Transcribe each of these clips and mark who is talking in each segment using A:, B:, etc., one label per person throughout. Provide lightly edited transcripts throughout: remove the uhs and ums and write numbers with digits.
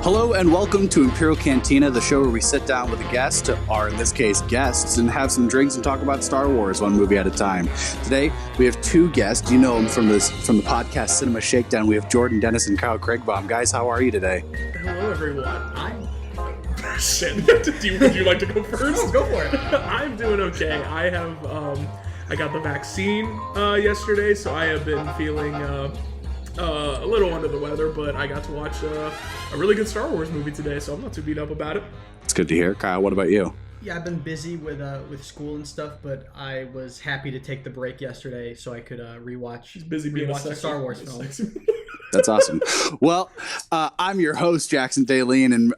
A: Hello and welcome to Imperial Cantina, the show where we sit down with a guest, or in this case, guests, and have some drinks and talk about Star Wars one movie at a time. Today, we have two guests. You know them from the podcast Cinema Shakedown. We have Jordan Dennis and Kyle Krieghbaum. Guys, how are you today?
B: Hello, everyone. Shit. Would you like to go first?
C: Oh, go for it.
B: I'm doing okay. I got the vaccine yesterday, so I have been feeling a little under the weather, but I got to watch a really good Star Wars movie today, so I'm not too beat up about it.
A: It's good to hear. Kyle, what about you?
C: Yeah, I've been busy with school and stuff, but I was happy to take the break yesterday so I could rewatch the Star Wars film.
A: That's awesome. Well, I'm your host, Jackson Daleen, and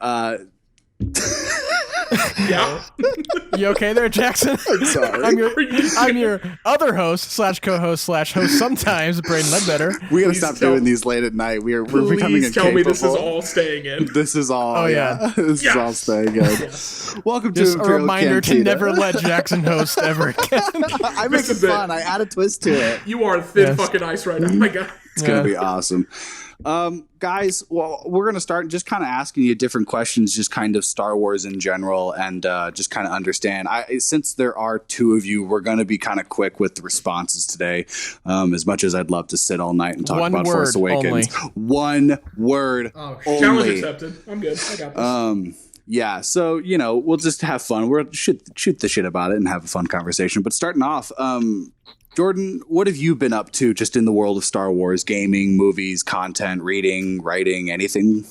B: Yeah.
D: You okay there, Jackson?
A: I'm sorry.
D: I'm your other host / co-host / host sometimes, Braydon Leadbetter.
A: We gotta stop doing these late at night. We're becoming incapable.
B: Please tell me this is all staying in.
A: This is all.
D: Oh yeah,
A: this is all staying in.
B: Yes.
A: Welcome
D: just
A: to
D: a
A: Imperial
D: reminder
A: Cantina.
D: to never let Jackson host ever again.
A: I make it fun. I add a twist to it.
B: You are thin fucking ice right now. Oh my god.
A: It's gonna be awesome. Guys, well, we're going to start just kind of asking you different questions, just kind of Star Wars in general, and just kind of understand. Since there are two of you, we're going to be kind of quick with the responses today, as much as I'd love to sit all night and talk about Force Awakens.
D: Only.
A: One word only.
B: Challenge accepted. I'm good. I got this.
A: Yeah, so, we'll just have fun. We'll shoot the shit about it and have a fun conversation. But starting off, Jordan, what have you been up to just in the world of Star Wars, gaming, movies, content, reading, writing, anything?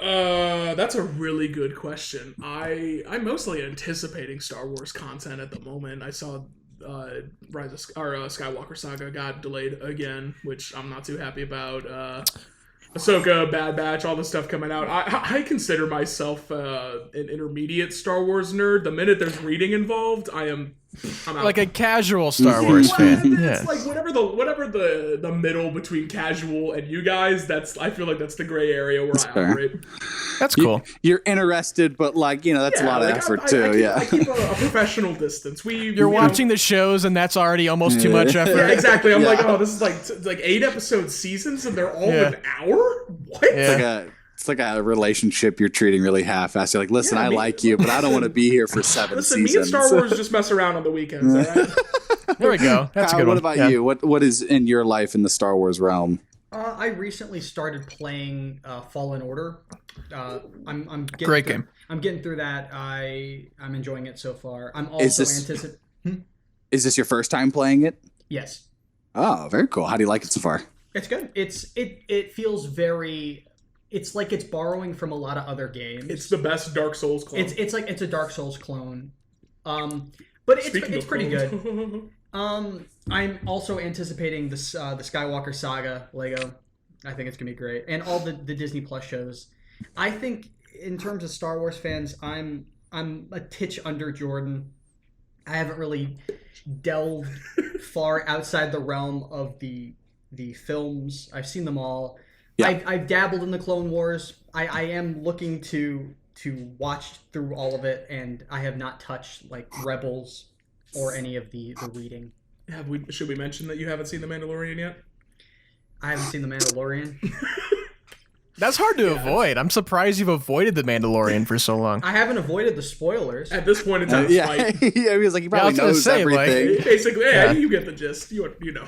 B: That's a really good question. I'm mostly anticipating Star Wars content at the moment. I saw Skywalker Saga got delayed again, which I'm not too happy about. Ahsoka, Bad Batch, all the stuff coming out. I consider myself an intermediate Star Wars nerd. The minute there's reading involved, I'm out.
D: Like a casual Star Wars fan.
B: It's like whatever the middle between casual and you guys. I feel like that's the gray area where I operate.
D: That's cool.
A: You're interested, but that's a lot of effort too.
B: I keep a professional distance.
D: You're watching the shows, and that's already almost too much effort.
B: Yeah, exactly. I'm like, oh, this is like 8 episode seasons, and they're all an hour. What?
D: Yeah.
A: It's like a relationship you're treating really half-assed. You're like, listen, I like you, but I don't want to be here for 7 seasons.
B: Me and Star Wars just mess around on the weekends. All right?
D: There we go. That's
A: Kyle,
D: a good one.
A: what about you? What is in your life in the Star Wars realm?
C: I recently started playing Fallen Order. I'm getting
D: Great game.
C: I'm getting through that. I'm enjoying it so far. I'm also anticipating.
A: Is this your first time playing it?
C: Yes.
A: Oh, very cool. How do you like it so far?
C: It's good. It feels very. It's like it's borrowing from a lot of other games.
B: It's the best Dark Souls clone.
C: It's a Dark Souls clone. But it's pretty good. I'm also anticipating the Skywalker Saga Lego. I think it's gonna be great, and all the Disney Plus shows. I think in terms of Star Wars fans, I'm a titch under Jordan. I haven't really delved far outside the realm of the films. I've seen them all. Yeah. I've dabbled in the Clone Wars. I am looking to watch through all of it, and I have not touched like Rebels or any of the reading.
B: Should we mention that you haven't seen The Mandalorian yet?
C: I haven't seen The Mandalorian.
D: That's hard to avoid. I'm surprised you've avoided The Mandalorian for so long.
C: I haven't avoided the spoilers.
B: At this point in time,
A: he was like, he probably knows everything.
B: Basically, you get the gist. You know.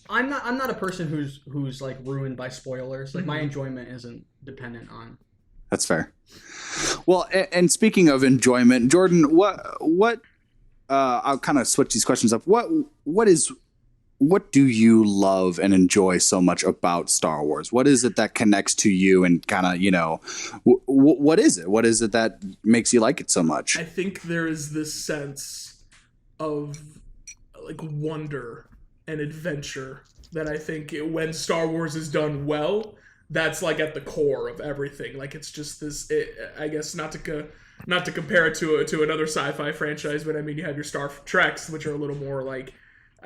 C: I'm not a person who's like ruined by spoilers. Like my enjoyment isn't dependent on.
A: That's fair. Well, and speaking of enjoyment, Jordan, what? I'll kind of switch these questions up. What do you love and enjoy so much about Star Wars? What is it that connects to you and kind of, what is it? What is it that makes you like it so much?
B: I think there is this sense of like wonder and adventure that I think when Star Wars is done well, that's like at the core of everything. Like it's just this, I guess not to compare it to another sci-fi franchise, but I mean, you have your Star Treks, which are a little more like,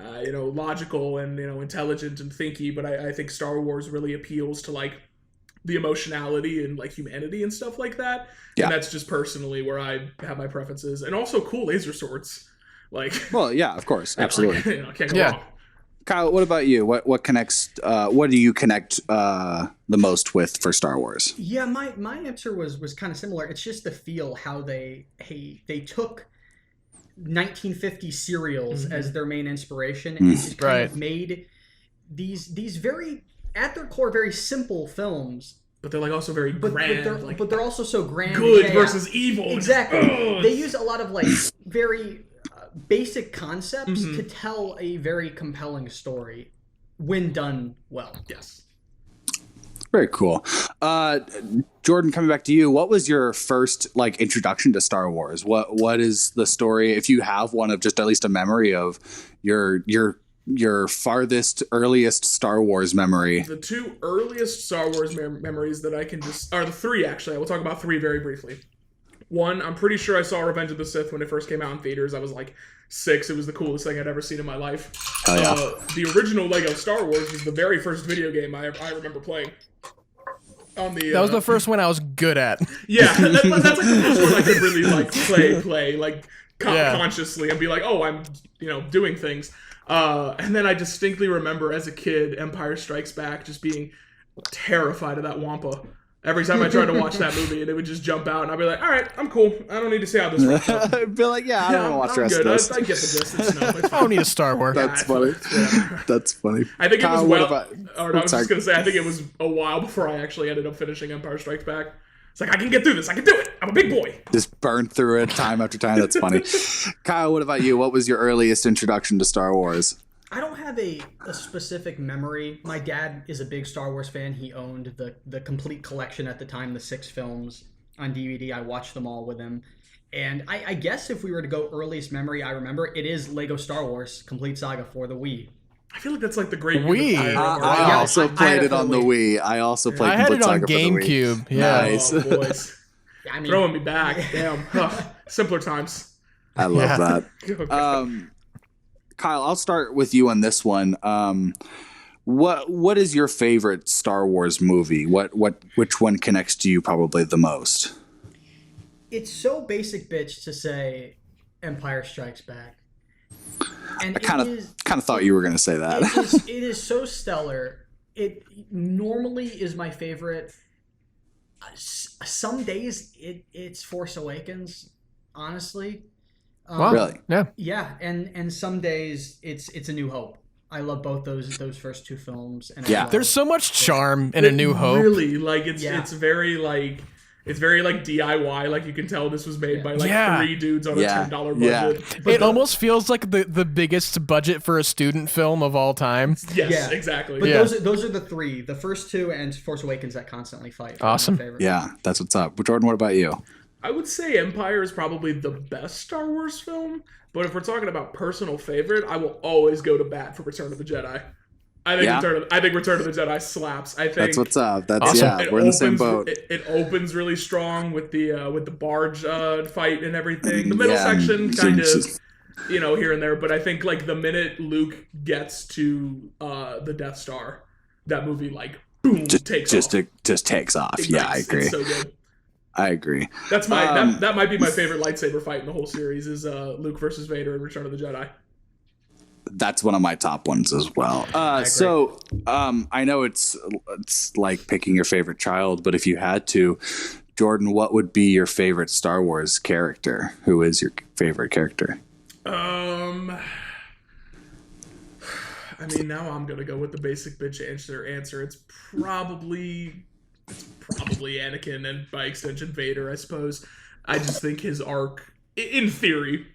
B: logical and, intelligent and thinky, but I think Star Wars really appeals to like the emotionality and like humanity and stuff like that. Yeah. And that's just personally where I have my preferences, and also cool laser swords. Like,
A: well, yeah, of course. Absolutely.
B: Can't go wrong.
A: Kyle, what about you? What connects? What do you connect the most with for Star Wars?
C: Yeah, my answer was kind of similar. It's just the feel how they took 1950 serials as their main inspiration and just kind of made these very, at their core, very simple films.
B: But they're like also very grand.
C: But they're also so grand.
B: Good versus evil.
C: Exactly. They use a lot of like very basic concepts to tell a very compelling story when done well.
B: Yes.
A: Very cool. Jordan, coming back to you, what was your first like introduction to Star Wars? What is the story, if you have one, of just at least a memory of your farthest, earliest Star Wars memory?
B: The two earliest Star Wars memories that I can just are the three, actually. I will talk about three very briefly. One, I'm pretty sure I saw Revenge of the Sith when it first came out in theaters. I was like 6. It was the coolest thing I'd ever seen in my life.
A: Oh, yeah.
B: The original Lego Star Wars was the very first video game I remember playing.
D: That was the first one I was good at.
B: Yeah, that's like the first one I could really like play like consciously and be like, oh, I'm doing things. And then I distinctly remember as a kid, Empire Strikes Back, just being terrified of that Wampa. Every time I tried to watch that movie, and it would just jump out, and I'd be like, all right, I'm cool. I don't need to see how this works out.
A: I'd be like, I don't want to watch the rest of this.
B: I get the gist. It's no,
D: I don't need a Star Wars.
A: That's funny. That's funny.
B: I think
A: Kyle,
B: it was I was
A: sorry.
B: just going to say, I think it was a while before I actually ended up finishing Empire Strikes Back. It's like, I can get through this. I can do it. I'm a big boy.
A: Just burned through it time after time. That's funny. Kyle, what about you? What was your earliest introduction to Star Wars?
C: I don't have a specific memory. My dad is a big Star Wars fan. He owned the complete collection at the time, the 6 films on DVD. I watched them all with him. And I guess if we were to go earliest memory I remember, it is Lego Star Wars Complete Saga for the Wii.
B: I feel like that's like the great
D: Wii.
A: I also played it on the Wii. I also played Complete Saga for the Wii.
D: I had it on GameCube. Yeah.
A: Nice.
B: Oh, boys. Throwing me back. Damn. Simpler times.
A: I love that.
B: Okay.
A: Kyle, I'll start with you on this one. What is your favorite Star Wars movie? Which one connects to you probably the most?
C: It's so basic, bitch, to say Empire Strikes Back. And
A: I kind of thought you were going to say that.
C: It is so stellar. It normally is my favorite. Some days it's Force Awakens, honestly.
A: Really?
D: Yeah.
C: Yeah, and some days it's A New Hope. I love both those first 2 films. And
D: there's so much charm in A New Hope.
B: Really, like it's very like DIY. Like you can tell this was made by like 3 dudes on a $10 budget.
D: It almost feels like the biggest budget for a student film of all time.
B: Yes, exactly.
C: But those are the 3, the first 2 and Force Awakens that constantly fight.
D: Awesome.
A: Yeah, that's what's up. Jordan, what about you?
B: I would say Empire is probably the best Star Wars film, but if we're talking about personal favorite, I will always go to bat for Return of the Jedi. I think Return of the Jedi slaps. I think
A: that's what's up. That's
D: awesome.
A: We're in the same boat.
B: It opens really strong with the barge fight and everything. The middle section kind of here and there, but I think like the minute Luke gets to the Death Star, that movie like boom takes off.
A: Just takes off. Yeah, I agree.
B: It's so good.
A: I agree.
B: That's my that might be my favorite lightsaber fight in the whole series is Luke versus Vader in Return of the Jedi.
A: That's one of my top ones as well. So I know it's like picking your favorite child, but if you had to, Jordan, what would be your favorite Star Wars character? Who is your favorite character?
B: I mean, now I'm gonna go with the basic bitch answer. It's probably Anakin and by extension Vader, I suppose. I just think his arc, in theory,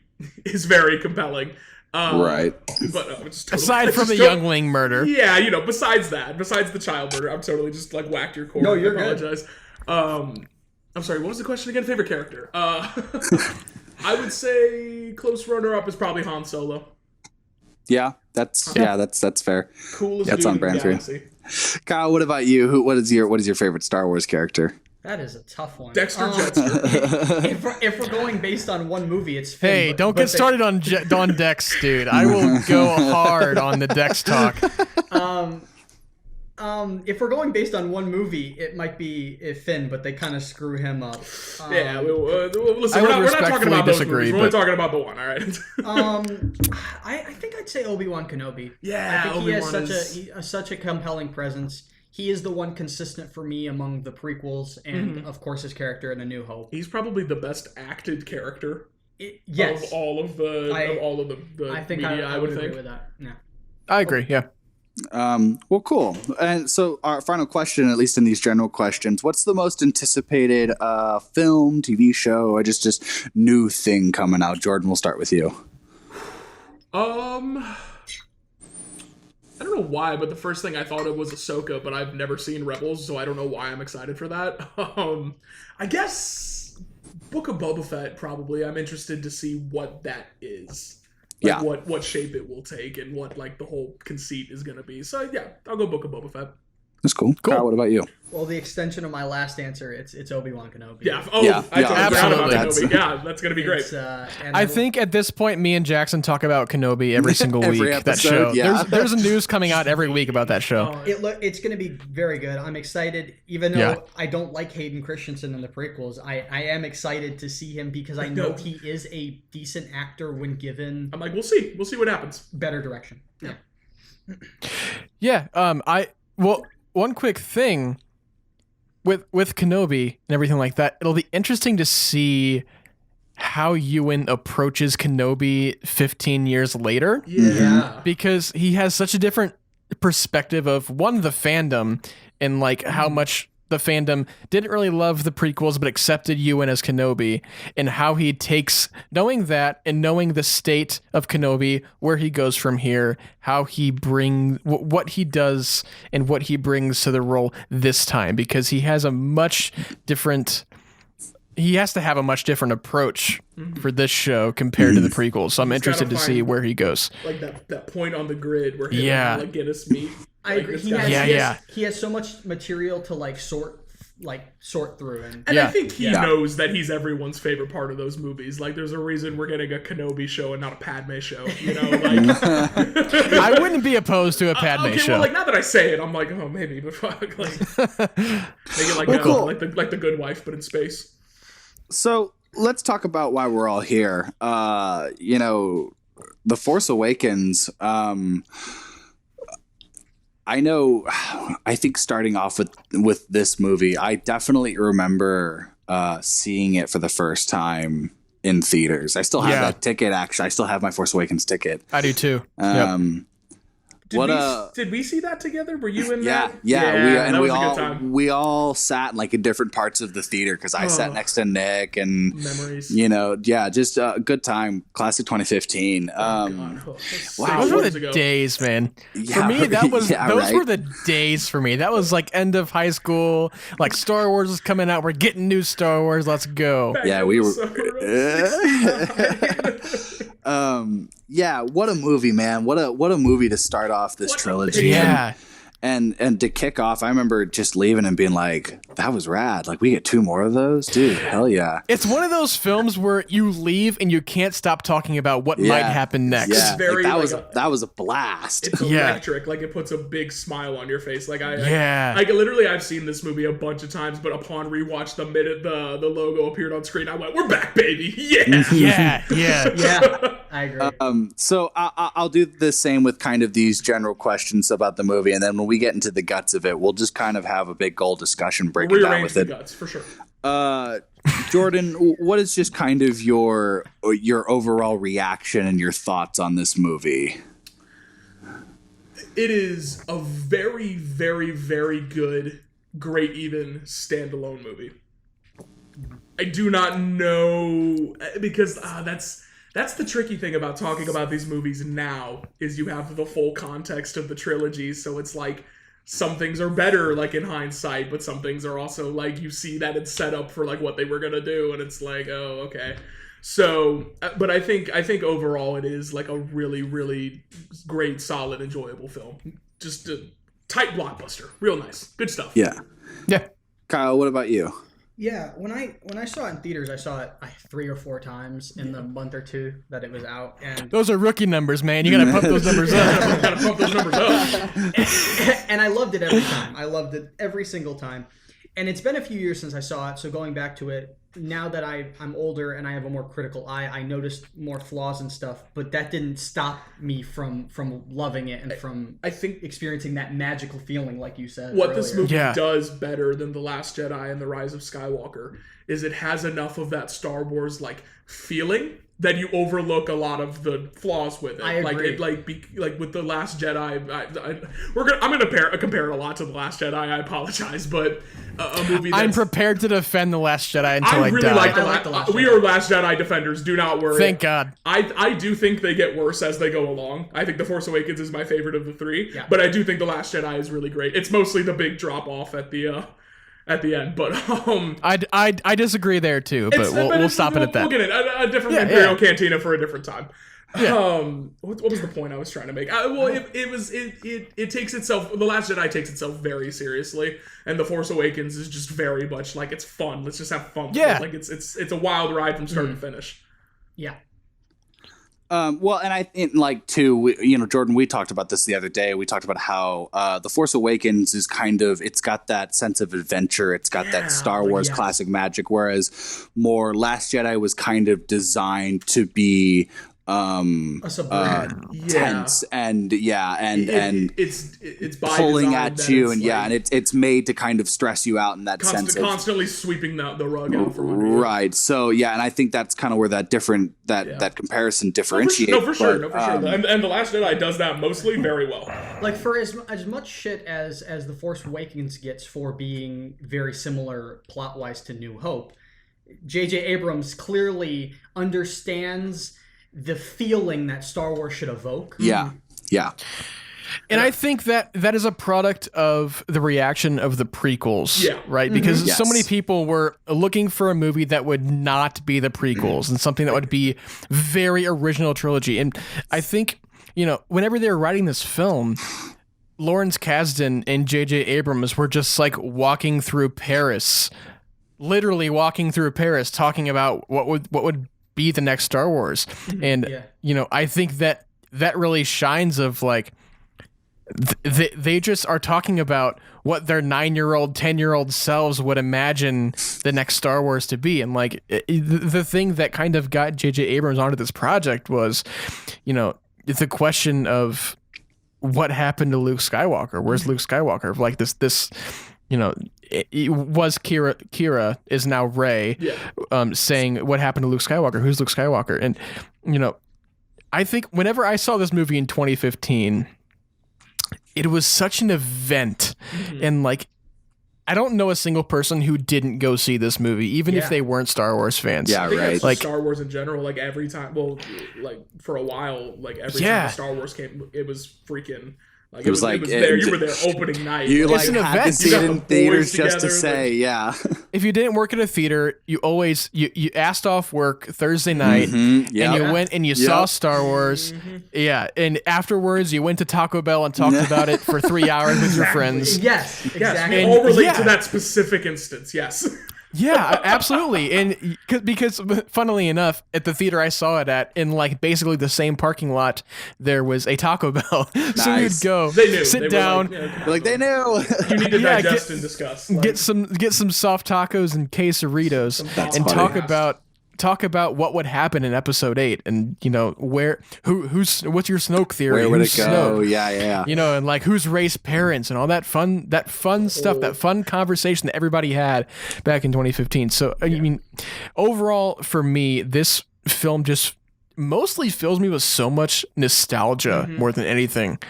B: is very compelling.
A: Right.
B: But
D: aside from the youngling murder.
B: Yeah, besides the child murder, I'm totally just like whacked your core.
C: No, you're
B: I apologize.
C: Good.
B: I'm sorry, what was the question again? Favorite character? I would say close runner-up is probably Han Solo.
A: Yeah, that's fair.
B: Coolest
A: that's
B: dude
A: on brand
B: in the galaxy.
A: Kyle, what about you? What is your favorite Star Wars character?
C: That is a tough one.
B: Dexter Jetster.
C: if we're going based on one movie, it's Finn.
D: Hey, don't get started on Dex, dude. I will go hard on the Dex talk.
C: If we're going based on one movie, it might be Finn, but they kind of screw him up.
B: Yeah, listen, we're not talking about those movies. We're only talking about the one, all right?
C: I think I'd say Obi-Wan Kenobi.
B: Yeah,
C: I think
B: Obi-Wan
C: he has such a compelling presence. He is the one consistent for me among the prequels, and of course his character in A New Hope.
B: He's probably the best acted character.
C: Yes.
B: Of all of the
C: I think
B: media,
C: I would
B: think.
C: agree with that. Yeah.
D: I agree. Yeah.
A: Well, cool. And so our final question, at least in these general questions, what's the most anticipated film, TV show, or just new thing coming out? Jordan, we'll start with you.
B: I don't know why, but the first thing I thought of was Ahsoka, but I've never seen Rebels, so I don't know why I'm excited for that. I guess Book of Boba Fett, probably. I'm interested to see what that is. Like what shape it will take and what like the whole conceit is going to be. So yeah, I'll go Book of Boba Fett.
A: That's cool. Kyle, what about you?
C: Well, the extension of my last answer, it's Obi-Wan Kenobi.
B: Yeah. I totally forgot about Kenobi. Yeah, that's going to be great.
D: I think at this point, me and Jackson talk about Kenobi every single week.
A: Episode,
D: that show.
A: Yeah.
D: There's news coming out every week about that show.
C: It's going to be very good. I'm excited, even though I don't like Hayden Christensen in the prequels. I am excited to see him because I know he is a decent actor when given.
B: I'm like, we'll see what happens.
C: Better direction.
D: Yeah. One quick thing with Kenobi and everything like that, it'll be interesting to see how Ewan approaches Kenobi 15 years later.
B: Yeah.
D: Because he has such a different perspective of one, the fandom, and like how much the fandom didn't really love the prequels but accepted Ewan as Kenobi, and how he takes knowing that and knowing the state of Kenobi, where he goes from here, how he brings what he does and what he brings to the role this time, because he has to have a much different approach for this show compared to the prequels. So I'm interested to see where he goes.
B: Like that point on the grid where he like Guinness meat.
C: I agree. He has so much material to sort through,
B: and I think he knows that he's everyone's favorite part of those movies. Like, there's a reason we're getting a Kenobi show and not a Padme show. You know, like
D: I wouldn't be opposed to a Padme show.
B: Well, like, now that I say it, I'm like, oh, maybe, but fuck, like, make it like like the Good Wife, but in space.
A: So let's talk about why we're all here. The Force Awakens. I think starting off with this movie, I definitely remember seeing it for the first time in theaters. I still have that ticket, actually. I still have my Force Awakens ticket.
D: I do too.
B: Did we see that together? Were you in that?
A: Yeah. We all sat in different parts of the theater because I sat next to Nick and
B: memories.
A: Just a good time. Classic 2015.
D: Wow, those were the days, man. For me, those were the days for me. That was like end of high school. Like Star Wars was coming out. We're getting new Star Wars. Let's go.
A: We were. What a movie, man. What a movie to start off this trilogy.
D: Yeah.
A: And to kick off, I remember just leaving and being like, that was rad. Like, we get 2 more of those? Dude, hell yeah.
D: It's one of those films where you leave and you can't stop talking about what might happen next.
A: Yeah, that was a blast.
B: It's electric. Like, it puts a big smile on your face. Like, literally, I've seen this movie a bunch of times, but upon rewatch, the minute the logo appeared on screen, I went, we're back, baby. Yeah.
C: Yeah. I agree.
A: So I'll do the same with kind of these general questions about the movie, and then when we get into the guts of it, we'll just kind of have a big goal discussion breaking down with it.
B: Guts, for sure.
A: Jordan, what is just kind of your overall reaction and your thoughts on this movie?
B: It is a very, very, very good, great even standalone movie. I do not know, because that's the tricky thing about talking about these movies now, is you have the full context of the trilogy, so it's like some things are better like in hindsight, but some things are also like you see that it's set up for like what they were gonna do, and it's like, oh, okay. So, but I think overall it is like a really, really great, solid, enjoyable film. Just a tight blockbuster, real nice, good stuff.
A: Yeah. Kyle, what about you?
C: Yeah, when I saw it in theaters, I saw it 3 or 4 times in the month or two that it was out, and
D: Those are rookie numbers, man. You gotta pump those numbers up.
B: Gotta pump those numbers up.
C: and I loved it every time. I loved it every single time. And it's been a few years since I saw it, so going back to it, now that I'm older and I have a more critical eye, I noticed more flaws and stuff, but that didn't stop me from loving it and from
B: I think
C: experiencing that magical feeling, like you said.
B: what
C: earlier.
B: this movie does better than The Last Jedi and The Rise of Skywalker is it has enough of that Star Wars like feeling that you overlook a lot of the flaws with it.
C: I agree.
B: Like with The Last Jedi, I'm gonna compare it a lot to The Last Jedi. I apologize, but a movie.
D: I'm prepared to defend The Last Jedi until I
B: really
D: die.
B: like
C: The Last
B: we
C: Jedi.
B: are Last Jedi defenders. Do not worry.
D: Thank God.
B: I do think they get worse as they go along. I think The Force Awakens is my favorite of the 3, but I do think The Last Jedi is really great. It's mostly the big drop off at the end, but
D: I disagree there too, but we'll stop it at that.
B: We'll get it. A different Imperial Cantina for a different time. Yeah. What was the point I was trying to make? It takes itself. The Last Jedi takes itself very seriously, and The Force Awakens is just very much like it's fun. Let's just have fun.
D: Yeah.
B: Like it's a wild ride from start to finish.
C: Yeah.
A: Well, and I think like too, Jordan, we talked about this the other day. We talked about how The Force Awakens is kind of, it's got that sense of adventure. It's got that Star Wars classic magic, whereas more Last Jedi was kind of designed to be tense and
B: it's by
A: pulling
B: design
A: at
B: that
A: you
B: it's
A: and
B: like
A: and it's made to kind of stress you out in that sense of
B: constantly sweeping the rug out from under you.
A: Right. So and I think that's kind of where that that comparison differentiates.
B: No, for sure. And The Last Jedi does that mostly very well.
C: Like for as much shit as The Force Awakens gets for being very similar plot-wise to New Hope, J.J. Abrams clearly understands the feeling that Star Wars should evoke.
A: Yeah.
D: And I think that is a product of the reaction of the prequels, right? Because so many people were looking for a movie that would not be the prequels and something that would be very original trilogy. And I think, whenever they were writing this film, Lawrence Kasdan and J.J. Abrams were just like walking through Paris, literally walking through Paris, talking about what would be the next Star Wars. And, I think that really shines of like, they just are talking about what their 9-year-old, 10-year-old selves would imagine the next Star Wars to be. And like the thing that kind of got J.J. Abrams onto this project was, the question of what happened to Luke Skywalker? Where's Luke Skywalker? Like this, it was Kira is now Rey, saying what happened to Luke Skywalker? Who's Luke Skywalker? And, I think whenever I saw this movie in 2015, it was such an event. And like, I don't know a single person who didn't go see this movie, even if they weren't Star Wars fans.
A: Yeah, right.
B: Like Star Wars in general, like every time, for a while, like every time Star Wars came, it was freaking... Like,
A: it was
B: there. You were there opening night.
A: You
D: it's an
A: had
D: event.
A: to see it in theaters just to say,
D: If you didn't work at a theater, you always you asked off work Thursday night, and you went and you saw Star Wars. And afterwards you went to Taco Bell and talked about it for 3 hours with your friends.
C: Yes, exactly.
B: We all relate to that specific instance. Yes.
D: Yeah, absolutely. And because funnily enough, at the theater I saw it at, in like basically the same parking lot, there was a Taco Bell. So you'd go, sit down.
A: They knew.
B: You need to digest and discuss.
D: Get some soft tacos and quesadillas and talk about what would happen in episode 8 and what's your Snoke theory?
A: Where would
D: who's
A: it go?
D: Snoke?
A: Yeah.
D: And like who's Rey's parents and all that fun stuff, that fun conversation that everybody had back in 2015. So I mean, overall for me, this film just mostly fills me with so much nostalgia more than anything.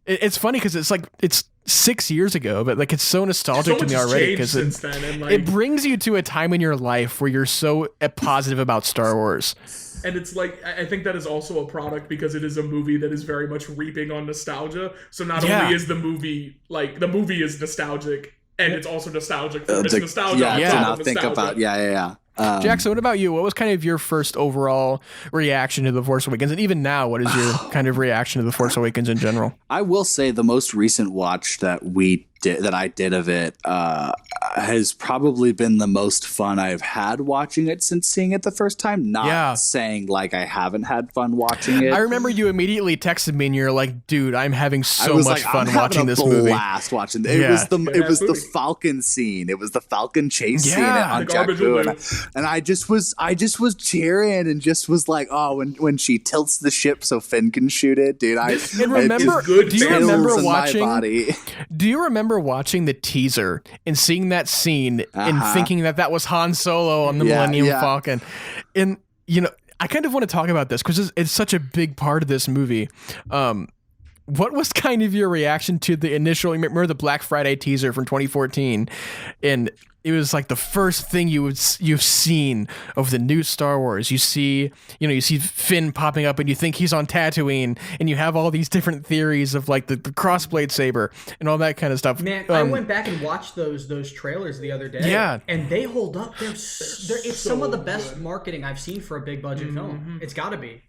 D: It's funny because it's 6 years ago, but like it's so nostalgic to me already because it brings you to a time in your life where you're so positive about Star Wars.
B: And it's like, I think that is also a product because it is a movie that is very much reaping on nostalgia. So not only is the movie is nostalgic, and it's also nostalgic for its nostalgia.
D: Jackson, what about you? What was kind of your first overall reaction to The Force Awakens? And even now, what is your kind of reaction to The Force Awakens in general?
A: I will say the most recent watch that I did of it, has probably been the most fun I've had watching it since seeing it the first time. Not saying like I haven't had fun watching it.
D: I remember you immediately texted me and you're like, dude, I'm having so much fun watching this movie.
A: Watching it was the Falcon scene. It was the Falcon chase scene on Jakku, and I just was cheering and just was like, oh, when she tilts the ship so Finn can shoot it, dude. Do you remember watching the teaser and seeing that scene and thinking that was Han Solo on the Millennium Falcon? And, you know, I kind of want to talk about this because it's such a big part of this movie. What was kind of your reaction to the initial, remember the Black Friday teaser from 2014? And it was like the first thing you've seen of the new Star Wars. You see Finn popping up and you think he's on Tatooine, and you have all these different theories of like the crossblade saber and all that kind of stuff.
C: Man, I went back and watched those trailers the other day.
D: Yeah.
C: And they hold up. It's so some of the best marketing I've seen for a big budget film. It's got to be.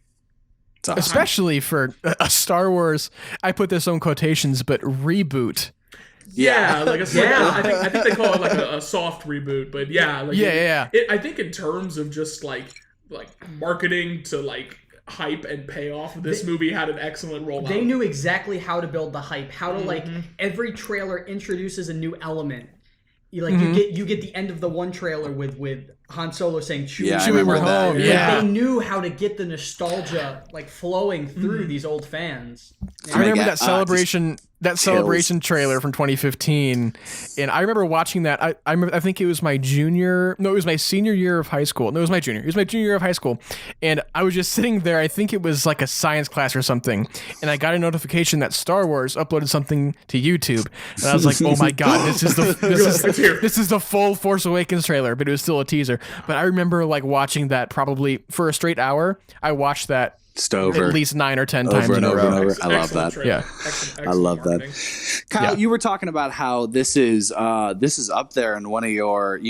D: Especially for a Star Wars, I put this on quotations, but reboot.
B: Yeah, like I think they call it like a soft reboot, but I think in terms of just like marketing to like hype and payoff, this movie had an excellent rollout.
C: They knew exactly how to build the hype, how to like every trailer introduces a new element. You get the end of the one trailer with Han Solo saying "Chewie, we're home." They knew how to get the nostalgia like flowing through these old fans.
D: I remember that celebration trailer from 2015, and I remember watching that. I think it was my senior year of high school. No, it was my junior. It was my junior year of high school, and I was just sitting there. I think it was like a science class or something, and I got a notification that Star Wars uploaded something to YouTube, and I was like, "Oh my god, this is the full Force Awakens trailer," but it was still a teaser. But I remember like watching that probably for a straight hour. I watched that at least 9 or 10 times in a row.
A: I love that.
B: Trailer.
A: Yeah,
B: excellent
A: I love
B: marketing.
A: that. Kyle, you were talking about how this is up there in one of your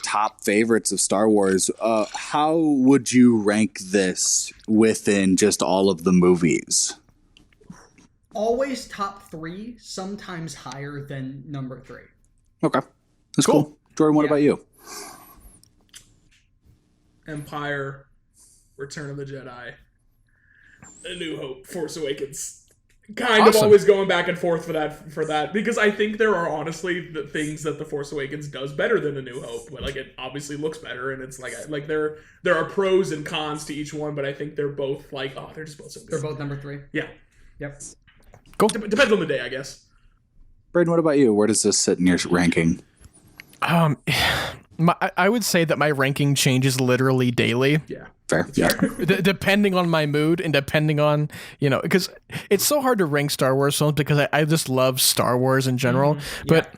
A: top favorites of Star Wars. How would you rank this within just all of the movies?
C: Always top 3, sometimes higher than number 3.
A: Okay, that's cool. Jordan, what about you?
B: Empire, Return of the Jedi, A New Hope, Force Awakens. Kind of always going back and forth for that because I think there are honestly the things that the Force Awakens does better than A New Hope. But like it obviously looks better, and it's like there are pros and cons to each one, but I think they're both they're just both so good.
C: They're both number 3.
B: Yeah.
C: Yep.
B: Cool. Depends on the day, I guess.
A: Braydon, what about you? Where does this sit in your ranking?
D: I would say that my ranking changes literally daily.
B: Yeah.
A: Fair. Yeah.
D: Depending on my mood and depending on, because it's so hard to rank Star Wars films because I just love Star Wars in general. But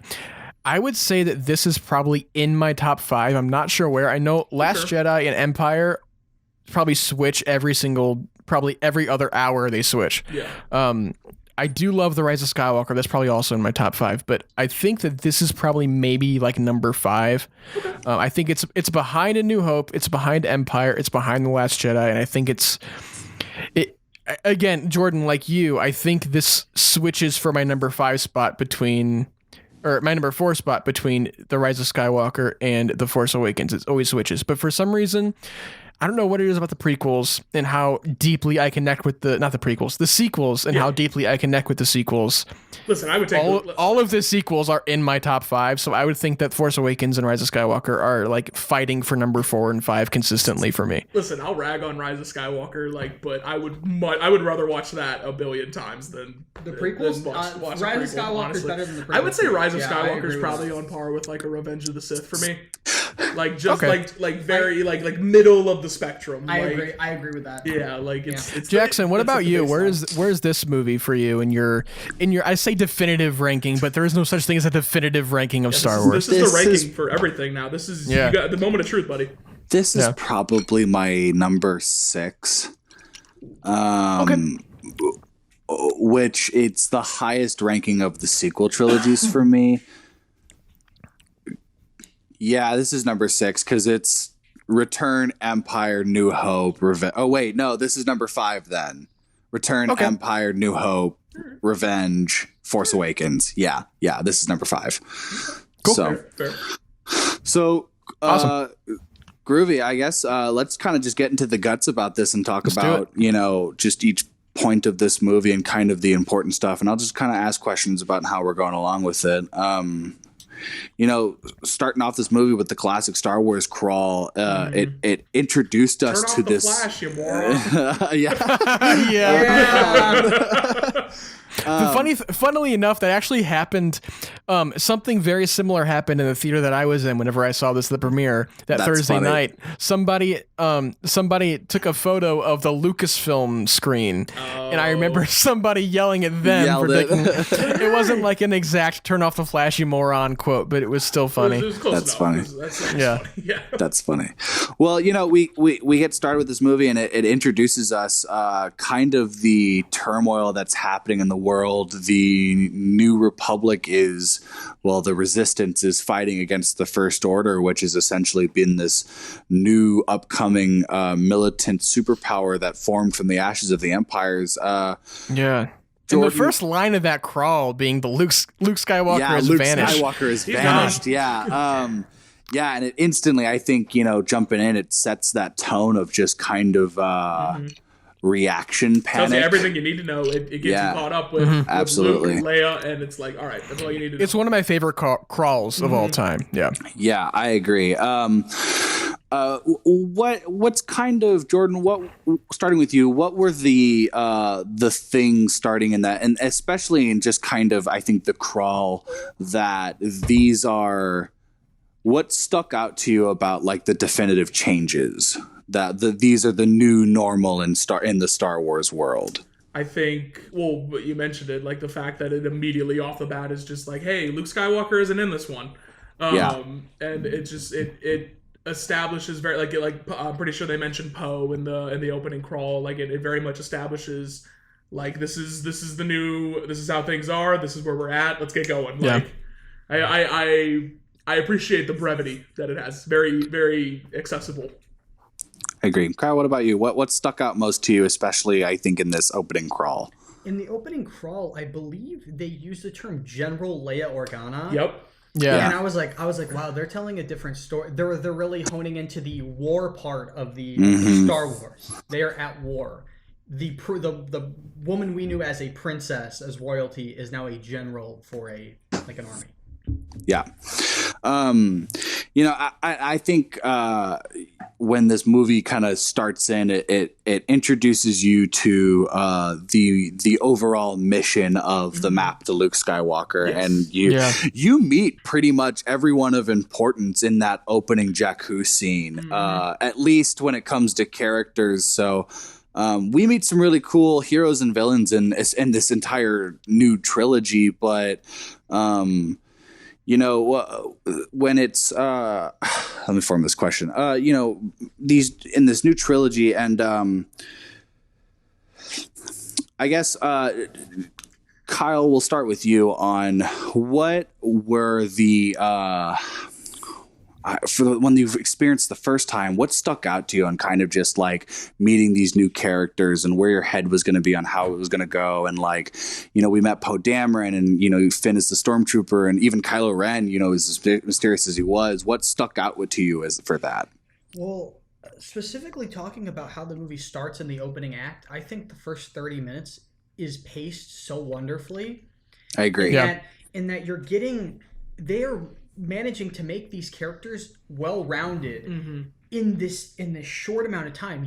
D: I would say that this is probably in my top 5. I'm not sure where. I know Last Jedi and Empire probably switch probably every other hour they switch.
B: Yeah.
D: I do love The Rise of Skywalker. That's probably also in my top 5, but I think that this is probably maybe like number 5. Okay. I think it's behind A New Hope. It's behind Empire. It's behind The Last Jedi. And I think again, Jordan, like you, I think this switches for my number 5 spot my number 4 spot between The Rise of Skywalker and The Force Awakens. It always switches. But for some reason, I don't know what it is about the prequels and how deeply I connect with the sequels and how deeply I connect with the sequels.
B: Listen, I would take
D: all of the sequels are in my top 5, so I would think that Force Awakens and Rise of Skywalker are like fighting for number 4 and 5 consistently for me.
B: Listen, I'll rag on Rise of Skywalker, but I would rather watch that a billion times than
C: the prequels.
B: Watch
C: Rise of Skywalker is better than the prequels.
B: I would say Rise of Skywalker is probably on par with like a Revenge of the Sith for me. Like just very middle of the spectrum.
C: I agree with that.
B: Yeah, like it's
D: Jackson. What about you? Where is this movie for you in your I say definitive ranking, but there is no such thing as a definitive ranking of Star Wars.
B: This is the ranking for everything now. This is you got the moment of truth, buddy.
A: This is probably my number 6. Which it's the highest ranking of the sequel trilogies for me. Yeah, this is number 6 because it's Return, Empire, New Hope, Revenge. Oh, wait, no, this is number 5 then. Return, Empire, New Hope, Revenge, Force Awakens. Yeah, this is number 5.
D: Cool.
A: So,
B: Fair.
A: so
D: Awesome.
A: groovy, I guess. Let's kind of just get into the guts about this and talk
D: Let's do
A: about, just each point of this movie and kind of the important stuff. And I'll just kind of ask questions about how we're going along with it. Starting off this movie with the classic Star Wars crawl, it introduced us
B: Turn
A: to
B: off the
A: this.
B: Flash, you moron.
D: Yeah. Funnily enough, that actually happened. Something very similar happened in the theater that I was in whenever I saw this at the premiere
A: That's
D: Thursday
A: funny.
D: night. Somebody took a photo of the Lucasfilm screen, and I remember somebody yelling at them
A: Yelled
D: for
A: it.
D: taking. It wasn't like an exact "turn off the flash, you moron" quote, but it was still funny.
B: It was close
A: That's
B: enough.
A: funny.
B: That's
D: Yeah.
B: funny. Yeah.
A: That's funny. Well, we get started with this movie, and it introduces us kind of the turmoil that's happening in the world. The New Republic is, the Resistance is fighting against the First Order, which has essentially been this new upcoming militant superpower that formed from the ashes of the empires.
D: Yeah.
A: Jordan-
D: And the first line of that crawl being the Luke Skywalker has
A: Luke
D: vanished.
A: Skywalker has
B: He's
A: vanished.
B: gone.
A: Yeah. Yeah, and it instantly, I think, jumping in, it sets that tone of just kind of reaction
B: Tells
A: panic.
B: you everything you need to know. It gets
A: Yeah.
B: you caught up with,
A: Absolutely.
B: with Luke and Leia, and it's like, all right, that's all you need to know.
D: It's one of my favorite crawls of all time. Yeah.
A: Yeah, I agree. What's kind of, Jordan, starting with you, what were the things starting in that, and especially in just kind of, I think, the crawl, that these are, what stuck out to you about like the definitive changes that these are the new normal in the Star Wars world?
B: I think, but you mentioned it, like the fact that it immediately off the bat is just like, hey, Luke Skywalker isn't in this one. And it just it establishes I'm pretty sure they mentioned Poe in the opening crawl. Like it very much establishes like this is how things are. This is where we're at. Let's get going.
D: Yeah.
B: Like I appreciate the brevity that it has. Very, very accessible.
A: I agree. Kyle, what about you? What stuck out most to you, especially, I think, in this opening crawl?
C: In the opening crawl, I believe they used the term General Leia Organa.
B: Yep.
D: Yeah.
C: And I was like, wow, they're telling a different story. They're really honing into the war part of the Star Wars. They are at war. The woman we knew as a princess, as royalty, is now a general for an army.
A: Yeah. I think when this movie kind of starts in, it introduces you to the overall mission of the map to Luke Skywalker.
B: Yes.
A: And you meet pretty much everyone of importance in that opening Jakku scene, at least when it comes to characters. So we meet some really cool heroes and villains in this entire new trilogy, but when it's let me form this question. These in this new trilogy, and I guess Kyle, we'll start with you on what were the when you've experienced the first time, what stuck out to you on kind of just like meeting these new characters and where your head was going to be on how it was going to go. And like, we met Poe Dameron and, Finn is the stormtrooper, and even Kylo Ren, as mysterious as he was. What stuck out to you for that?
C: Well, specifically talking about how the movie starts in the opening act, I think the first 30 minutes is paced so wonderfully.
A: I agree.
C: In that they're managing to make these characters well-rounded in this short amount of time.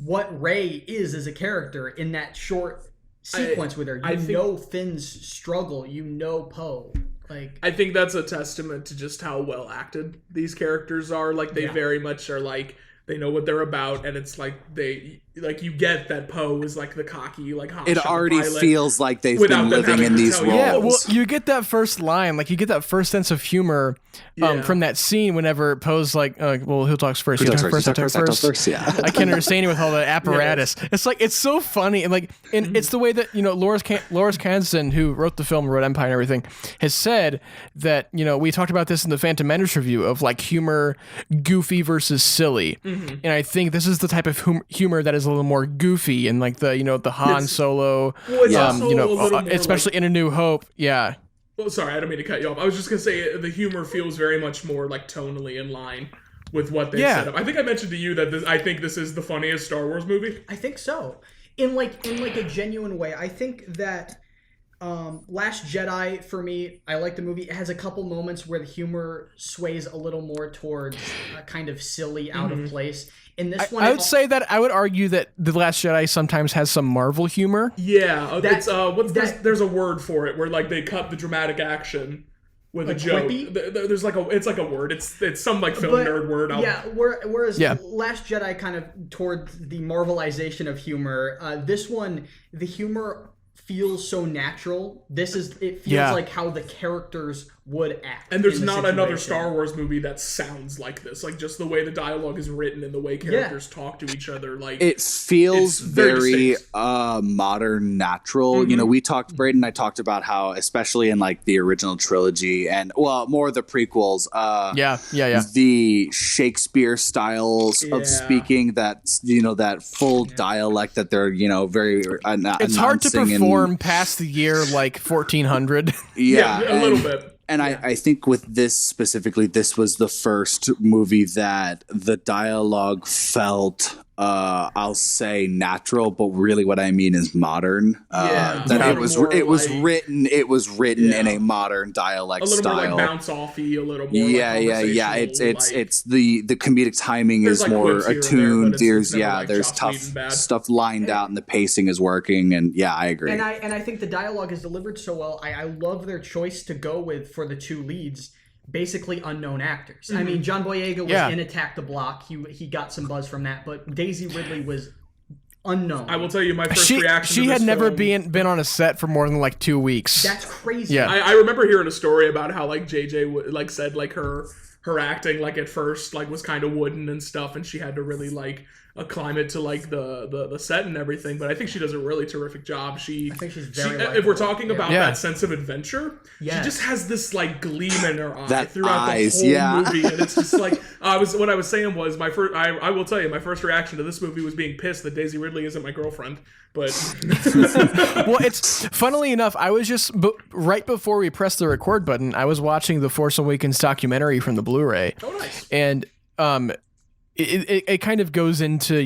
C: What Rey is as a character in that short sequence with her. Finn's struggle. Poe.
B: I think that's a testament to just how well acted these characters are. Like they very much are like they know what they're about, and it's like you get that Poe is like the cocky, like
A: it already feels like they've been living in these roles.
D: Yeah, well, you get that first line, like you get that first sense of humor from that scene whenever Poe's like, who talks first? You talk first.
A: Yeah.
D: I can't understand you with all the apparatus. Yeah. It's like it's so funny, and it's the way that Lawrence Kasdan, who wrote the film, wrote Empire and everything, has said that we talked about this in the Phantom Menace review of like humor, goofy versus silly, and I think this is the type of humor that is a little more goofy and like the Han Solo, especially in A New Hope. Yeah.
B: Well, sorry, I don't mean to cut you off. I was just gonna say the humor feels very much more like tonally in line with what they set up. I think I mentioned to you that I think this is the funniest Star Wars movie.
C: I think so. In like a genuine way. I think that Last Jedi, for me, I like the movie. It has a couple moments where the humor sways a little more towards kind of silly, out of place. In this one,
D: I would say that I would argue that The Last Jedi sometimes has some Marvel humor.
B: Yeah, there's a word for it where like they cut the dramatic action with a joke. There's like it's like a word. It's some like film nerd word.
C: Whereas Last Jedi kind of toward the Marvelization of humor. This one, the humor feels so natural. It feels like how the characters would act.
B: And there's not another Star Wars movie that sounds like this. Like just the way the dialogue is written and the way characters talk to each other. Like
A: it feels very modern, natural. You know, Braydon and I talked about how, especially in like the original trilogy and more the prequels, the Shakespeare styles of speaking, that that full dialect that they're very
D: it's hard to perform past the year like 1400.
B: A little bit.
A: And I think with this specifically, this was the first movie that the dialogue felt, I'll say natural, but really what I mean is modern. That it was written in a modern dialect style.
B: A little more like bounce offy, a little more.
A: It's the comedic timing is like more attuned. There's tough stuff lined out, and the pacing is working. And I agree.
C: And I think the dialogue is delivered so well. I love their choice to go with for the two leads. Basically unknown actors. I mean, John Boyega was in Attack the Block. He got some buzz from that, but Daisy Ridley was unknown.
B: I will tell you my first reaction.
D: She had never been on a set for more than like 2 weeks.
C: That's crazy.
D: Yeah,
B: I remember hearing a story about how like JJ like said like her acting like at first like was kind of wooden and stuff, and she had to really like acclimate to like the set and everything. But I think she does a really terrific job. I think she's very if we're talking about that sense of adventure, she just has this like gleam in her eye throughout the whole movie, and it's just like what I was saying was I will tell you my first reaction to this movie was being pissed that Daisy Ridley isn't my girlfriend. But
D: well, it's funnily enough, I was just right before we pressed the record button, I was watching the Force Awakens documentary from the Blu-ray.
B: Oh, nice.
D: And it kind of goes into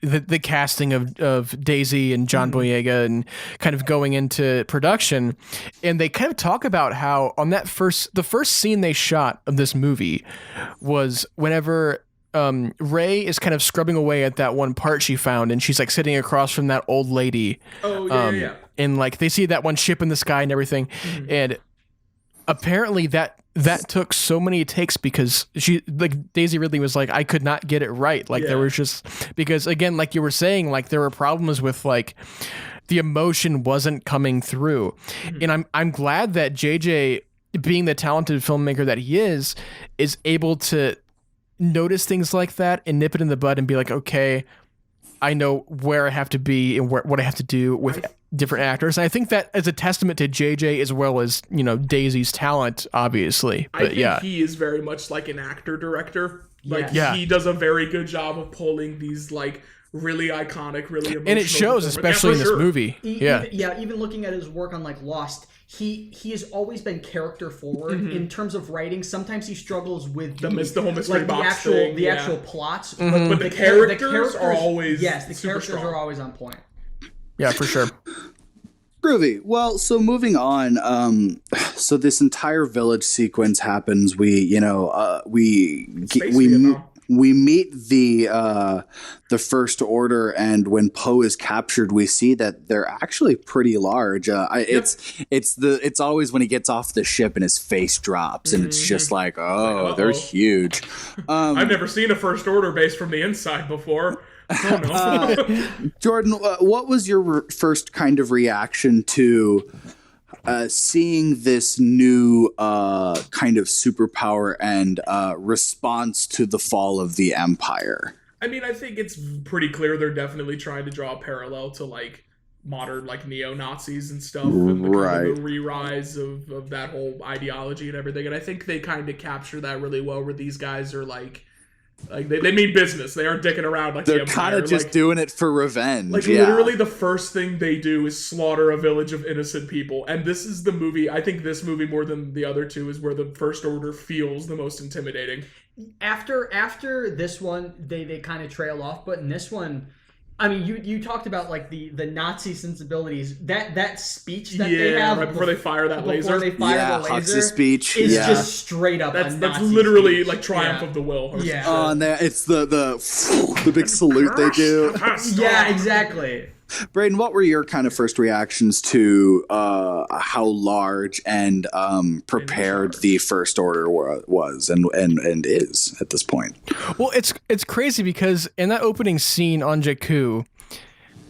D: the casting of Daisy and John Boyega and kind of going into production, and they kind of talk about how on the first scene they shot of this movie was whenever Rey is kind of scrubbing away at that one part she found, and she's like sitting across from that old lady. And like they see that one ship in the sky and everything, and apparently that took so many takes because Daisy Ridley was like, I could not get it right. Like there was just, because again, like you were saying, like there were problems with like the emotion wasn't coming through. And I'm glad that JJ, being the talented filmmaker that he is able to notice things like that and nip it in the bud and be like, okay, I know where I have to be and what I have to do with different actors. And I think that is a testament to JJ as well as, Daisy's talent, obviously. But
B: I think he is very much like an actor director. Like he does a very good job of pulling these like really iconic, really emotional.
D: And it shows, especially in this movie.
C: Even looking at his work on like Lost, he has always been character forward in terms of writing. Sometimes he struggles with
B: the whole mystery
C: like
B: box
C: the actual plots,
B: but the characters are always
C: the characters are always on point.
D: Yeah, for sure.
A: Groovy. Well, so moving on, so this entire village sequence happens. We meet the First Order, and when Poe is captured, we see that they're actually pretty large. It's always when he gets off the ship and his face drops, and it's just like, they're huge.
B: I've never seen a First Order base from the inside before. Oh, no.
A: Jordan, what was your first kind of reaction to seeing this new kind of superpower and response to the fall of the Empire?
B: I mean, I think it's pretty clear they're definitely trying to draw a parallel to like modern like neo-Nazis and stuff, and the kind of the re-rise of that whole ideology and everything. And I think they kind of capture that really well, where these guys are like Like they mean business. They aren't dicking around like
A: they're kind of just doing it for revenge.
B: Like literally, the first thing they do is slaughter a village of innocent people. And this is the movie. I think this movie more than the other two is where the First Order feels the most intimidating.
C: After this one, they kind of trail off, but in this one, I mean, you talked about like the Nazi sensibilities. That speech that they have
B: right before they fire that laser.
C: Before they fire the laser,
A: Hux's speech
C: is just straight up.
B: That's
C: Nazi
B: literally
C: speech.
B: like triumph of the will.
C: Yeah.
A: Oh, and it's the big salute they do.
C: Yeah, exactly.
A: Braydon, what were your kind of first reactions to how large and prepared the First Order was and is at this point?
D: Well, it's crazy because in that opening scene on Jakku,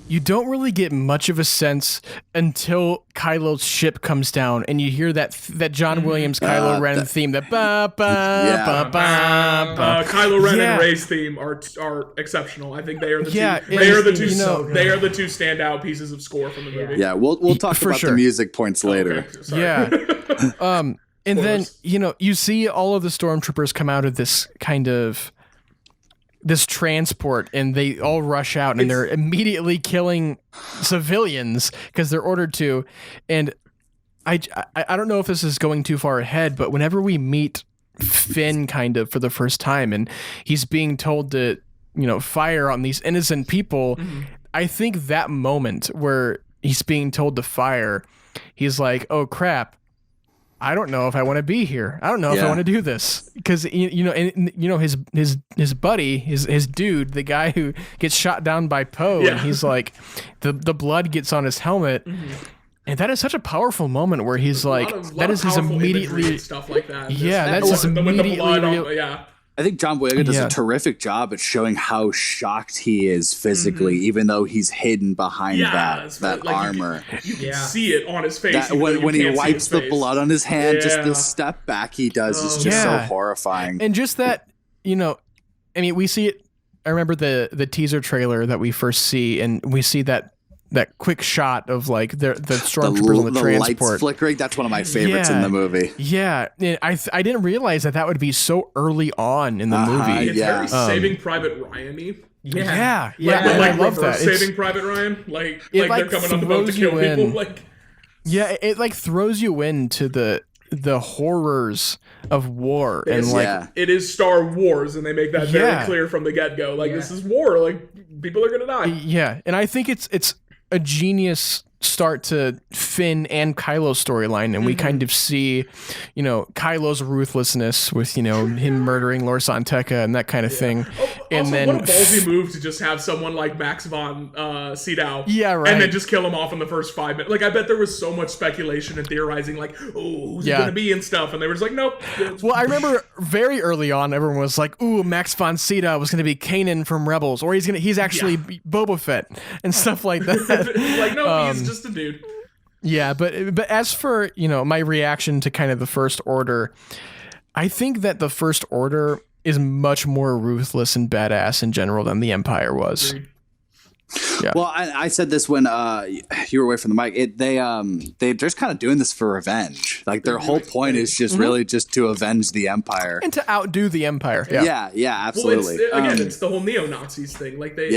D: you don't really get much of a sense until Kylo's ship comes down and you hear that John Williams Kylo Ren theme, that ba ba ba ba ba.
B: Kylo Ren and Rey's theme are exceptional. I think they are the two. They are the two. They are the two standout pieces of score from the movie.
A: Yeah, we'll talk about the music points later.
B: Okay,
D: yeah. And then you see all of the stormtroopers come out of this kind of this transport and they all rush out and they're immediately killing civilians because they're ordered to. And I don't know if this is going too far ahead, but whenever we meet Finn kind of for the first time and he's being told to, fire on these innocent people, I think that moment where he's being told to fire, he's like, oh crap, I don't know if I want to be here. I don't know if I want to do this because his buddy, his dude, the guy who gets shot down by Poe, and he's like, the blood gets on his helmet, and that is such a powerful moment where he's like, that is his immediately
B: stuff like that.
D: Yeah, that's his immediately.
A: I think John Boyega does a terrific job at showing how shocked he is physically, even though he's hidden behind that armor.
B: You can see it on his face.
A: When he wipes the blood on his hand, just the step back he does is just so horrifying.
D: And just that, we see it. I remember the teaser trailer that we first see, and we see that quick shot of like the stormtroopers on the transport.
A: Lights flickering. That's one of my favorites in the movie.
D: Yeah, I didn't realize that would be so early on in the movie.
B: It's very Saving Private Ryan-y.
D: Yeah.
B: I love
D: that.
B: Saving Private Ryan, like they're coming on the boat to kill people.
D: Yeah, it like throws you into the horrors of war
B: it is Star Wars, and they make that very clear from the get-go. This is war. Like people are gonna die.
D: Yeah, and I think it's a genius start to Finn and Kylo's storyline, and we kind of see, Kylo's ruthlessness with, him murdering Lor San Tekka and that kind of thing.
B: And then what a ballsy move to just have someone like Max von Sydow,
D: and
B: then just kill him off in the first 5 minutes. Like I bet there was so much speculation and theorizing, like, oh, who's he gonna be and stuff, and they were just like, nope.
D: Well, I remember very early on, everyone was like, ooh, Max von Sydow was gonna be Kanan from Rebels, or he's actually Boba Fett and stuff like that.
B: Like, no, he's just a dude.
D: Yeah, but as for, my reaction to kind of the First Order, I think that the First Order is much more ruthless and badass in general than the Empire was.
A: Yeah. Well, I said this when you were away from the mic. They're just kind of doing this for revenge. Like their whole point is just really just to avenge the Empire
D: and to outdo the Empire.
A: Yeah, absolutely.
B: Well, it's the whole neo-Nazis thing. Like they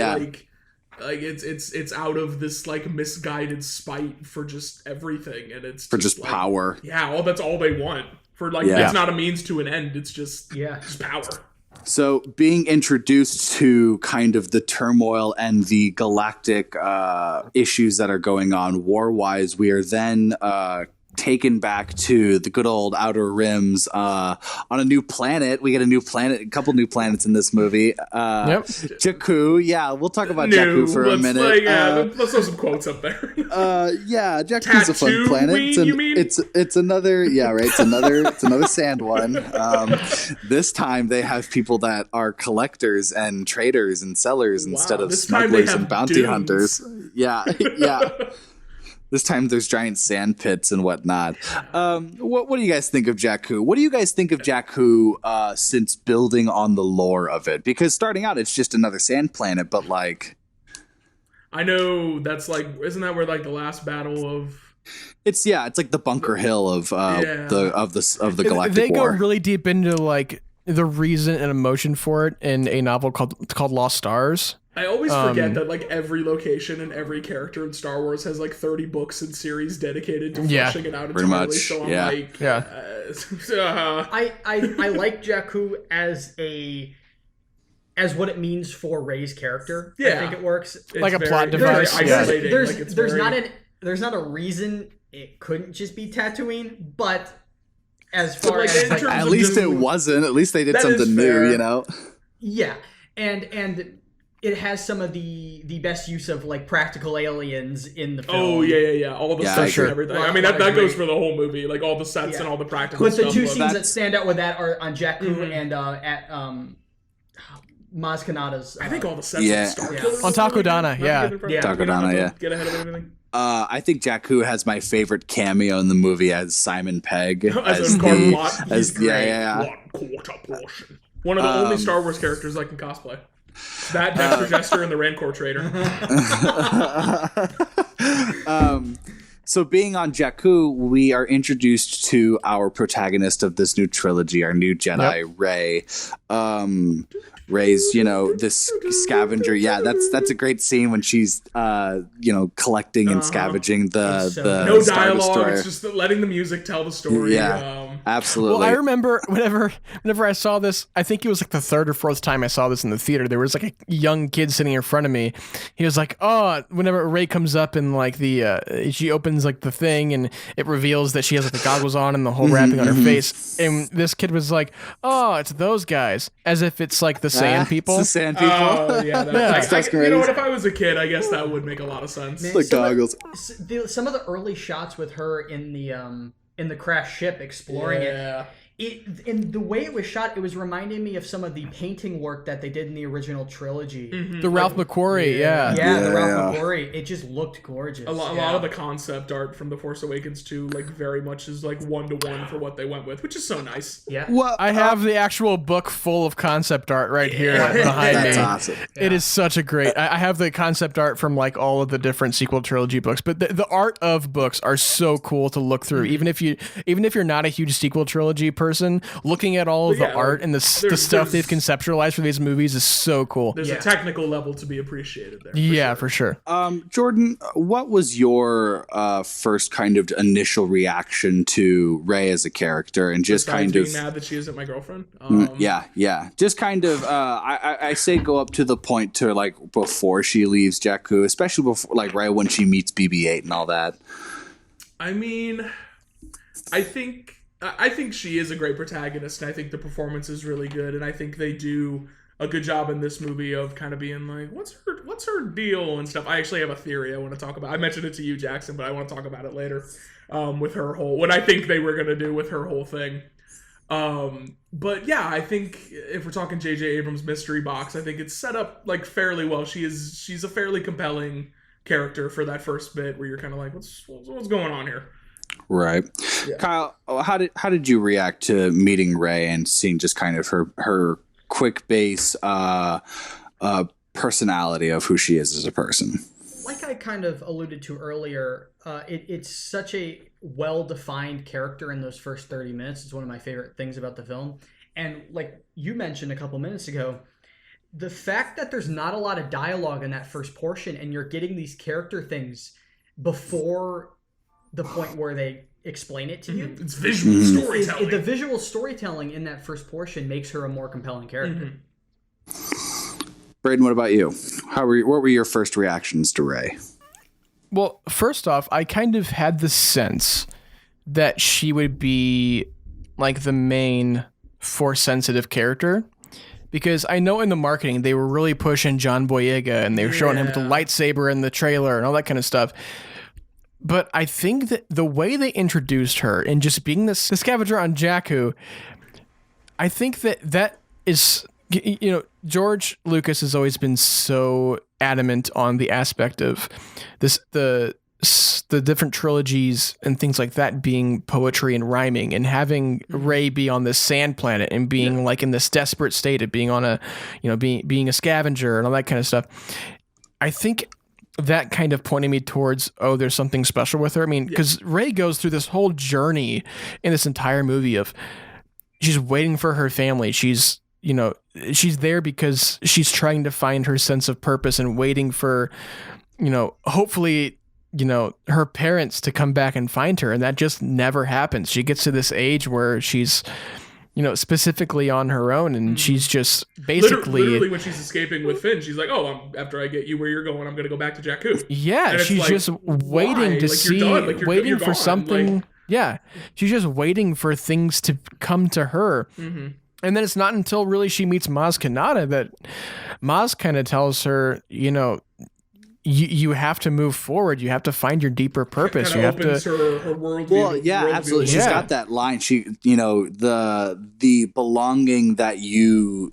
B: like it's out of this like misguided spite for just everything, and it's
A: for just power.
B: Yeah, that's all they want. For it's not a means to an end. It's just power.
A: So being introduced to kind of the turmoil and the galactic issues that are going on war-wise, we are then taken back to the good old Outer Rims on a new planet. We get a couple new planets in this movie. Jakku. Yeah, we'll talk about Jakku for a minute.
B: Let's throw some quotes up there.
A: Jakku's a fun planet. It's another it's another sand one. This time they have people that are collectors and traders and sellers instead of smugglers and bounty hunters. Yeah. This time there's giant sand pits and whatnot. What do you guys think of Jakku? What do you guys think of Jakku since building on the lore of it? Because starting out, it's just another sand planet, but like...
B: I know that's like... Isn't that where like the last battle of...
A: It's like the Bunker Hill of the Galactic
D: They
A: War.
D: go really deep into like the reason and emotion for it in a novel called Lost Stars.
B: I always forget that like every location and every character in Star Wars has like 30 books and series dedicated to fleshing it out entirely.
A: Much.
B: So I'm like,
C: I like Jakku as what it means for Rey's character.
B: Yeah.
C: I think it works.
B: It's
D: like a plot device.
C: There's not a reason it couldn't just be Tatooine, but as far
B: like,
C: as like,
A: at least it wasn't. At least they did something new, you know.
C: Yeah, and it has some of the best use of like practical aliens in the film.
B: Oh yeah. All the sets and everything. I mean that goes for the whole movie, like all the sets and all the practical stuff.
C: But the two scenes that stand out with that are on Jakku and at Maz Kanata's.
B: I think all the sets on Star Killer
D: on Takodana,
A: Takodana,
B: Get ahead of everything.
A: I think Jakku has my favorite cameo in the movie as Simon Pegg.
B: As
A: one
B: quarter portion. One of the only Star Wars characters I can cosplay. That Dexter Jester and the Rancor Trader.
A: So being on Jakku, we are introduced to our protagonist of this new trilogy, our new Jedi, Rey. Rey's, this scavenger. Yeah, that's a great scene when she's, collecting and scavenging the
B: no
A: Star
B: dialogue.
A: Destroyer.
B: It's just letting the music tell the story.
A: Yeah, absolutely.
D: Well, I remember whenever I saw this, I think it was like the third or fourth time I saw this in the theater. There was like a young kid sitting in front of me. He was like, "Oh," whenever Rey comes up and like she opens like the thing and it reveals that she has like the goggles on and the whole wrapping on her face, and this kid was like, "Oh, it's those guys," as if it's like the sand people.
A: It's the sand people.
B: Oh, yeah.
A: That's
B: you know what? If I was a kid, I guess that would make a lot of sense.
C: Man,
A: like goggles.
C: Some of the early shots with her in the crashed ship exploring it. In the way it was shot, it was reminding me of some of the painting work that they did in the original trilogy.
D: Mm-hmm. The Ralph McQuarrie,
C: the Ralph McQuarrie. It just looked gorgeous.
B: A lot of the concept art from The Force Awakens too, like very much is like 1-to-1 for what they went with, which is so nice.
C: Yeah.
A: Well,
D: I have the actual book full of concept art right here behind me.
A: That's awesome.
D: It is such a great. I have the concept art from like all of the different sequel trilogy books, but the art of books are so cool to look through. Even if you're not a huge sequel trilogy person, looking at all of the art and the stuff they've conceptualized for these movies is so cool.
B: There's a technical level to be appreciated there.
D: For sure.
A: Jordan, what was your first kind of initial reaction to Rey as a character, and just
B: Besides
A: kind of
B: being mad that she isn't my girlfriend?
A: Just kind of. I say go up to the point to like before she leaves Jakku, especially before like right when she meets BB-8 and all that.
B: I mean, I think she is a great protagonist, and I think the performance is really good, and I think they do a good job in this movie of kind of being like, what's her deal and stuff. I actually have a theory I want to talk about. I mentioned it to you, Jackson, but I want to talk about it later with her whole, what I think they were going to do with her whole thing. But yeah, I think if we're talking J.J. Abrams' mystery box, I think it's set up like fairly well. She's a fairly compelling character for that first bit where you're kind of like, what's going on here?
A: Right. Yeah. Kyle, how did you react to meeting Rey and seeing just kind of her quick base personality of who she is as a person?
C: Like I kind of alluded to earlier, it's such a well-defined character in those first 30 minutes. It's one of my favorite things about the film. And like you mentioned a couple minutes ago, the fact that there's not a lot of dialogue in that first portion and you're getting these character things before the point where they explain it to you.
B: It's visual storytelling.
C: The visual storytelling in that first portion makes her a more compelling character.
A: Braydon, what about you? What were your first reactions to Rey?
D: Well, first off, I kind of had the sense that she would be like the main Force-sensitive character, because I know in the marketing they were really pushing John Boyega and they were showing him with the lightsaber in the trailer and all that kind of stuff. But I think that the way they introduced her and just being the scavenger on Jakku, I think that is, George Lucas has always been so adamant on the aspect of this, the different trilogies and things like that being poetry and rhyming, and having Rey be on this sand planet and being like in this desperate state of being on a, being a scavenger and all that kind of stuff. I think that kind of pointed me towards, there's something special with her. I mean, because Rey goes through this whole journey in this entire movie of she's waiting for her family. She's she's there because she's trying to find her sense of purpose and waiting for, hopefully, her parents to come back and find her. And that just never happens. She gets to this age where she's, specifically on her own, and she's just basically
B: literally when she's escaping with Finn, she's like, "Oh, after I get you where you're going, I'm gonna go back to Jakku."
D: Yeah, she's like, just waiting to see, waiting for something. Yeah, she's just waiting for things to come to her. Mm-hmm. And then it's not until really she meets Maz Kanata that Maz kind of tells her, you have to move forward. You have to find your deeper purpose. You have to.
B: Her world
A: absolutely. She's got that line. She, the longing that you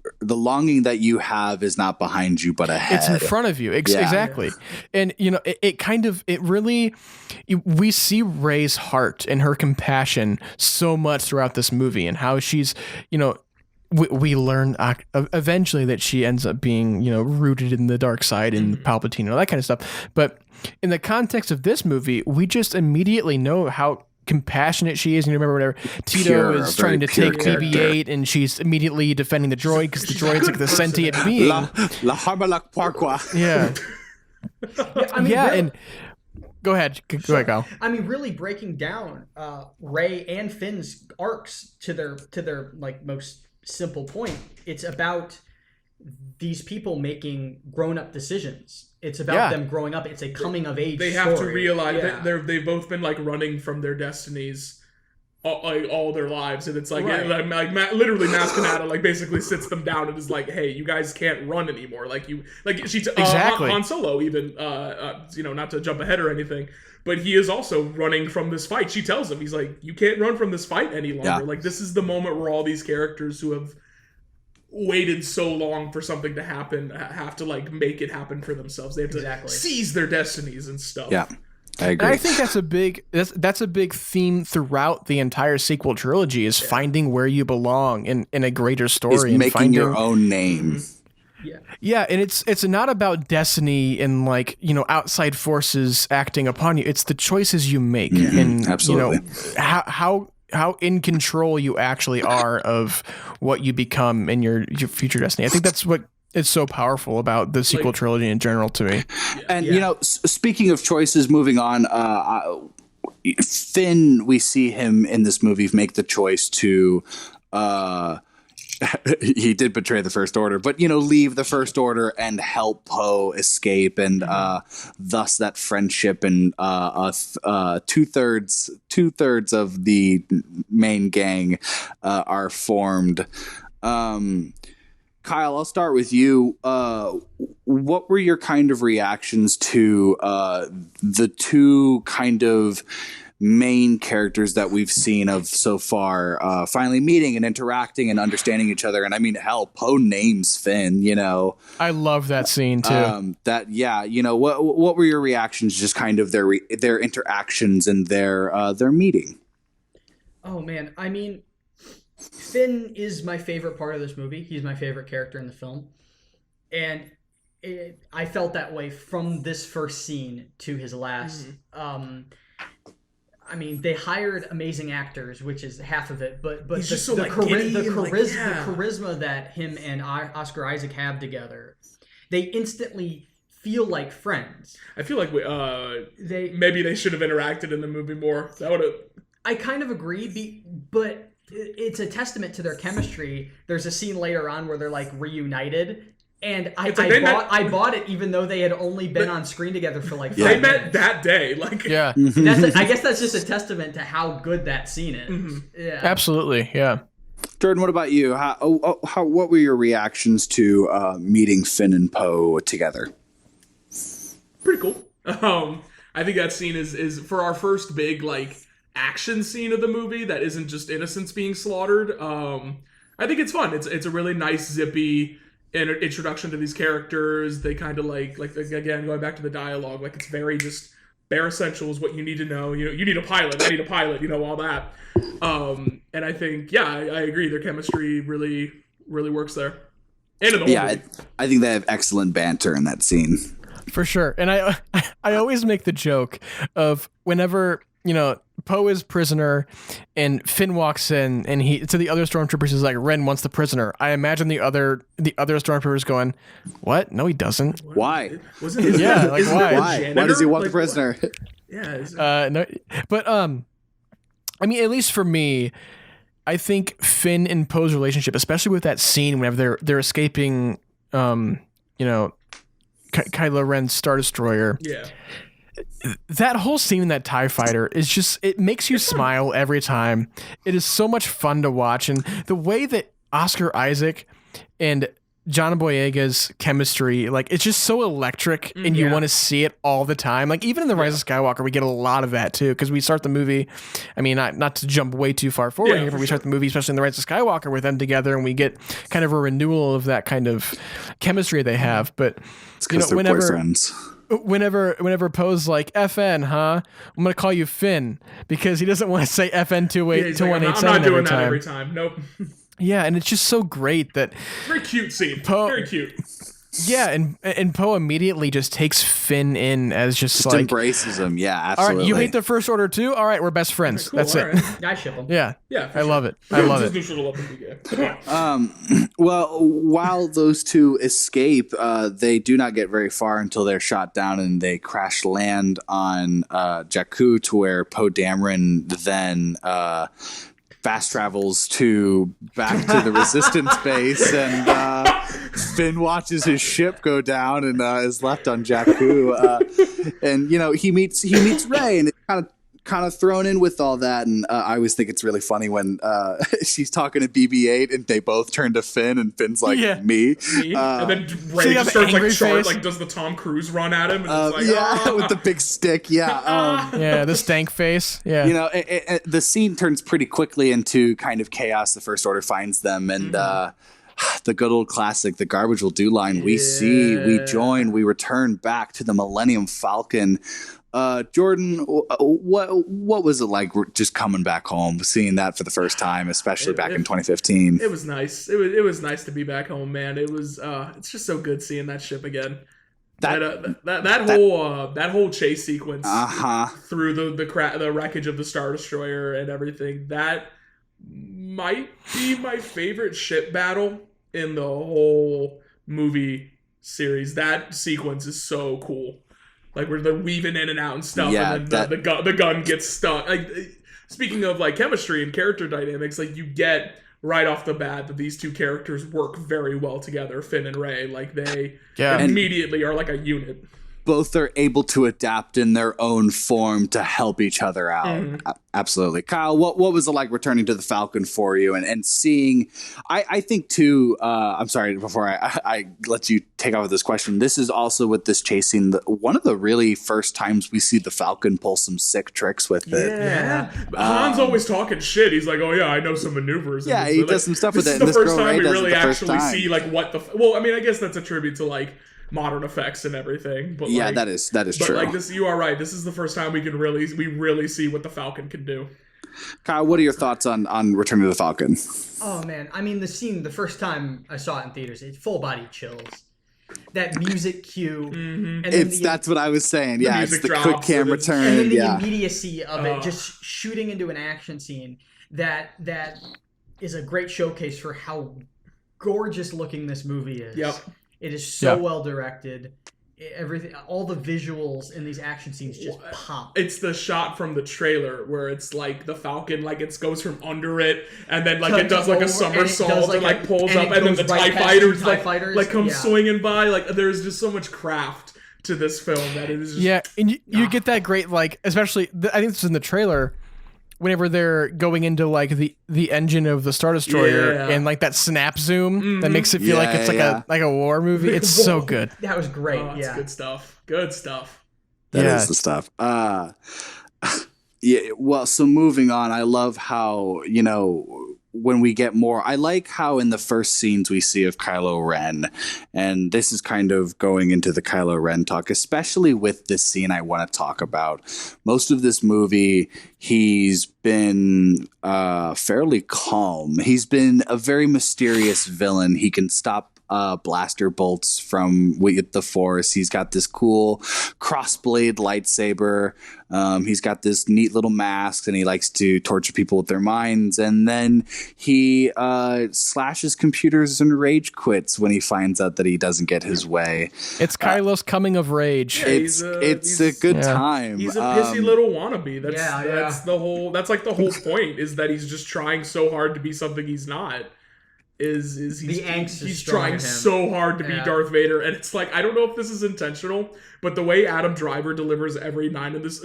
A: have is not behind you, but ahead.
D: It's in front of you. Exactly. And it really, we see Rey's heart and her compassion so much throughout this movie, and how she's, we learn eventually that she ends up being, rooted in the dark side and Palpatine and all that kind of stuff. But in the context of this movie, we just immediately know how compassionate she is. And you remember whenever Tito is trying to take BB-8 and she's immediately defending the droid because the droid's like the sentient being.
A: La Harbalak Parqua.
D: Yeah. And go ahead, Kyle.
C: I mean, really breaking down Rey and Finn's arcs to their like most simple point. It's about these people making grown-up decisions. It's about them growing up. It's a coming of age.
B: They have to realize that they've both been like running from their destinies all their lives, and it's like, literally Maz Kanata like basically sits them down and is like, "Hey, you guys can't run anymore." Exactly. Han Solo even not to jump ahead or anything, but he is also running from this fight. She tells him, he's like, "You can't run from this fight any longer." Yeah. Like, this is the moment where all these characters who have waited so long for something to happen have to like make it happen for themselves. They have to seize their destinies and stuff.
A: Yeah. I agree.
D: And I think that's a big theme throughout the entire sequel trilogy is finding where you belong in a greater story,
A: and making your own name.
D: Yeah, and it's not about destiny and like, outside forces acting upon you. It's the choices you make, and
A: absolutely.
D: How in control you actually are of what you become in your future destiny. I think that's what is so powerful about the sequel trilogy in general to me.
A: And speaking of choices, moving on, Finn, we see him in this movie make the choice to he did betray the First Order, but leave the First Order and help Poe escape, and thus that friendship and two-thirds of the main gang are formed. Kyle, I'll start with you. What were your kind of reactions to the two kind of main characters that we've seen of so far finally meeting and interacting and understanding each other? And I mean, hell, Poe names Finn,
D: I love that scene too.
A: What were your reactions, just kind of their interactions and their meeting?
C: Oh man, I mean, Finn is my favorite part of this movie. He's my favorite character in the film. And I felt that way from this first scene to his last. I mean, they hired amazing actors, which is half of it, but the charisma that him and Oscar Isaac have together, they instantly feel like friends.
B: I feel like maybe they should have interacted in the movie more. That would have.
C: I kind of agree, but it's a testament to their chemistry. There's a scene later on where they're like reunited. And I bought it even though they had only been on screen together for like 5 minutes.
B: They met that day. Like,
D: yeah.
C: I guess that's just a testament to how good that scene is. Mm-hmm. Yeah.
D: Absolutely. Yeah.
A: Jordan, what about you? What were your reactions to meeting Finn and Poe together?
B: Pretty cool. I think that scene is for our first big like action scene of the movie that isn't just innocents being slaughtered. I think it's fun. It's a really nice zippy introduction to these characters. They kind of like again, going back to the dialogue, like it's very just bare essentials, what you need to know. You need a pilot, I need a pilot, all that. And I think, I agree, their chemistry really, really works there. And in the whole movie.
A: I think they have excellent banter in that scene.
D: For sure. And I always make the joke of whenever, Poe is prisoner, and Finn walks in, and he to the other stormtroopers is like, Ren wants the prisoner. I imagine the other stormtroopers going, "What? No, he doesn't.
A: Why?
B: Wasn't his,
D: Yeah, like, why?
A: Why does he want the prisoner?
B: Yeah.
D: No, but I mean, at least for me, I think Finn and Poe's relationship, especially with that scene whenever they're escaping, Kylo Ren's Star Destroyer.
B: Yeah.
D: That whole scene in that TIE fighter is just, it makes you smile every time. It is so much fun to watch. And the way that Oscar Isaac and John Boyega's chemistry, like, it's just so electric, and you want to see it all the time. Like, even in The Rise of Skywalker, we get a lot of that too, because we start the movie, I mean, not to jump way too far forward here, but we start the movie, especially in The Rise of Skywalker, with them together, and we get kind of a renewal of that kind of chemistry they have. But
A: It's because they're boyfriends.
D: Whenever Poe's like, FN, huh? I'm going to call you Finn, because he doesn't want to say FN 2187
B: I'm not doing
D: every
B: that
D: time.
B: every time. Nope.
D: Yeah, and it's just so great that
B: Very cute scene.
D: Poe,
B: Very cute.
D: Yeah, and Poe immediately just takes Finn in as just like,
A: embraces him. Yeah,
D: all
A: absolutely.
D: right, you hate the First Order too? All right, we're best friends.
B: Cool,
D: That's it.
B: right.
C: I ship them.
D: Yeah.
B: Yeah,
D: I love it. I love it.
A: Well, while those two escape, they do not get very far until they're shot down and they crash land on Jakku, to where Poe Dameron then fast travels back to the Resistance base, and Finn watches his ship go down and is left on Jakku. And he meets Rey, and it's kind of thrown in with all that. And I always think it's really funny when she's talking to BB-8 and they both turn to Finn, and Finn's like, me.
B: And then Rey just starts like does the Tom Cruise run at him, and it's like,
A: with the big stick.
D: Yeah, the stank face. Yeah,
A: the scene turns pretty quickly into kind of chaos. The First Order finds them, and the good old classic, the garbage will do line. We join, we return back to the Millennium Falcon. Jordan, what was it like just coming back home, seeing that for the first time, especially back in 2015?
B: It was nice. It was nice to be back home, man. It was it's just so good seeing that ship again. That whole chase sequence through the wreckage of the Star Destroyer and everything, that might be my favorite ship battle in the whole movie series. That sequence is so cool. Like, where they're weaving in and out and stuff, and then the gun gets stuck. Like, speaking of like chemistry and character dynamics, like, you get right off the bat that these two characters work very well together, Finn and Rey. Like, they immediately are like a unit.
A: Both are able to adapt in their own form to help each other out. Absolutely. Kyle, what was it like returning to the Falcon for you and seeing, I think too, I'm sorry, before I let you take off with this question, this is also with this chasing, one of the really first times we see the Falcon pull some sick tricks with it.
B: Yeah. Han's always talking shit. He's like, oh yeah, I know some maneuvers.
A: Yeah, he does some stuff with it.
B: This is the first time we really actually see like what well, I mean, I guess that's a tribute to like modern effects and everything, but
A: yeah, that is true.
B: Like, this, you are right. This is the first time we really see what the Falcon can do.
A: Kyle, what are your thoughts on Return to the Falcon?
C: Oh man, I mean, the scene, the first time I saw it in theaters, it's full body chills. That music cue, and then
A: that's what I was saying. Yeah, it's the quick camera turn,
C: and then the immediacy of it, just shooting into an action scene. That is a great showcase for how gorgeous looking this movie is.
B: Yep.
C: It is so well directed. Everything, all the visuals in these action scenes just pop.
B: It's the shot from the trailer where it's like the Falcon, like it goes from under it, and then like it does like a somersault and like pulls up, and then the TIE fighters like come swinging by. Like, there's just so much craft to this film that it is just,
D: and you get that great, like, especially I think this is in the trailer, whenever they're going into like the engine of the Star Destroyer and like that snap zoom that makes it feel like it's like a war movie. It's so good.
C: That was great.
B: It's good stuff. Good stuff.
A: That is the stuff. Well, so moving on, I love how, when we get more, I like how in the first scenes we see of Kylo Ren, and this is kind of going into the Kylo Ren talk, especially with this scene I want to talk about. Most of this movie, he's been fairly calm. He's been a very mysterious villain. He can stop blaster bolts from with the Force. He's got this cool crossblade lightsaber. He's got this neat little mask, and he likes to torture people with their minds. And then he slashes computers and rage quits when he finds out that he doesn't get his way.
D: It's Kylo's coming of rage.
A: Yeah, it's a good time.
B: He's a pissy little wannabe. That's the whole. That's like the whole point, is that he's just trying so hard to be something he's not. He's trying so hard to be Darth Vader, and it's like, I don't know if this is intentional, but the way Adam Driver delivers every line in this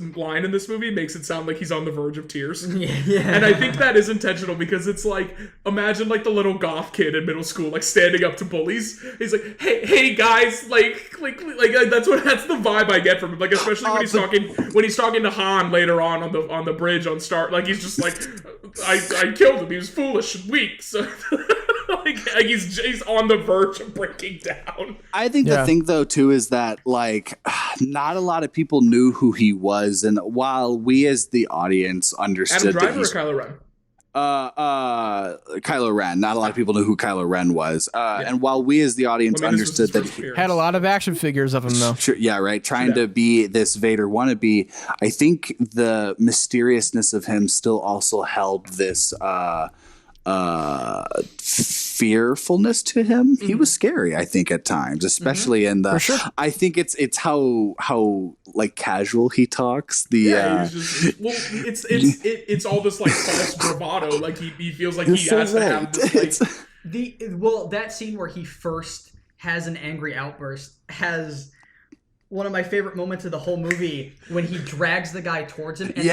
B: movie makes it sound like he's on the verge of tears. Yeah. And I think that is intentional, because it's like, imagine like the little goth kid in middle school like standing up to bullies. He's like, hey guys, like that's the vibe I get from him. Like, especially when he's talking to Han later on the bridge on Star, like he's just like, I killed him. He was foolish and weak. So like he's on the verge of breaking down.
A: I think the thing though too is that like not a lot of people knew who he was, and while we as the audience understood
B: Adam Driver or Kylo Ren?
A: Kylo Ren. Not a lot of people knew who Kylo Ren was. And while we as the audience understood that he
D: had a lot of action figures of him though.
A: Sure, yeah, right. Trying to be this Vader wannabe, I think the mysteriousness of him still also held this fearfulness to him. He was scary, I think, at times, especially in the. Sure. I think it's how like casual he talks.
B: It's all this like false bravado. Like he feels like he has to have this. Like,
C: that scene where he first has an angry outburst has one of my favorite moments of the whole movie, when he drags the guy towards him, and
A: he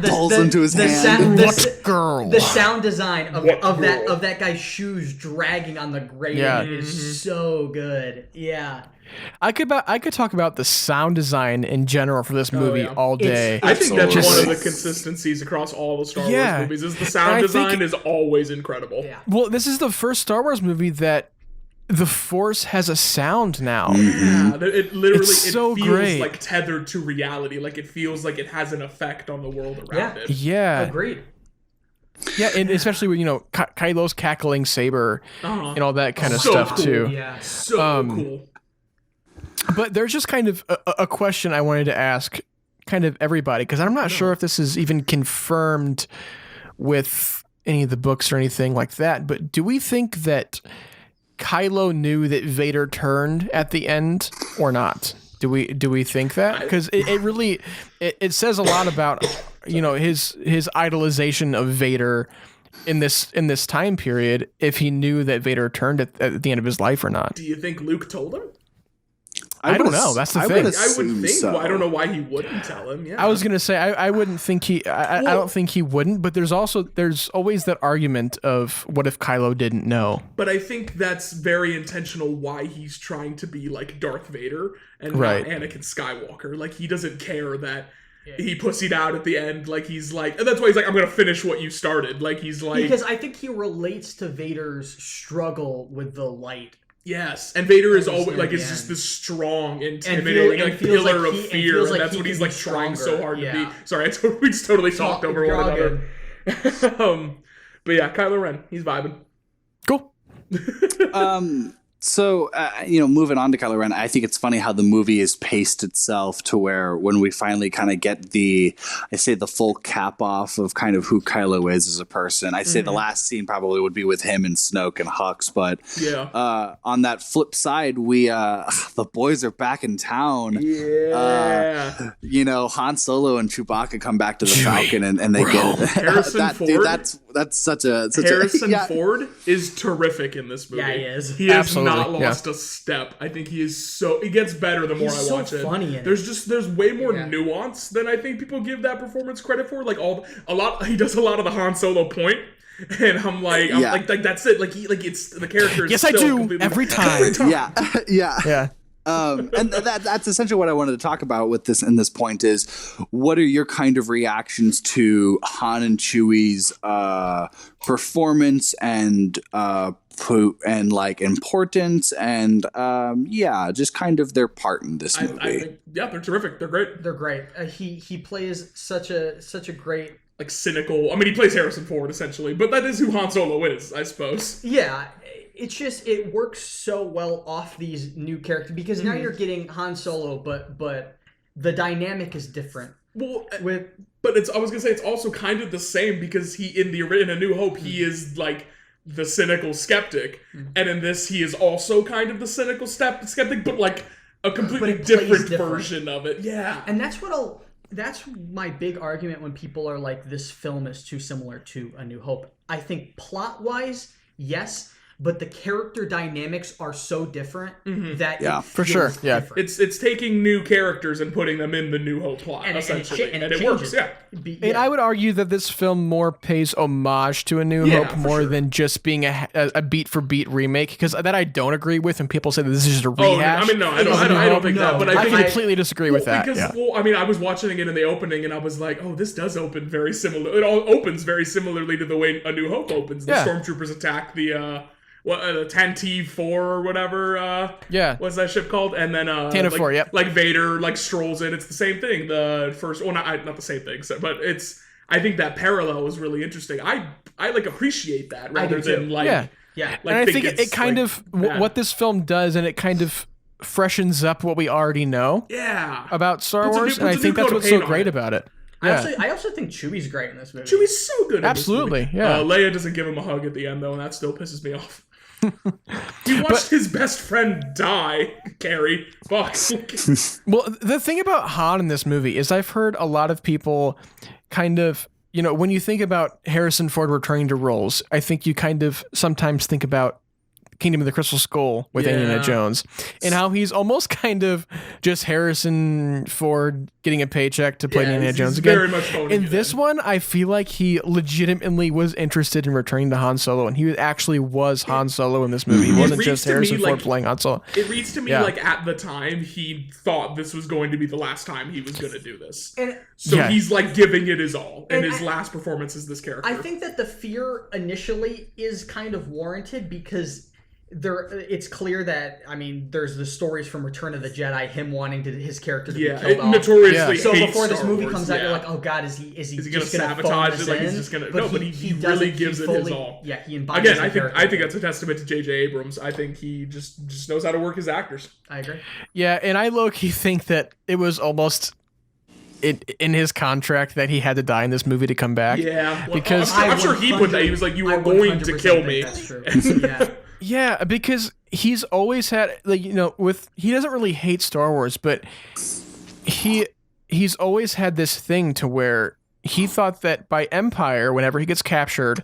A: pulls him to his hand.
C: The sound design of that guy's shoes dragging on the grating is so good. Yeah.
D: I could talk about the sound design in general for this movie all day.
B: I think that's one of the consistencies across all the Star Wars movies. Is the sound design is always incredible.
D: Yeah. Well, this is the first Star Wars movie that the Force has a sound now.
B: Yeah, it literally
D: so
B: feels
D: great.
B: like tethered to reality. Like it feels like it has an effect on the world around it.
D: Yeah,
C: agreed.
D: Yeah, and especially with Kylo's cackling saber and all that kind of stuff
B: cool.
D: too.
B: Yeah, so cool.
D: But there's just kind of a question I wanted to ask, kind of everybody, because I'm not sure if this is even confirmed with any of the books or anything like that. But do we think that Kylo knew that Vader turned at the end or not? Do we think that? Because it really says a lot about his idolization of Vader in this time period, if he knew that Vader turned at the end of his life or not.
B: Do you think Luke told him?
D: I don't know. That's the thing.
B: I would think. So. Well, I don't know why he wouldn't tell him. Yeah.
D: I was gonna say I wouldn't think he. I don't think he wouldn't. But there's always that argument of what if Kylo didn't know.
B: But I think that's very intentional. Why he's trying to be like Darth Vader and not Anakin Skywalker. Like he doesn't care that he pussied out at the end. Like he's like, and that's why he's like, I'm gonna finish what you started. Like he's like,
C: because I think he relates to Vader's struggle with the light.
B: Yes, and Vader is always like is just this strong, intimidating pillar of fear, and that's what he's like trying so hard to be. Sorry, we just totally talked over one another. But yeah, Kylo Ren, he's vibing.
D: Cool.
A: So, moving on to Kylo Ren, I think it's funny how the movie is paced itself to where when we finally kind of get the full cap off of kind of who Kylo is as a person, I'd say the last scene probably would be with him and Snoke and Hux. But on that flip side, the boys are back in town.
B: Yeah.
A: Han Solo and Chewbacca come back to the Falcon and they get
B: Harrison Ford.
A: Dude, that's such a
B: Harrison Ford is terrific in this movie.
C: Yeah, he is.
B: He has not lost a step. I think he gets better the more I watch it.
C: Funny in
B: there's way more nuance than I think people give that performance credit for. Like he does a lot of the Han Solo point. And I'm like that's it. Like it's the character is
D: yes, I do every time.
A: Yeah. And that's essentially what I wanted to talk about with this in this point is what are your kind of reactions to Han and Chewie's performance and like importance and just kind of their part in this movie.
B: I think, they're terrific. They're great.
C: They're great. He plays such a great,
B: like, cynical. I mean, he plays Harrison Ford essentially, but that is who Han Solo is, I suppose.
C: Yeah. it's just it works so well off these new characters because now you're getting Han Solo, but the dynamic is different.
B: Well, but I was gonna say it's also kind of the same because he in A New Hope he is like the cynical skeptic, and in this he is also kind of the cynical skeptic, but like a completely different version of it. Yeah,
C: and that's my big argument when people are like, this film is too similar to A New Hope. I think plot-wise, yes, but the character dynamics are so different that
D: for sure. Yeah,
B: it's taking new characters and putting them in the New Hope plot essentially, and it works. Yeah.
D: And I would argue that this film more pays homage to A New Hope more than just being a beat for beat remake, because that I don't agree with. And people say that this is just a rehash.
B: I don't think that. But I
D: completely disagree with that.
B: Because I was watching it in the opening, and I was like, oh, this does open very similar. It all opens very similarly to the way A New Hope opens. The stormtroopers attack the Tantive 4 or whatever. What's that ship called? And then
D: Tantive 4. Yep.
B: Like Vader like strolls in. It's the same thing. The first, well, not the same thing. But it's. I think that parallel is really interesting. I like appreciate that rather than like.
C: Yeah.
B: Like,
D: and I think it kind of what this film does, and it kind of freshens up what we already know. About Star Wars, and I think that's what's so great about it.
C: I also think Chewie's great in this movie.
B: Chewie's so good.
D: Absolutely,
B: in this movie. Leia doesn't give him a hug at the end though, and that still pisses me off. He watched his best friend die, Carrie. Fuck.
D: Well, the thing about Han in this movie is I've heard a lot of people kind of, when you think about Harrison Ford returning to roles, I think you kind of sometimes think about Kingdom of the Crystal Skull with Indiana Jones, and how he's almost kind of just Harrison Ford getting a paycheck to play Indiana Jones again.
B: Very much
D: in this one, I feel like he legitimately was interested in returning to Han Solo, and he actually was Han Solo in this movie. He wasn't just Harrison Ford playing Han Solo.
B: It reads to me like at the time he thought this was going to be the last time he was going to do this. So he's like giving it his all, and his last performance is this character.
C: I think that the fear initially is kind of warranted because it's clear that there's the stories from Return of the Jedi, him wanting his character to be killed off.
B: Notoriously.
C: So before this movie
B: Wars,
C: comes out, you're like, oh god, is he
B: going to sabotage it? Like he's just going to but he really gives it his all.
C: Yeah, he embodies.
B: Again, I think that's a testament to J.J. Abrams. I think he just knows how to work his actors.
C: I agree.
D: Yeah, and I low-key think that it was almost in his contract that he had to die in this movie to come back.
B: Yeah,
D: because
B: I'm sure he put that. He was like, "You were going to kill me."
C: That's true.
D: Yeah, because he's always had he doesn't really hate Star Wars, but he's always had this thing to where he thought that by Empire, whenever he gets captured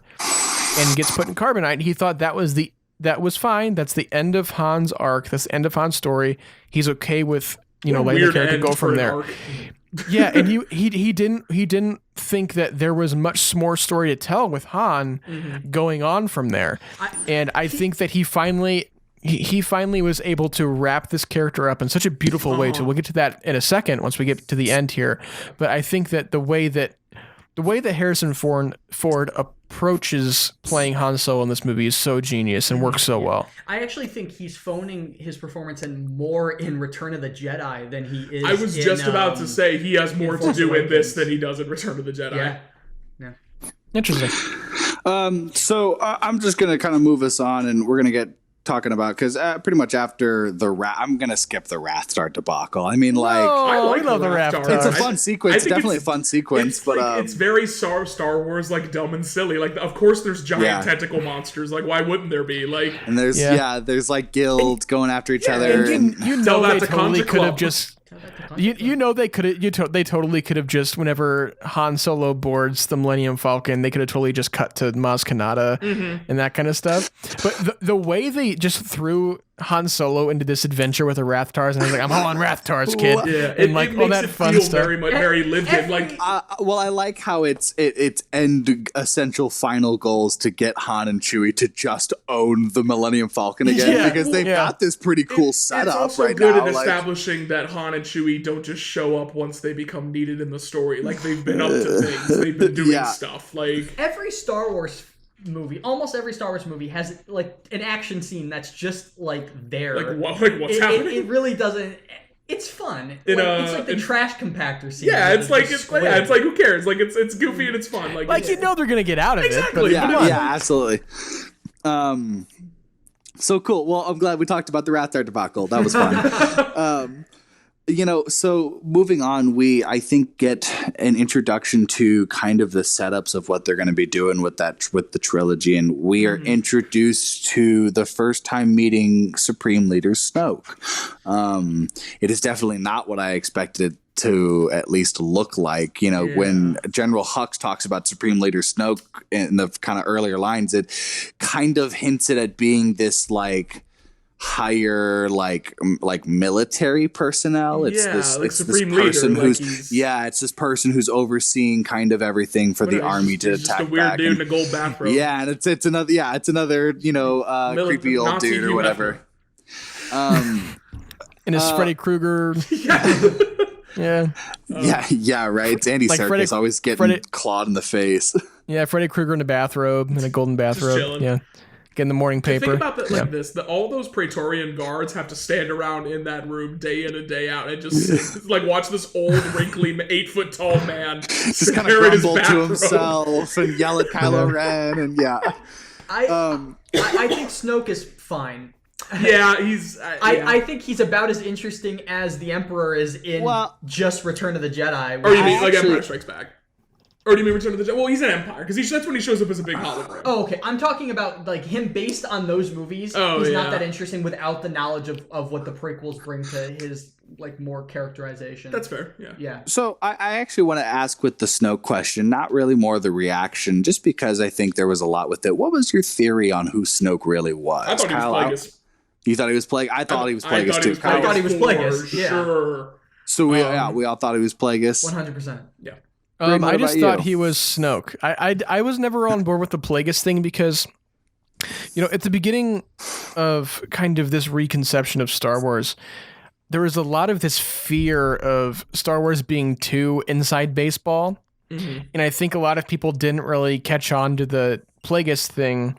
D: and gets put in carbonite, he thought that was fine. That's the end of Han's arc. That's the end of Han's story. He's okay with letting the character go from there. Yeah, and he didn't think that there was much more story to tell with Han going on from there. I think that he finally was able to wrap this character up in such a beautiful way. So we'll get to that in a second once we get to the end here. But I think that the way that Harrison Ford approaches playing Han Solo in this movie is so genius and works so well.
C: I actually think he's phoning his performance in more in Return of the Jedi than he is.
B: I was just about to say he has more to do in this than he does in Return of the Jedi.
C: Yeah.
D: Interesting.
A: So I'm just going to kind of move us on, and we're going to get talking about, because pretty much after I'm gonna skip the Wrath Star debacle. I
D: love the Wrath Star.
A: It's a fun sequence. It's definitely a fun sequence, but
B: it's very Star Wars, like dumb and silly. Like, of course, there's giant tentacle monsters. Like, why wouldn't there be? Like,
A: and there's like guilds going after each other.
D: And they totally could have just. They totally could have just, whenever Han Solo boards the Millennium Falcon, they could have totally just cut to Maz Kanata and that kind of stuff. But the way they just threw Han Solo into this adventure with the Rathtars, and I was like, I'm all on Rathtars, kid. And like all that fun stuff.
B: Very lived in. Like,
A: I like how it's end essential final goals to get Han and Chewie to just own the Millennium Falcon again, because they've got this pretty cool setup right now. It's also
B: good in establishing that Han and Chewie don't just show up once they become needed in the story. Like, they've been up to things. They've been doing stuff. Like,
C: almost every Star Wars movie has like an action scene that's just like there.
B: Like what's happening?
C: It really doesn't. It's fun. It's like the trash compactor scene.
B: Yeah, it's like who cares? Like it's goofy and it's fun. Like
D: they're gonna get out of
B: exactly.
D: it.
A: But yeah, absolutely. So cool. Well, I'm glad we talked about the Rathar debacle. That was fun. So moving on, I think get an introduction to kind of the setups of what they're going to be doing with the trilogy, and we are introduced to the first time meeting Supreme Leader Snoke. It is definitely not what I expected it to at least look like. When General Hux talks about Supreme Leader Snoke in the kind of earlier lines, it kind of hinted at being this like higher like military personnel. It's this person who's it's this person who's overseeing kind of everying for the army to attack. Just a weird dude in a gold bathrobe. Yeah, and it's another creepy old Nazi dude or whatever.
D: And his Freddy Krueger.
A: Yeah, right. It's Andy Serkis always getting clawed in the face.
D: Yeah, Freddy Krueger in a bathrobe, in a golden bathrobe. Yeah. Getting the morning paper.
B: Think about that like this: that all those Praetorian guards have to stand around in that room day in and day out and just like watch this old, wrinkly, 8-foot tall man
A: just kind of grumble to himself and yell at Kylo Ren, and
C: I think Snoke is fine.
B: Yeah,
C: I think he's about as interesting as the Emperor is in just Return of the Jedi.
B: Or you mean like Empire Strikes Back? Or do you mean Return of the Jedi? Well, he's an Empire, because that's when he shows up as a big hologram.
C: Oh, okay. I'm talking about like him based on those movies. He's not that interesting without the knowledge of what the prequels bring to his like more characterization.
B: That's fair.
C: Yeah.
A: So I actually want to ask with the Snoke question, not really more the reaction, just because I think there was a lot with it. What was your theory on who Snoke really was?
B: I thought he was Plagueis.
A: You thought he was Plagueis? I thought he was Plagueis too.
C: I thought he was Plagueis. Yeah.
B: Sure.
A: So we all thought he was Plagueis.
C: 100%.
B: Yeah.
D: I just thought he was Snoke. I was never on board with the Plagueis thing because, at the beginning of kind of this reconception of Star Wars, there was a lot of this fear of Star Wars being too inside baseball. Mm-hmm. And I think a lot of people didn't really catch on to the Plagueis thing,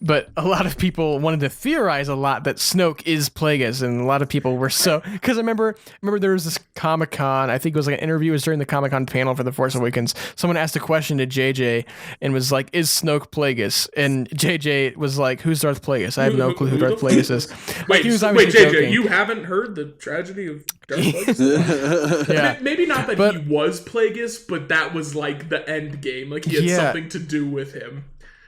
D: but a lot of people wanted to theorize a lot that Snoke is Plagueis, and a lot of people were because I remember there was this Comic-Con, I think it was like an interview, it was during the Comic-Con panel for The Force Awakens. Someone asked a question to JJ and was like, is Snoke Plagueis? And JJ was like, who's Darth Plagueis? I have no clue who Darth Plagueis is.
B: Wait, JJ, joking. You haven't heard the tragedy of Darth Plagueis? Yeah. Maybe not that he was Plagueis, but that was like the end game. Like he had something to do with him.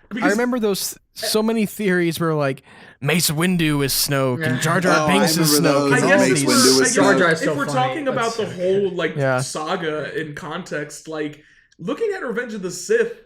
D: Because I remember those so many theories were like Mace Windu is Snoke and Jar Jar Binks is Snoke.
B: I guess if we're talking about the whole saga in context, like looking at Revenge of the Sith,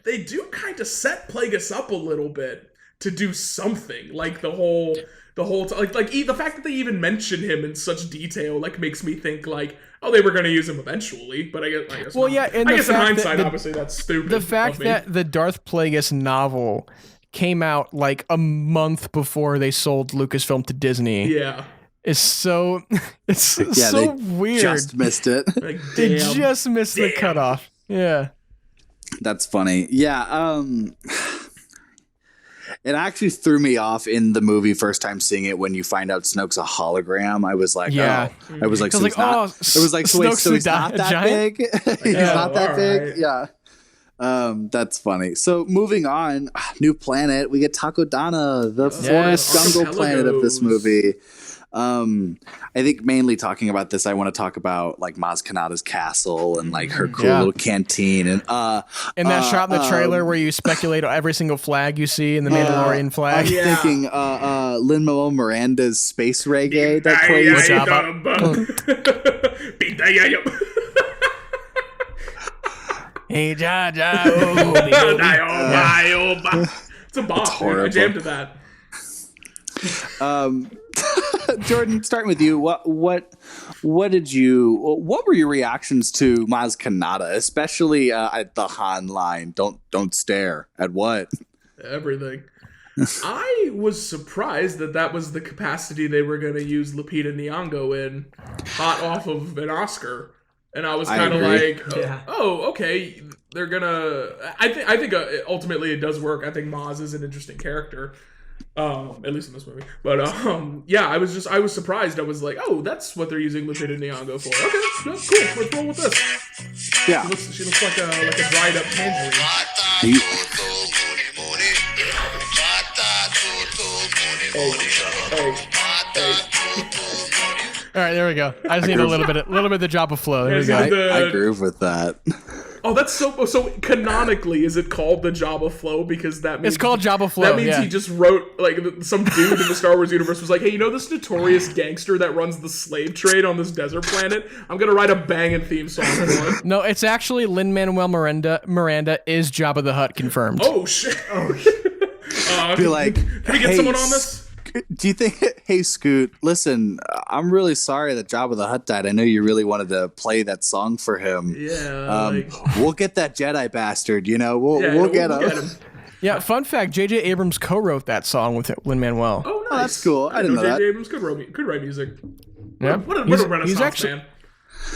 B: they do kind of set Plagueis up a little bit to do something. Like the whole the fact that they even mention him in such detail like makes me think like, oh, they were going to use him eventually, but I guess
D: well, yeah, and
B: I guess in hindsight, obviously that's stupid.
D: The fact that the Darth Plagueis novel came out like a month before they sold Lucasfilm to Disney.
B: Yeah.
D: It's so weird.
A: Just missed it.
B: Like,
D: they just missed the cutoff. Yeah.
A: That's funny. Yeah, it actually threw me off in the movie first time seeing it when you find out Snoke's a hologram. I was like, so he's not that big. He's not that big. Yeah. That's funny. So moving on, new planet. We get Takodana, the forest jungle planet of this movie. I think mainly talking about this, I want to talk about like Maz Kanata's castle and like her cool little canteen and
D: that shot in the trailer where you speculate on every single flag you see in the Mandalorian flag.
A: I'm thinking Lin-Manuel Miranda's space reggae that plays.
D: Hey, Ja.
B: It's a bop. I jammed to that.
A: Jordan, starting with you, what were your reactions to Maz Kanata, especially at the Han line? Don't stare at what?
B: Everything. I was surprised that was the capacity they were going to use Lupita Nyong'o in, hot off of an Oscar, and I was kind of like, oh, okay, they're gonna. I think ultimately it does work. I think Maz is an interesting character. At least in this movie, but I was surprised. I was like, oh, that's what they're using Lupita Nyong'o for. Okay, cool. Let's roll with this.
A: Yeah,
B: she looks like a dried up tangerine.
D: All right, there we go. I just need a little bit of the Jabba flow. There we go.
A: I groove with that.
B: Oh, that's so canonically, is it called the Jabba Flow? Because that means
D: It's called Jabba Flow.
B: That means he just wrote, like, some dude in the Star Wars universe was like, hey, you know this notorious gangster that runs the slave trade on this desert planet? I'm gonna write a banging theme song for him.
D: No, it's actually Lin-Manuel Miranda is Jabba the Hutt confirmed.
B: Oh shit!
A: Be like,
B: can we get someone on this?
A: Do you think, hey Scoot, listen, I'm really sorry that Jabba the Hutt died. I know you really wanted to play that song for him.
B: Yeah.
A: We'll get that Jedi bastard, we'll get him.
D: Yeah, fun fact, J.J. Abrams co-wrote that song with Lin-Manuel.
B: Oh, nice.
A: Oh, that's cool. I didn't know that.
B: J.J. Abrams could write music.
D: Yeah.
B: What a Renaissance man.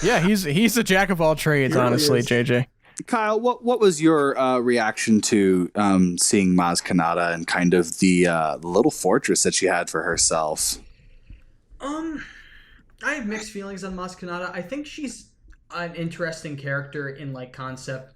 D: Yeah, he's a jack of all trades,
B: He really
D: honestly,
B: is.
D: JJ.
A: Kyle, what was your reaction to seeing Maz Kanata and kind of the little fortress that she had for herself?
C: I have mixed feelings on Maz Kanata. I think she's an interesting character in like concept,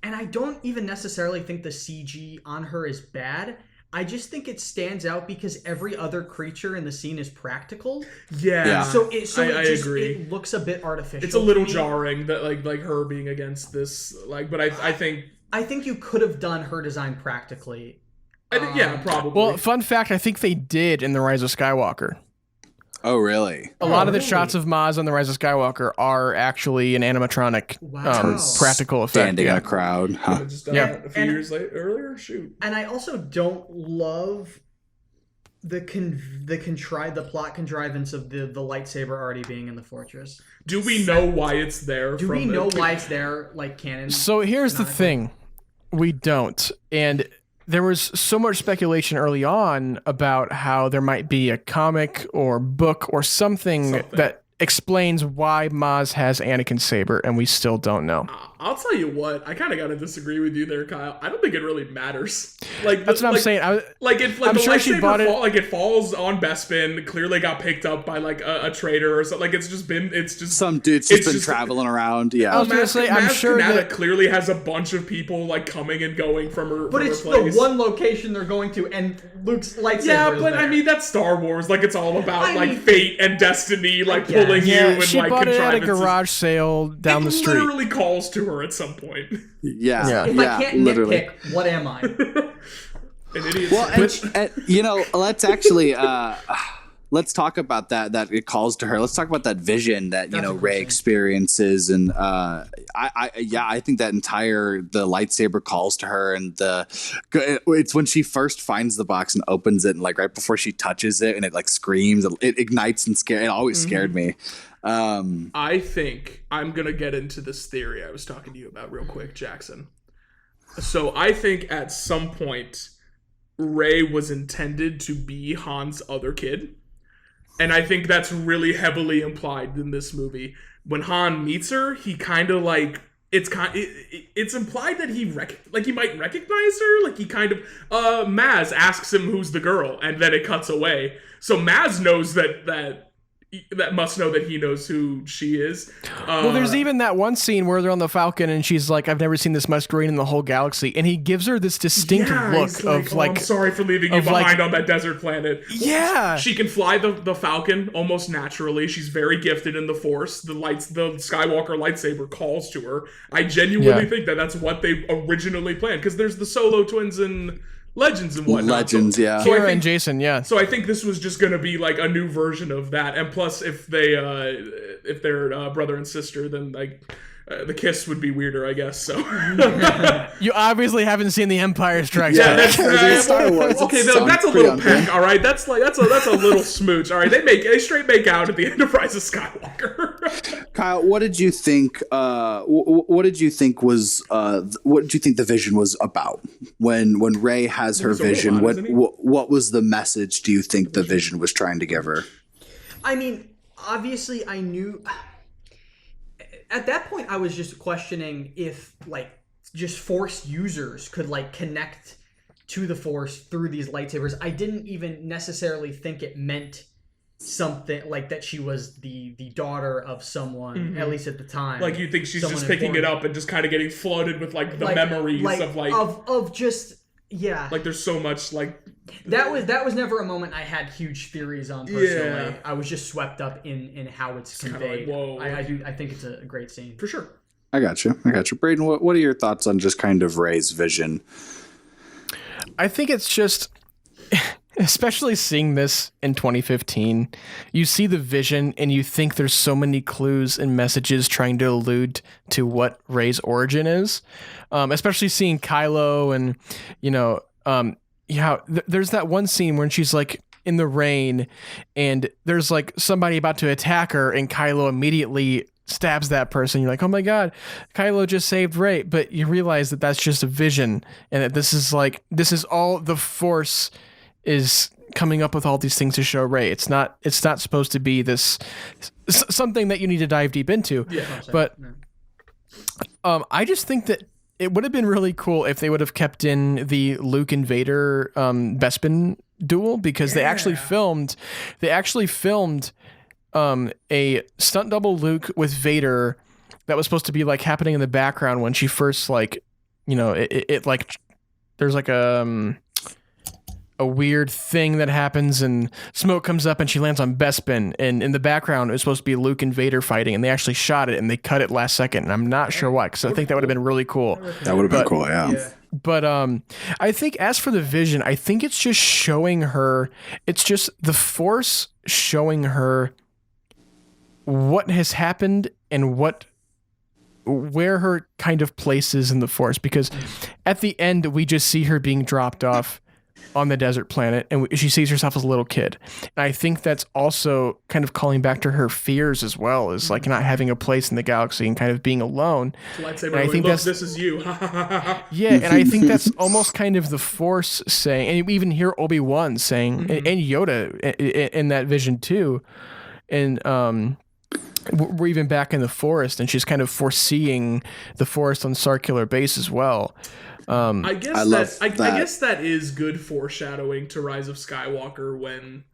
C: and I don't even necessarily think the CG on her is bad. I just think it stands out because every other creature in the scene is practical.
B: Yeah.
C: So
B: I agree.
C: It looks a bit artificial.
B: It's a little
C: to me.
B: jarring that like her being against this, but I think
C: you could have done her design practically.
B: yeah, probably.
D: Well, fun fact, I think they did in The Rise of Skywalker.
A: Oh, really?
D: A lot of the shots of Maz on The Rise of Skywalker are actually an animatronic practical effect.
A: Standing in a crowd. Huh.
B: Just done that a few years earlier. Shoot.
C: And I also don't love the plot contrivance of the lightsaber already being in the fortress.
B: Do we know why it's there?
C: Do we know why it's there, like canon?
D: So here's the thing. We don't. And there was so much speculation early on about how there might be a comic or book or something that explains why Maz has Anakin's saber, and we still don't know.
B: I'll tell you what, I kind of gotta disagree with you there, Kyle. I don't think it really matters.
D: That's what I'm saying.
B: I'm
D: the sure she bought it.
B: It falls on Bespin. Clearly got picked up by like a trader or something. Like it's just
A: some dude's just been traveling around. Yeah,
D: I was gonna say, I'm sure that
B: clearly has a bunch of people like coming and going from her.
C: But it's the one location they're going to, and Luke's lightsaber.
B: Yeah,
C: is
B: but
C: there.
B: I mean that's Star Wars. Like it's all about fate and destiny, like pulling you and
D: she
B: like
D: bought it at a
B: contrivances.
D: garage sale down the street.
B: It literally calls to her at some point.
A: Yeah.
C: If I can't nitpick, what am I?
B: An idiot.
A: Well, let's actually let's talk about that it calls to her. Let's talk about that vision that Rey experiences, and I think that the lightsaber calls to her, and it's when she first finds the box and opens it, and like right before she touches it, and it like screams, it ignites and scares. It always scared me.
B: I think I'm gonna get into this theory I was talking to you about real quick, Jackson. So I think at some point Rey was intended to be Han's other kid. And I think that's really heavily implied in this movie. When Han meets her, he kind of like it's implied that he might recognize her. Like he kind of Maz asks him who's the girl, and then it cuts away. So Maz knows that must know that he knows who she is.
D: Well, there's even that one scene where they're on the Falcon and she's like, I've never seen this much green in the whole galaxy. And he gives her this distinct look of like,
B: I'm sorry for leaving you behind on that desert planet.
D: Yeah.
B: She can fly the Falcon almost naturally. She's very gifted in the Force. The Skywalker lightsaber calls to her. I genuinely think that's what they originally planned. Because there's the Solo twins and Legends and whatnot.
D: Kira and Jason, yeah.
B: So I think this was just going to be like a new version of that. And plus, if they're brother and sister, then like the kiss would be weirder, I guess. So
D: you obviously haven't seen The Empire Strikes
B: Back.
A: That's Star Wars.
B: Okay, that's a little peck. All right, that's a little smooch. All right, they straight make out at the end of Rise of Skywalker.
A: Kyle, what did you think? What did you think the vision was about when Rey has her vision? What was the message? Do you think the vision was trying to give her?
C: I mean, obviously, I knew. At that point, I was just questioning if, like, just Force users could, like, connect to the Force through these lightsabers. I didn't even necessarily think it meant something, like, that she was the daughter of someone, at least at the time.
B: Like, you think she's just picking it up and just kind of getting flooded with, like, the memories of, like...
C: Of just, yeah.
B: Like, there's so much, like,
C: That was never a moment I had huge theories on personally.
B: Yeah.
C: I was just swept up in how it's conveyed.
B: Like, whoa.
C: I think it's a great scene.
B: For sure.
A: I got you. Braydon, what are your thoughts on just kind of Rey's vision?
D: I think it's just, especially seeing this in 2015, you see the vision and you think there's so many clues and messages trying to allude to what Rey's origin is. Especially seeing Kylo and, there's that one scene when she's like in the rain and there's like somebody about to attack her and Kylo immediately stabs that person. You're like, oh my God, Kylo just saved Rey. But you realize that that's just a vision and that this is all the Force is coming up with all these things to show Rey. It's not supposed to be this something that you need to dive deep into.
B: Yeah.
D: But I just think that it would have been really cool if they would have kept in the Luke and Vader Bespin duel, because they actually filmed a stunt double Luke with Vader that was supposed to be like happening in the background when she first there's like a weird thing that happens and smoke comes up and she lands on Bespin, and in the background it was supposed to be Luke and Vader fighting, and they actually shot it and they cut it last second, and I'm not sure why, because I think that would have been really cool.
A: That would have been cool, yeah.
D: But I think as for the vision, I think it's just showing her, it's just the Force showing her what has happened and where her kind of place is in the Force, because at the end we just see her being dropped off on the desert planet and she sees herself as a little kid, and I think that's also kind of calling back to her fears as well, as like not having a place in the galaxy and kind of being alone.
B: Lightsaber, and I think this is you.
D: Yeah, and I think that's almost kind of the Force saying, and we even hear Obi-Wan saying, and Yoda in that vision too, and we're even back in the forest and she's kind of foreseeing the forest on Circular Base as well.
B: I guess that is good foreshadowing to Rise of Skywalker, when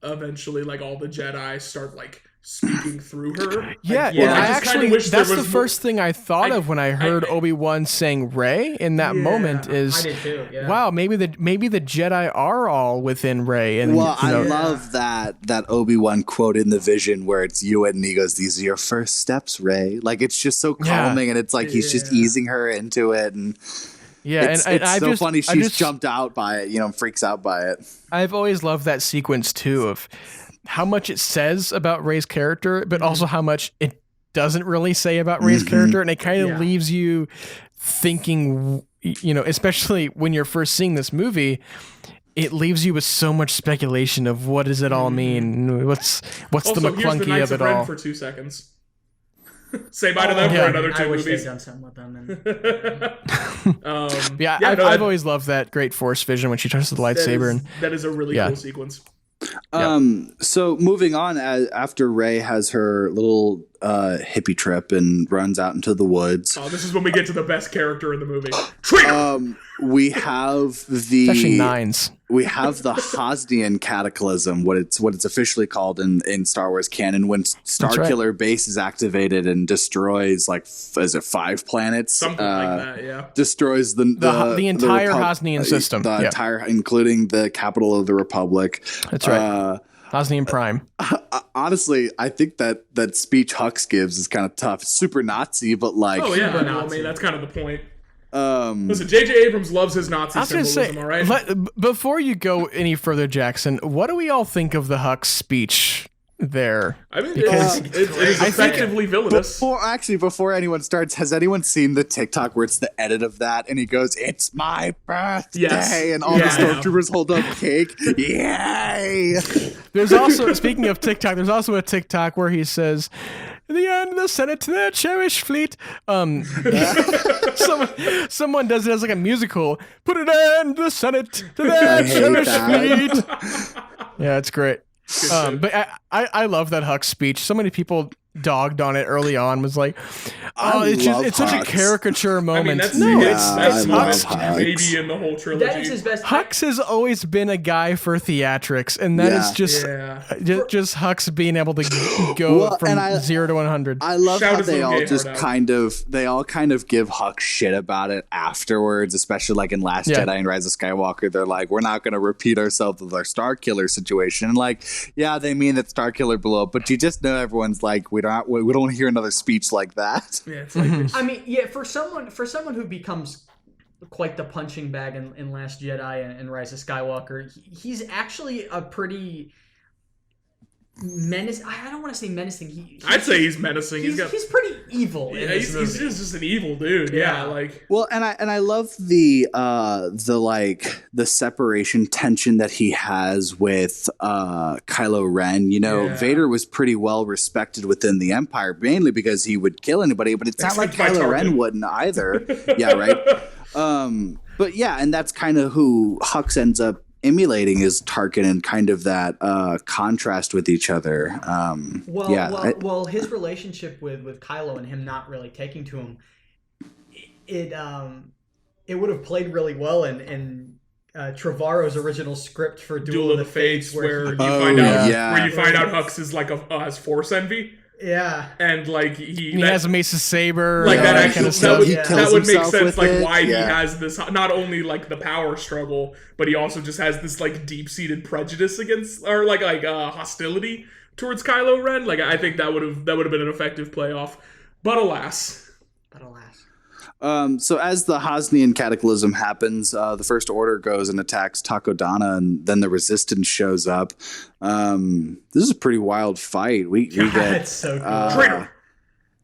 B: eventually like all the Jedi start like speaking through her.
D: Yeah, that's the first thing I thought of when I heard Obi-Wan saying Rey in that moment is,
C: I did too, yeah.
D: Wow, maybe the Jedi are all within Rey. And
A: I love that Obi-Wan quote in the vision where it's Ewan and he goes, "These are your first steps, Rey." Like, it's just so calming, and it's like he's just easing her into it, and it's so funny. She's jumped out by it, freaks out by it.
D: I've always loved that sequence too, of how much it says about Rey's character, but also how much it doesn't really say about Rey's character, and it kind of leaves you thinking, especially when you're first seeing this movie, it leaves you with so much speculation of what does it all mean? What's also, the McClunky of it all?
B: For 2 seconds. Say bye to them for another 2 movies.
C: I wish they'd done something with them.
D: I've always loved that great Force vision when she turns to the lightsaber.
B: That is a really cool sequence.
A: So moving on, after Rey has her little hippie trip and runs out into the woods.
B: Oh, this is when we get to the best character in the movie.
A: We have the
D: actually nines.
A: We have the Hosnian Cataclysm, what it's officially called in Star Wars canon, when Starkiller Base is activated and destroys is it 5 planets?
B: Something like that, yeah.
A: Destroys the
D: entire Hosnian system,
A: entire, including the capital of the Republic.
D: That's right. Hosnian Prime.
A: Honestly, I think that speech Hux gives is kind of tough. It's super Nazi, but like,
B: oh yeah, I mean that's kind of the point. Listen, J.J. Abrams loves his Nazi symbolism, all right?
D: Before you go any further, Jackson, what do we all think of the Hux speech there?
B: I mean, it's effectively villainous.
A: Before anyone starts, has anyone seen the TikTok where it's the edit of that and he goes, "It's my birthday," and all the stormtroopers hold up cake? Yay!
D: There's also, speaking of TikTok, there's also a TikTok where he says, "The end of the Senate to their cherished fleet." Someone does it as like a musical. "Put an end to the Senate to their cherished fleet." Yeah, it's great. But I love that Hux speech. So many people dogged on it early on. Was like, it's such a caricature moment.
B: I mean, that's
A: Hux.
B: maybe in the whole trilogy.
C: That is his best.
D: Hux has always been a guy for theatrics, and that is just Hux being able to go from 0 to 100.
A: I love how they all just kind of give Hux shit about it afterwards, especially like in Last Jedi and Rise of Skywalker. They're like, we're not going to repeat ourselves with our Starkiller situation. And like, yeah, they mean that Starkiller blew up, but you just know everyone's like, we don't hear another speech like that.
B: Yeah, it's like
C: I mean, yeah, for someone who becomes quite the punching bag in Last Jedi and Rise of Skywalker, he's actually a pretty menace. I don't want to say menacing.
B: I'd say he's menacing.
C: He's pretty evil.
B: Yeah, he's just an evil dude. Yeah, like.
A: Well, and I love the separation tension that he has with Kylo Ren. You know, Vader was pretty well respected within the Empire, mainly because he would kill anybody, but it's not like Kylo Ren wouldn't either. Yeah, right. But yeah, and that's kind of who Hux ends up emulating, is Tarkin, and kind of that contrast with each other.
C: Well, his relationship with Kylo and him not really taking to him, it would have played really well in Trevorrow's original script for Duel of the Fates,
B: where you find out Hux is like has Force envy.
C: Yeah,
B: and like he
D: has a Mesa Saber,
B: like that. Actually,
D: kind of stuff.
B: That would make sense, like why he has this. Not only like the power struggle, but he also just has this like deep-seated prejudice against, or like hostility towards Kylo Ren. Like I think that would have been an effective playoff, but alas.
A: So as the Hosnian cataclysm happens, the First Order goes and attacks Takodana, and then the Resistance shows up. This is a pretty wild fight. We get
C: it's so cool.
B: Traitor.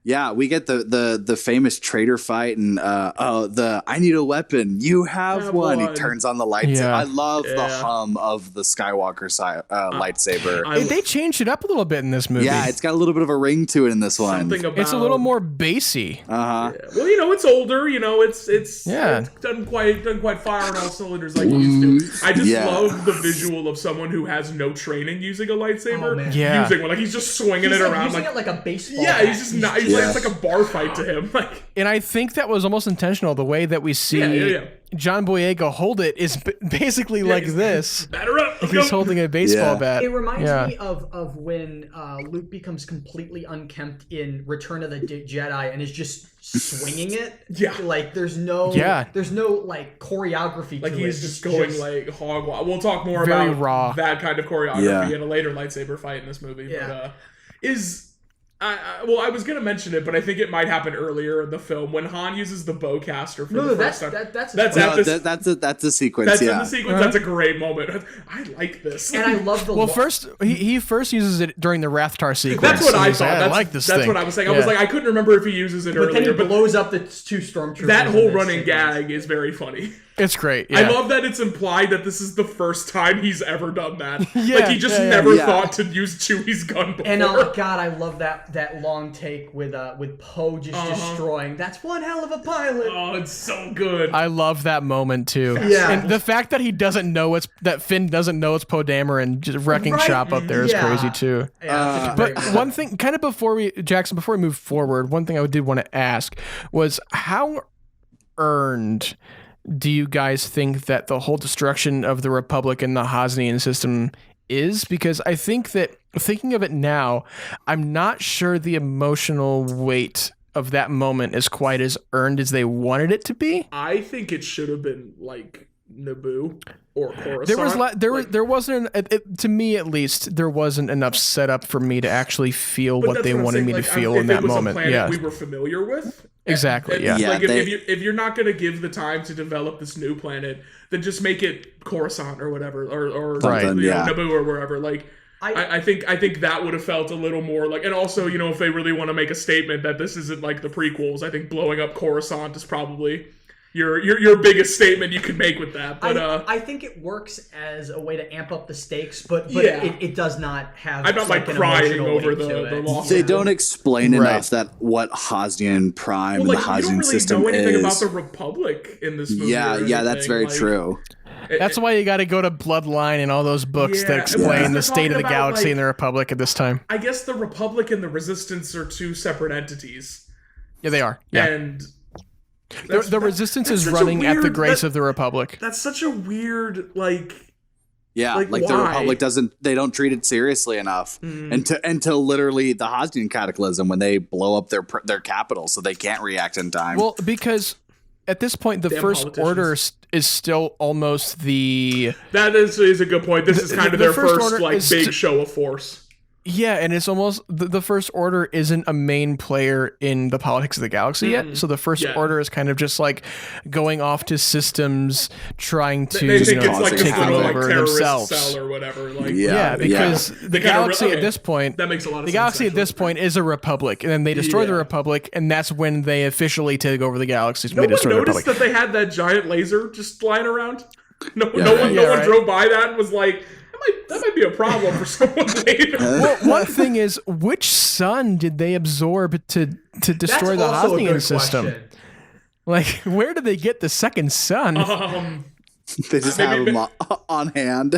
A: Yeah, we get the famous traitor fight, and I need a weapon. You have one. He turns on the lightsaber.
D: Yeah.
A: I love the hum of the Skywalker lightsaber.
D: They changed it up a little bit in this movie.
A: Yeah, it's got a little bit of a ring to it in this one.
D: It's a little more bassy.
A: Uh-huh.
B: Yeah. Well, it's older. It's doesn't quite fire on all cylinders like it used to. I just love the visual of someone who has no training using a lightsaber. Using one, like he's just swinging it around,
C: using it like a baseball.
B: Yeah, he's just not. It's like a bar fight to him.
D: And I think that was almost intentional. The way that we see John Boyega hold it is basically like this.
B: Batter up.
D: He's holding a baseball bat.
C: It reminds me of when Luke becomes completely unkempt in Return of the Jedi and is just swinging it.
B: Yeah.
C: Like there's no like choreography to it.
B: Like he's just going like hog wild. We'll talk more about raw. That kind of choreography in a later lightsaber fight in this movie.
C: Yeah.
B: But I was gonna mention it, but I think it might happen earlier in the film when Han uses the bowcaster for the first time.
A: That's a sequence.
B: That's in the sequence. That's a great moment. I like this,
C: and I love the.
D: Well, first he first uses it during the Rathtar sequence.
B: That's what I thought.
D: I like this.
B: That's what I was saying. I was like, I couldn't remember if he uses it earlier,
C: then he blows up the two stormtroopers.
B: That whole running gag is very funny.
D: It's great.
B: I love that it's implied that this is the first time he's ever done that. Like he just never thought to use Chewie's gun before.
C: And oh God, I love that long take with Poe just destroying. That's one hell of a pilot.
B: Oh, it's so good.
D: I love that moment too.
C: Yeah,
D: and the fact that Finn doesn't know it's Poe Dameron just wrecking shop up there is crazy too.
C: Yeah,
D: but one thing, kind of before we move forward, one thing I did want to ask was how earned do you guys think that the whole destruction of the Republic and the Hosnian system is? Because I think that, thinking of it now, I'm not sure the emotional weight of that moment is quite as earned as they wanted it to be.
B: I think it should have been like Naboo or Coruscant.
D: There wasn't to me at least, there wasn't enough setup for me to actually feel what they wanted me to feel in that moment.
B: We were familiar with.
D: Exactly.
B: And like if you're not going to give the time to develop this new planet, then just make it Coruscant or whatever, or Naboo or wherever. Like I think that would have felt a little more like, and also if they really want to make a statement that this isn't like the prequels, I think blowing up Coruscant is probably your biggest statement you could make with that. But
C: I think it works as a way to amp up the stakes, but it does not have.
B: I'm not like crying over the loss.
A: They don't explain enough that what Hosnian Prime and the Hosnian system is.
B: You don't really know anything about the Republic in this movie.
A: Yeah, that's very true.
D: That's why you got to go to Bloodline and all those books that explain the state of the galaxy and the Republic at this time.
B: I guess the Republic and the Resistance are two separate entities.
D: Yeah, they are. Yeah.
B: And
D: the Resistance is running at the grace of the Republic.
B: That's such a weird,
A: Yeah, like the Republic they don't treat it seriously enough until literally the Hosnian Cataclysm when they blow up their capital so they can't react in time.
D: Well, because at this point, the First Order is still almost the...
B: That is a good point. This is kind of their first big show of force.
D: Yeah, and it's almost the First Order isn't a main player in the politics of the galaxy yet. So the First Order is kind of just like going off to systems, trying to
B: take over
D: themselves
B: cell or whatever.
D: Because the galaxy at this point,
B: that makes a lot of sense.
D: The galaxy at this point is a republic, and then they destroy the republic, and that's when they officially take over the galaxy.
B: No one noticed that they had that giant laser just flying around. No one drove by that and was like, that might be a problem for someone later.
D: Well, one thing is, which sun did they absorb to destroy the Hosnian system?
C: Question.
D: Like, where did they get the second sun?
A: They just have them on hand.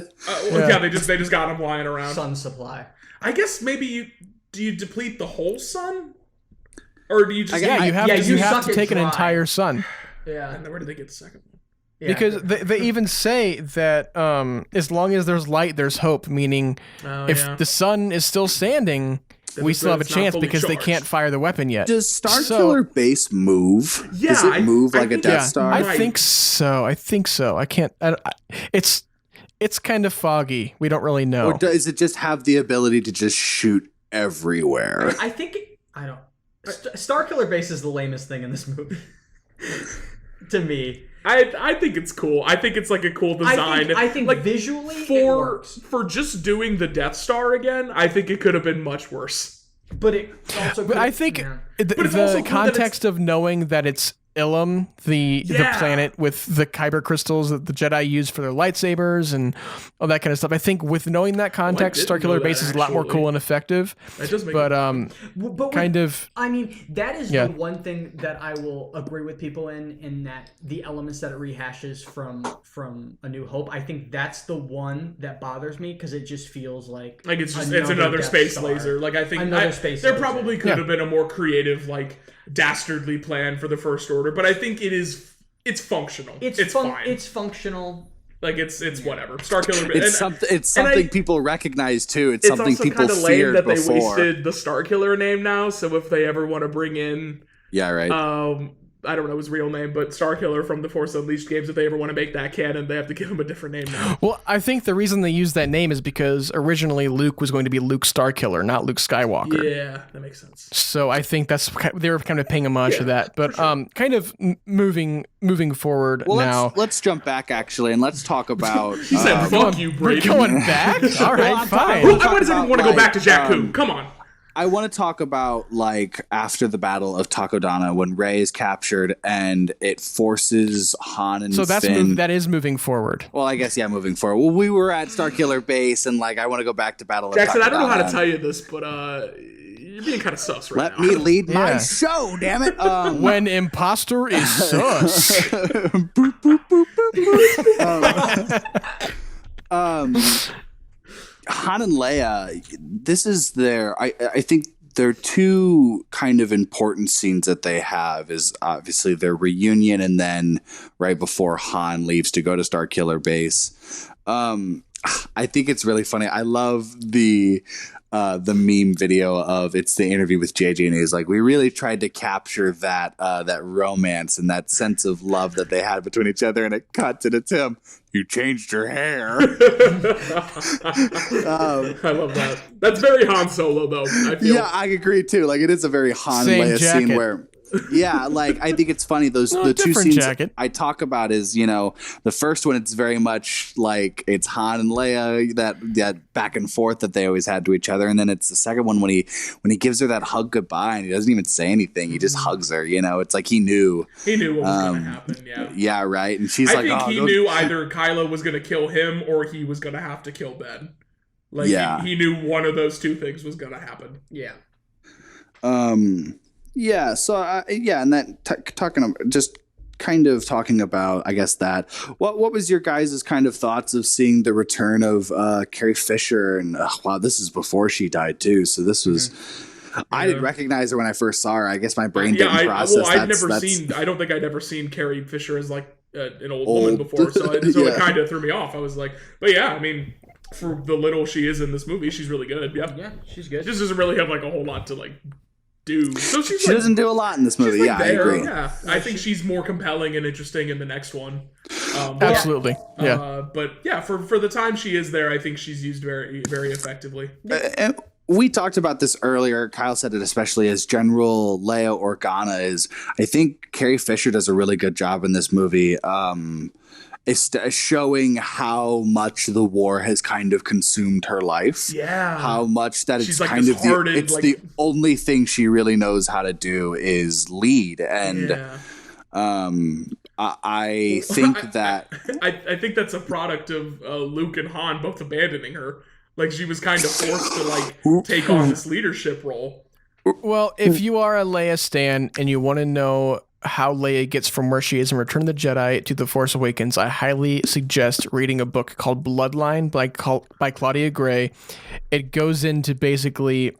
B: They just got them lying around.
C: Sun supply.
B: I guess maybe do you deplete the whole sun, or do you just?
D: You have to take an entire sun.
B: Yeah, and then where did they get the second one?
C: Yeah.
D: Because they even say that as long as there's light, there's hope, meaning if the sun is still standing, we still have a chance because they can't fire the weapon yet.
A: Does Starkiller Base move?
B: Yeah,
A: Does it move like a Death Star?
D: I think so. I can't... It's kind of foggy. We don't really know.
A: Or does it just have the ability to just shoot everywhere?
C: I think... I don't... Starkiller Base is the lamest thing in this movie. To me.
B: I think it's cool. I think it's like a cool design.
C: I think visually it works.
B: For just doing the Death Star again, I think it could have been much worse.
C: But it also
D: I think the context of knowing that it's Ilum, the planet with the kyber crystals that the Jedi use for their lightsabers and all that kind of stuff. I think with knowing that context, Starkiller Base is a lot more cool and effective.
B: That does make
C: but
D: kind of.
C: I mean, that is the one thing that I will agree with people in that the elements that it rehashes from A New Hope. I think that's the one that bothers me because it just feels like
B: it's another space laser. Like I think there probably could have been a more creative dastardly plan for the First Order, but I think it's functional. It's fine.
C: It's functional.
B: Like it's whatever. Starkiller.
A: It's something people recognize too. It's something people feared before. It's also kind of lame that they wasted
B: the Starkiller name now. So if they ever want to bring in, I don't know his real name, but Starkiller from the Force Unleashed games, if they ever want to make that canon, they have to give him a different name now.
D: Well, I think the reason they used that name is because originally Luke was going to be Luke Starkiller, not Luke Skywalker.
B: Yeah, that makes sense.
D: So I think they were kind of paying homage to that. But kind of moving forward now.
A: Let's jump back actually, and let's talk about.
B: He said, "Fuck you, Braydon."
D: We're going back. All right, fine.
B: Why does everyone want to go back to Jakku? Come on.
A: I want to talk about after the Battle of Takodana when Rey is captured and it forces Han and Finn.
D: That is moving forward.
A: Well, I guess moving forward. Well, we were at Starkiller Base and I want to go back to Battle of
B: Jackson,
A: Takodana.
B: I don't know how to tell you this, but you're being kind of sus right now.
A: Let me lead my show, damn it.
D: When imposter is sus.
A: Boop, boop, boop, boop, boop. Han and Leia, this is I think their two kind of important scenes that they have is obviously their reunion and then right before Han leaves to go to Starkiller Base. I think it's really funny. I love the meme video of it's the interview with JJ and he's like, we really tried to capture that romance and that sense of love that they had between each other, and it cuts and it's him. You changed your hair.
B: I love that. That's very Han Solo though. I feel.
A: Yeah, I agree too. It is a very Han Leia scene where I think it's funny. The two scenes I talk about is, the first one, it's very much it's Han and Leia, that back and forth that they always had to each other. And then it's the second one when he gives her that hug goodbye and he doesn't even say anything. He just hugs her, it's like he knew.
B: He knew what was going to happen, yeah.
A: Yeah, right. And she's
B: I think he knew either Kylo was going to kill him or he was going to have to kill Ben. He knew one of those two things was going to happen.
C: Yeah.
A: Yeah, so and that talking about just kind of talking about, I guess, that, what was your guys' kind of thoughts of seeing the return of Carrie Fisher? And wow, this is before she died too, so this was I didn't recognize her when I first saw her. I guess my brain didn't process.
B: I don't think I'd ever seen Carrie Fisher as like an old woman before, so it kind of threw me off. I was like, but yeah, I mean, for the little she is in this movie, she's really good. Yeah,
C: she's good.
B: She just doesn't really have like a whole lot to like do. So she
A: doesn't do a lot in this movie. Like, I agree.
B: Yeah, I think she's more compelling and interesting in the next one.
D: Absolutely. Yeah.
B: But yeah, for the time she is there, I think she's used very, very effectively.
A: And we talked about this earlier. Kyle said it especially as General Leia Organa is. I think Carrie Fisher does a really good job in this movie. It's showing how much the war has kind of consumed her life.
B: Yeah.
A: How much that
B: she's
A: it's
B: like
A: kind of
B: like,
A: the only thing she really knows how to do is lead. And I think that
B: I think that's a product of Luke and Han both abandoning her. Like she was kind of forced to like take on this leadership role.
D: Well, if you are a Leia stan and you want to know how Leia gets from where she is in Return of the Jedi to The Force Awakens, I highly suggest reading a book called Bloodline by Claudia Gray. It goes into basically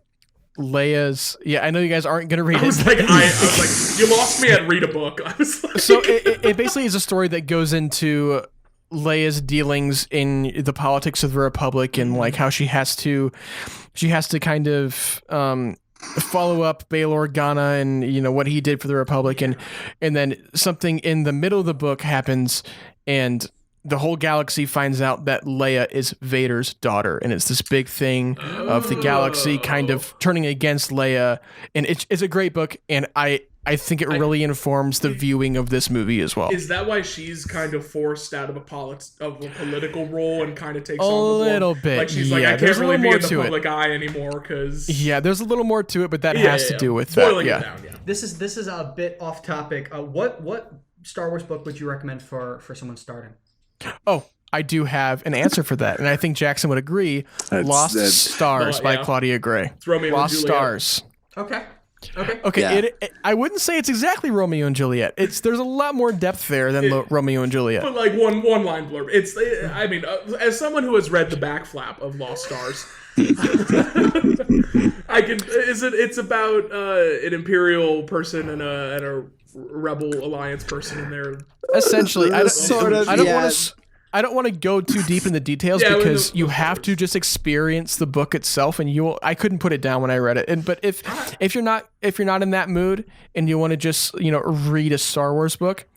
D: Leia's... Yeah, I know you guys aren't going to read it.
B: I was like, you lost me at read a book. I was like...
D: So it basically is a story that goes into Leia's dealings in the politics of the Republic and like how she has to kind of... follow up Bail Organa and you know what he did for the Republic, and then something in the middle of the book happens and the whole galaxy finds out that Leia is Vader's daughter, and it's this big thing of the galaxy kind of turning against Leia, and it's a great book, and I think it really informs the viewing of this movie as well.
B: Is that why she's kind of forced out of a political role and kind of takes
D: a
B: on the
D: little bit?
B: Like she's like, I can't really be in the public eye anymore because
D: there's a little more to it, but that has to do with that.
B: Boiling it down,
C: This is a bit off topic. What Star Wars book would you recommend for someone starting?
D: Oh, I do have an answer for that, and I think Jackson would agree. Lost Stars by Claudia Gray. Lost Stars.
C: Okay.
D: Yeah. I wouldn't say it's exactly Romeo and Juliet. There's a lot more depth there than Romeo and Juliet.
B: But like one line blurb. I mean, as someone who has read the back flap of Lost Stars, I can. It's about an Imperial person and a Rebel Alliance person, and they're
D: essentially. I don't want to go too deep in the details because you have to just experience the book itself, and I couldn't put it down when I read it. But if you're not in that mood and you want to just read a Star Wars book,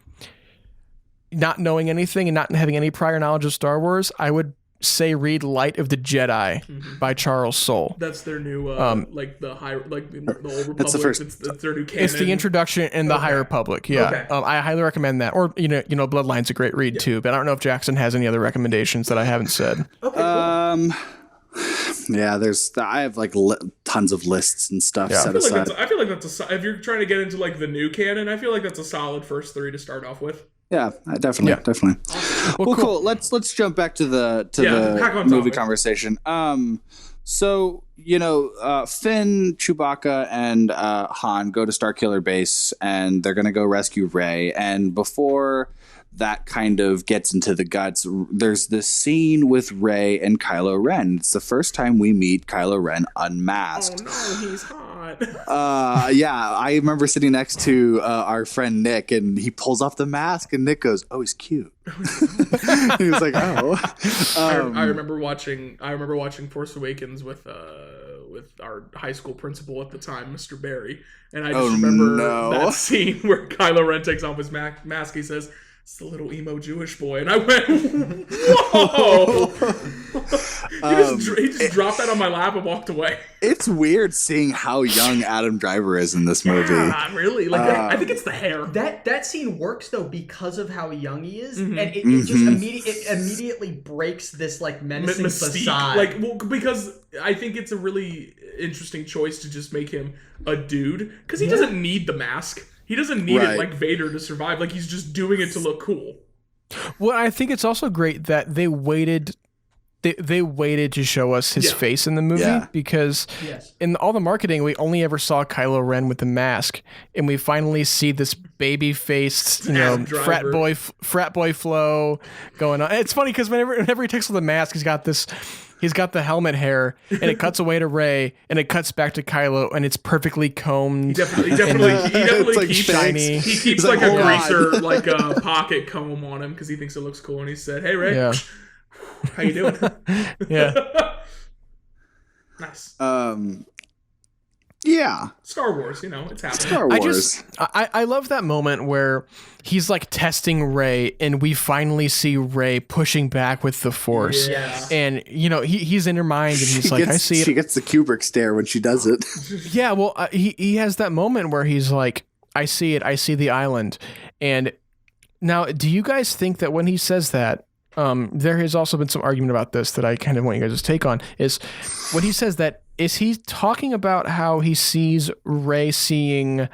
D: not knowing anything and not having any prior knowledge of Star Wars, I would say read Light of the Jedi by Charles Soule.
B: That's their new like the Old Republic.
A: That's the first.
B: It's their new canon.
D: It's the introduction in the High Republic. Yeah, I highly recommend that. Or Bloodline's a great read too. But I don't know if Jackson has any other recommendations that I haven't said.
C: Okay. Cool.
A: Yeah, I have like tons of lists and stuff set aside.
B: I feel like that's if you're trying to get into like the new canon, I feel like that's a solid first 3 to start off with.
A: Yeah, definitely. Well, cool. Let's jump back to the movie conversation. So Finn, Chewbacca, and Han go to Starkiller Base, and they're gonna go rescue Rey. And before that kind of gets into the guts, there's this scene with Rey and Kylo Ren. It's the first time we meet Kylo Ren unmasked.
B: Oh no, he's hot.
A: I remember sitting next to our friend Nick, and he pulls off the mask, and Nick goes, "Oh, he's cute." He was like, "Oh."
B: I remember watching Force Awakens with our high school principal at the time, Mr. Barry, and I just remember that scene where Kylo Ren takes off his mask. He says, "It's the little emo Jewish boy," and I went, "Whoa!" He just dropped that on my lap and walked away.
A: It's weird seeing how young Adam Driver is in this movie.
B: Yeah, really. Like, I think it's the hair.
C: That scene works though because of how young he is, and it just immediately breaks this like menacing facade.
B: Because I think it's a really interesting choice to just make him a dude because he doesn't need the mask. He doesn't need it like Vader to survive. Like, he's just doing it to look cool.
D: Well, I think it's also great that they waited they waited to show us his face in the movie because in all the marketing we only ever saw Kylo Ren with the mask, and we finally see this baby-faced, frat boy flow going on. It's funny because whenever he takes off the mask, he's got the helmet hair, and it cuts away to Rey, and it cuts back to Kylo, and it's perfectly combed.
B: He definitely keeps
D: shiny.
B: He keeps like a greaser, like a pocket comb on him because he thinks it looks cool. And he said, "Hey Rey, how you doing?" Nice.
A: Yeah.
B: Star Wars, it's happening.
A: Star Wars.
D: I love that moment where he's like testing Rey, and we finally see Rey pushing back with the Force.
B: Yeah.
D: And he's in her mind, and he's like, I see it.
A: She gets the Kubrick stare when she does it.
D: Yeah, well, he has that moment where he's like, I see it. I see the island. And now, do you guys think that when he says that, there has also been some argument about this that I kind of want you guys to take on, is when he says that, is he talking about how he sees Rey seeing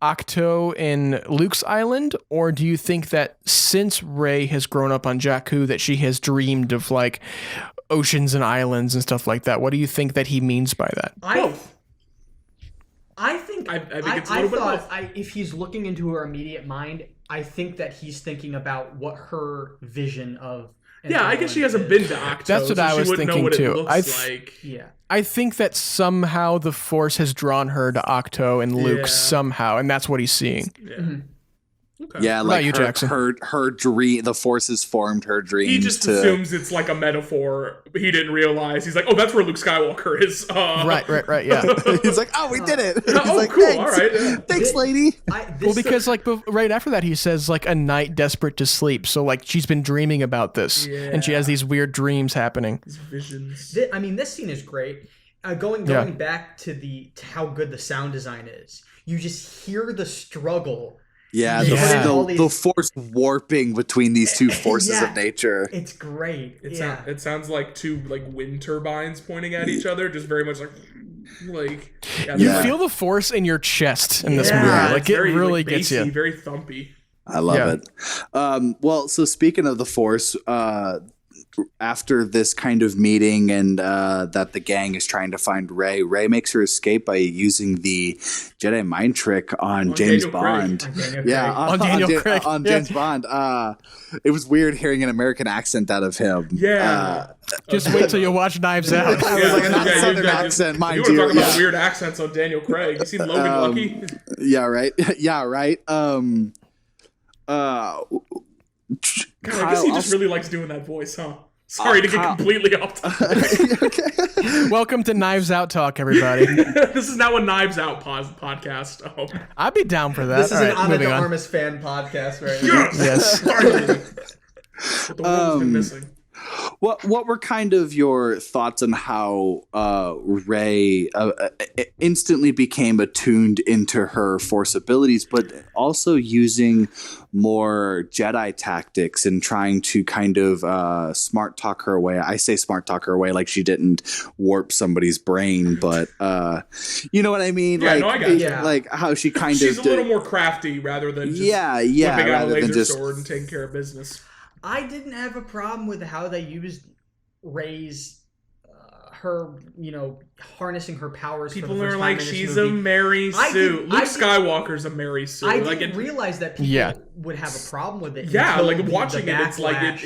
D: Ahch-To in Luke's island? Or do you think that since Rey has grown up on Jakku, that she has dreamed of like oceans and islands and stuff like that? What do you think that he means by that?
C: I think
B: it's a little bit of both.
C: If he's looking into her immediate mind, I think that he's thinking about what her vision of.
B: I guess she hasn't been to Ahch-To.
D: That's what I was thinking too. I think that somehow the Force has drawn her to Ahch-To and Luke somehow, and that's what he's seeing.
B: Yeah.
C: Mm-hmm.
B: Okay.
A: Yeah, like
D: you, Jackson?
A: her dream, the Force has formed her dreams.
B: He just assumes it's like a metaphor. He didn't realize. He's like, oh, that's where Luke Skywalker is.
D: Right, yeah.
A: He's like, oh, we did it. He's like,
B: cool,
A: thanks.
B: all right.
A: Thanks, lady.
D: Because like right after that, he says like a night desperate to sleep. So like she's been dreaming about this, and she has these weird dreams happening.
B: These visions.
C: This scene is great. Going back to how good the sound design is, you just hear the struggle.
A: Yeah, the Force warping between these two forces of nature.
C: It's great.
B: It sounds like two like wind turbines pointing at each other, just very much like
D: you feel the Force in your chest in this movie. Like it really gets
B: bassy,
D: you.
B: Very thumpy.
A: I love it. Well, so speaking of the Force, after this kind of meeting and that the gang is trying to find Rey makes her escape by using the Jedi mind trick on James Bond.
D: On Daniel Craig.
A: On James Bond. It was weird hearing an American accent out of him.
B: Yeah.
D: Just wait till you watch Knives Out.
A: It was like a southern accent, mind you.
B: You want to talk about weird accents on Daniel Craig. You seen Logan Lucky?
A: Yeah, right.
B: God, I guess he just really likes doing that voice, huh? Sorry to get completely off topic.
A: Okay.
D: Welcome to Knives Out Talk, everybody.
B: This is now a Knives Out podcast. Oh.
D: I'd be down for that.
C: This is an Ana de Armas fan podcast right now.
B: Yes. Finally. What the world's been missing.
A: What were kind of your thoughts on how Rey instantly became attuned into her Force abilities, but also using more Jedi tactics and trying to kind of smart talk her away? I say smart talk her away like she didn't warp somebody's brain, but you know what I mean?
B: Yeah,
A: like,
B: no, I got you.
A: Like how she kind
B: She's a little more crafty rather than just whipping out a laser sword and taking care of business.
C: I didn't have a problem with how they used Rey's, her, harnessing her powers.
B: People are like, she's a Mary Sue. Luke Skywalker's a Mary Sue.
C: I didn't realize that people would have a problem with it.
B: Yeah, like watching it, it's like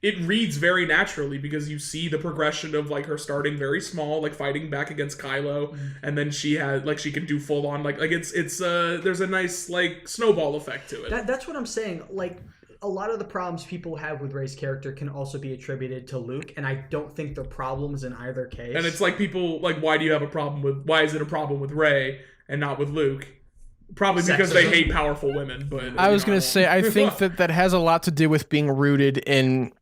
B: it reads very naturally because you see the progression of like her starting very small, like fighting back against Kylo, and then she had like she can do full on like it's there's a nice like snowball effect to it.
C: That's what I'm saying. Like, a lot of the problems people have with Rey's character can also be attributed to Luke, and I don't think they're problems in either case.
B: And it's like people like, why is it a problem with Rey and not with Luke? Probably because they hate powerful women. But
D: I was gonna say, I think that has a lot to do with being rooted in,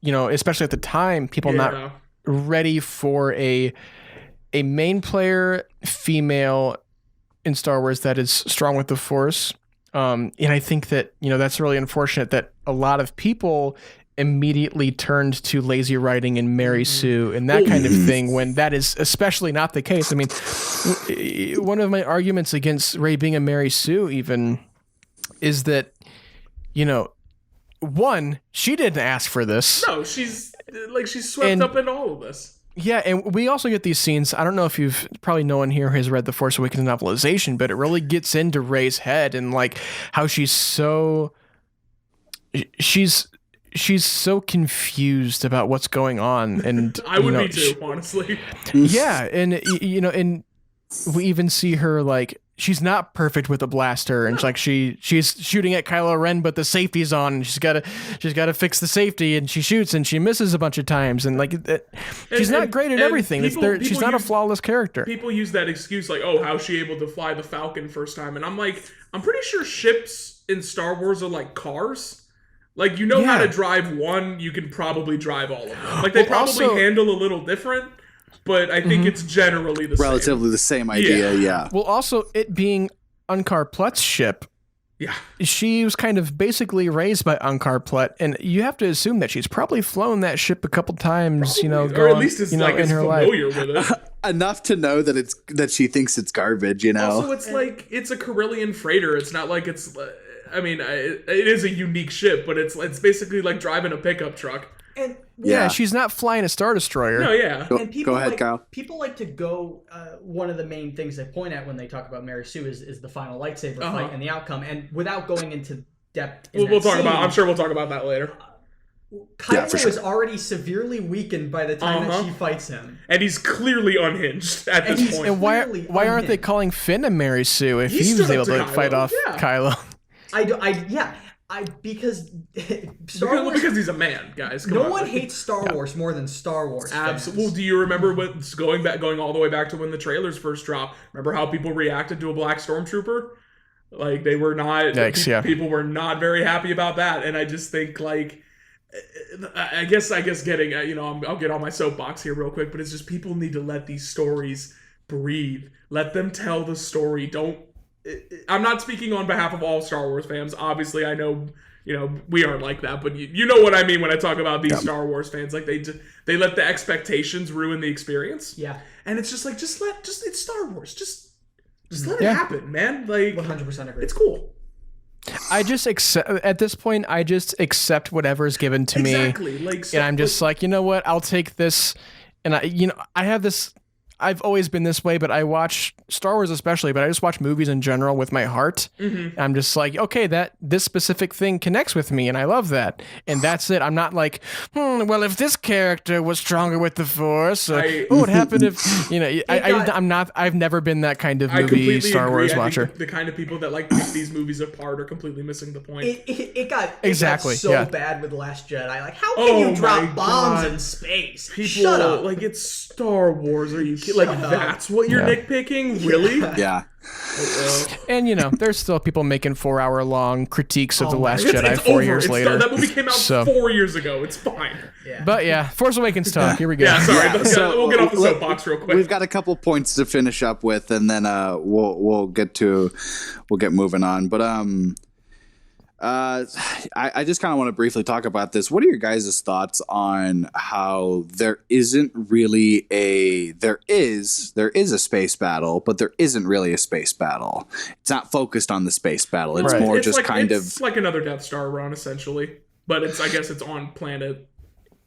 D: especially at the time, people not ready for a main player female in Star Wars that is strong with the Force. And I think that, that's really unfortunate that a lot of people immediately turned to lazy writing and Mary Sue and that kind of thing when that is especially not the case. I mean, one of my arguments against Rey being a Mary Sue even is that, one, she didn't ask for this.
B: No, she's like she's swept up in all of this.
D: Yeah, and we also get these scenes. I don't know if you've probably no one here has read the Force Awakens novelization, but it really gets into Rey's head and like how she's so confused about what's going on, and
B: I would be too, honestly.
D: Yeah, and and we even see her like she's not perfect with a blaster, and she's shooting at Kylo Ren, but the safety's on, and she's got to fix the safety, and she shoots and she misses a bunch of times, and like she's not great at everything. She's not a flawless character.
B: People use that excuse like, oh, how's she able to fly the Falcon first time? And I'm like, I'm pretty sure ships in Star Wars are like cars. Like, how to drive one, you can probably drive all of them. Like, they probably handle a little different, but I think it's generally the
A: relatively the same idea. Yeah.
D: Well, also it being Unkar Plutt's ship.
B: Yeah.
D: She was kind of basically raised by Unkar Plutt, and you have to assume that she's probably flown that ship a couple times,
B: probably. Or at least is in her familiar life. With it.
A: Enough to know that she thinks it's garbage, Also,
B: it's like it's a Corellian freighter. It's not like it's. I mean, it is a unique ship, but it's basically like driving a pickup truck.
C: And
D: yeah, she's not flying a Star Destroyer.
B: No, yeah.
A: Go ahead, Kyle.
C: People like to go. One of the main things they point at when they talk about Mary Sue is the final lightsaber fight and the outcome. And without going into depth,
B: we'll talk about. I'm sure we'll talk about that later.
C: Kylo is already severely weakened by the time that she fights him,
B: and he's clearly unhinged at this point.
D: And why aren't they calling Finn a Mary Sue if he was able to fight off Kylo?
C: Because Star Wars,
B: because he's a man, guys.
C: No one hates Star Wars more than Star Wars fans.
B: Absolutely. Well, do you remember going all the way back to when the trailers first dropped? Remember how people reacted to a black stormtrooper? Like, they were not. People were not very happy about that, and I just think like. I guess getting I'll get on my soapbox here real quick, but it's just people need to let these stories breathe. Let them tell the story. I'm not speaking on behalf of all Star Wars fans. Obviously, I know, we aren't like that, but you know what I mean when I talk about these Star Wars fans. Like they let the expectations ruin the experience.
C: Yeah.
B: And it's just like, it's Star Wars. Just let it happen, man. Like
C: 100% agree.
B: It's cool.
D: I just accept at this point. I just accept whatever is given to me.
B: Exactly.
D: And I'm just like, you know what? I'll take this. And I have this. I've always been this way, but I watch Star Wars especially, but I just watch movies in general with my heart. Mm-hmm. I'm just like, okay, this specific thing connects with me, and I love that, and that's it. I'm not like, well, if this character was stronger with the Force, what would happen if I'm not. I've never been that kind of movie Star Wars watcher.
B: The kind of people that like pick these movies apart are completely missing the point.
C: It got
B: so
C: bad with Last Jedi. Like, how can you drop bombs in space?
B: People,
C: shut up.
B: Like, it's Star Wars. Are you kidding? Like, that's what you're nitpicking? Really?
A: Yeah.
D: And, there's still people making 4-hour-long critiques of The Last Jedi 4 years later.
B: That movie came out 4 years ago. It's fine.
D: Yeah. But, Force Awakens talk. Here we go.
B: Yeah, sorry. So we'll get off the soapbox real quick.
A: We've got a couple points to finish up with, and then we'll get moving on. But I just kind of want to briefly talk about this. What are your guys' thoughts on how there isn't really there is a space battle, but there isn't really a space battle. It's not focused on the space battle. It's more just
B: it's like another Death Star run, essentially. But I guess it's on planet,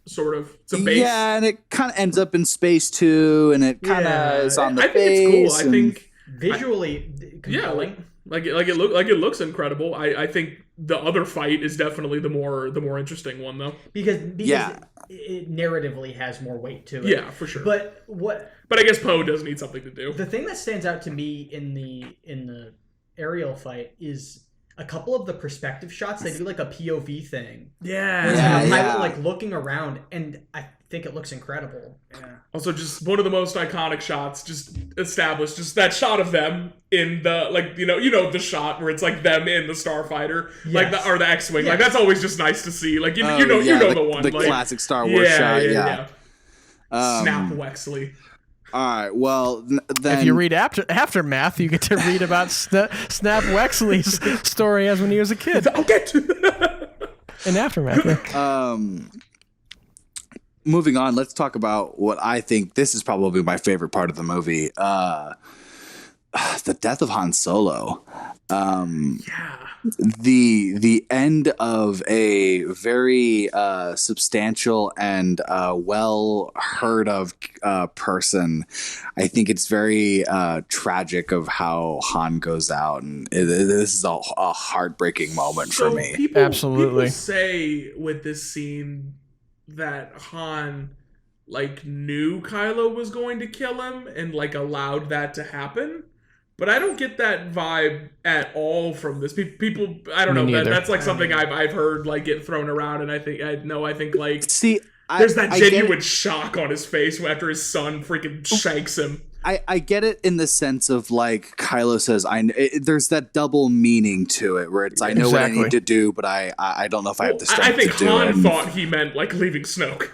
B: sort of. It's a base. Yeah,
A: and it kind of ends up in space too, and it kind of is on the base.
B: I think it's cool. I think
C: visually compelling.
B: It looks incredible. I think the other fight is definitely the more interesting one, though.
C: Because it narratively has more weight to it.
B: Yeah, for sure.
C: But
B: I guess Poe does need something to do.
C: The thing that stands out to me in the aerial fight is a couple of the perspective shots. They do like a POV thing.
B: Yeah.
C: Pilot like looking around, and I think it looks incredible. Yeah.
B: Also, just one of the most iconic shots, just established, just that shot of them in the the shot where it's like them in the starfighter, or the X-wing. Yes. Like, that's always just nice to see. Like, you know the one,
A: the classic Star Wars shot. Yeah.
B: Snap Wexley.
A: All right. Well, then
D: if you read Aftermath, you get to read about Snap Wexley's story as when he was a kid.
B: I'll get to
D: in Aftermath.
A: Moving on, let's talk about what I think this is probably my favorite part of the movie. the death of Han Solo.
B: Yeah.
A: The end of a very substantial and well heard of person. I think it's very tragic of how Han goes out, and this is a heartbreaking moment for me.
D: Absolutely.
B: People say with this scene that Han like knew Kylo was going to kill him and like allowed that to happen. But I don't get that vibe at all from this. People, I don't know. That's like something I've heard like get thrown around, and I think like there's that genuine shock on his face after his son freaking shanks him.
A: I get it in the sense of like Kylo says, there's that double meaning to it where it's I know what I need to do, but I don't know if I have the strength to do it.
B: I think Han thought he meant like leaving Snoke.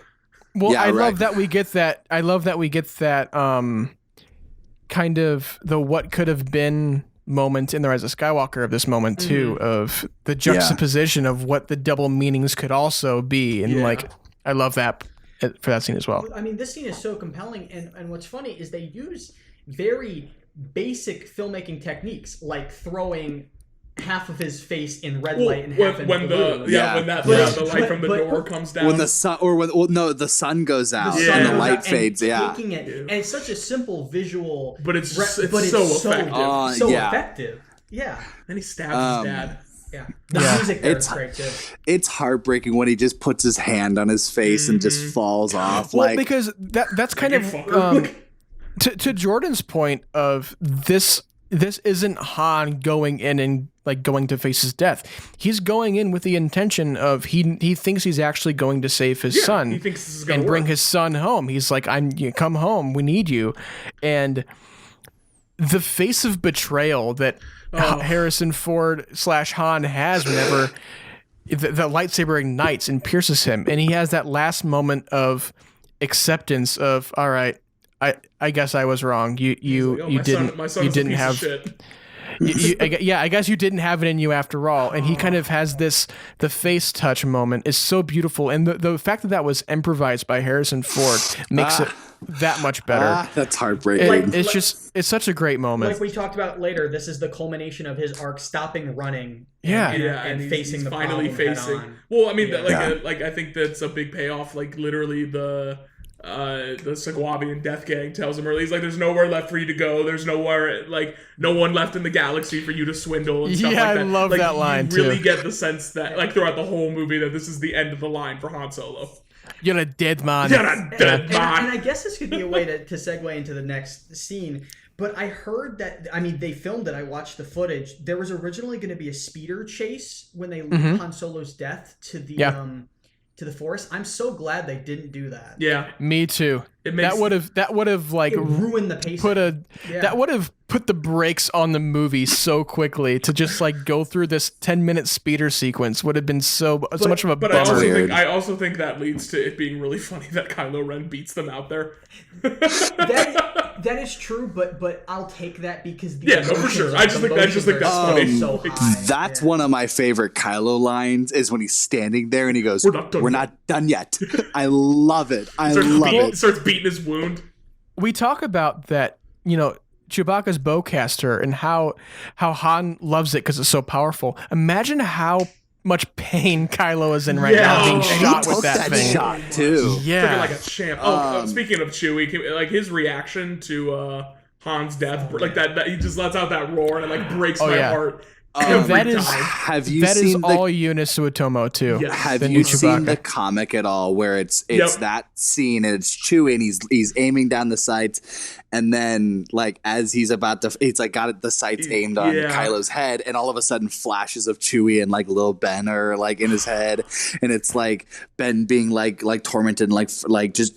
D: Well, yeah, I love that we get that. I love that we get that. Kind of the what could have been moment in the Rise of Skywalker of this moment too, of the juxtaposition of what the double meanings could also be, and like I love that for that scene as well.
C: I mean, this scene is so compelling, and what's funny is they use very basic filmmaking techniques, like throwing half of his face in red light and half in blue.
B: The light from the door comes down.
A: When the sun, the sun goes out and the light fades.
C: Taking it, and it's such a simple visual,
B: but it's so effective.
C: So effective. Yeah.
B: Then he stabs his dad.
C: Yeah. The music there is great too.
A: It's heartbreaking when he just puts his hand on his face and just falls off.
D: Well, because that's kind of to Jordan's point of this isn't Han going in and like going to face his death. He's going in with the intention of he thinks he's actually going to save his son.
B: He thinks this is gonna
D: bring his son home. He's like, you come home. We need you. And the face of betrayal that Harrison Ford / Han has whenever the lightsaber ignites and pierces him, and he has that last moment of acceptance of, all right, I guess I was wrong. You didn't have I guess you didn't have it in you after all. And he kind of has the face touch moment is so beautiful, and the fact that was improvised by Harrison Ford makes it that much better.
A: That's heartbreaking.
D: It's such a great moment.
C: Like we talked about later, this is the culmination of his arc, stopping runing.
D: And
C: facing
B: he's
C: the
B: finally
C: problem
B: facing.
C: head on.
B: Well, I mean, I think that's a big payoff. Like literally the Sequavian death gang tells him early, he's like, there's nowhere left for you to go, there's nowhere, like, no one left in the galaxy for you to swindle and stuff like that.
D: I love that line
B: too. You really get the sense that, like, throughout the whole movie, that this is the end of the line for Han Solo.
D: You're a dead man.
C: And I guess this could be a way to segue into the next scene. But I heard that, I mean, they filmed it. I watched the footage. There was originally going to be a speeder chase when they lead Han Solo's death to the to the Force. I'm so glad they didn't do that.
B: Yeah,
D: me too. That would have like
C: ruined the pacing.
D: That would have put the brakes on the movie so quickly to just like go through this 10-minute speeder sequence would have been so much of a bummer.
B: But I also think that leads to it being really funny that Kylo Ren beats them out there.
C: That is true, but I'll take that because
B: for sure. I just think that's funny.
C: So high.
A: That's one of my favorite Kylo lines is when he's standing there and he goes, "We're not done yet." I love it.
B: Starts beating his wound.
D: We talk about that, Chewbacca's bowcaster and how Han loves it because it's so powerful. Imagine how much pain Kylo is in right now being shot with that thing.
A: Shot too.
D: Yeah,
B: like a champ. Speaking of Chewie, like his reaction to Han's death, like that he just lets out that roar and it like breaks my heart.
D: That is all Eunice Suetomo too.
B: Yes.
A: Have you seen the comic at all where it's that scene and it's Chewie and he's aiming down the sights and then like as he's about to it's like got the sights aimed on Kylo's head and all of a sudden flashes of Chewie and like little Ben are like in his head and it's like Ben being like tormented and like just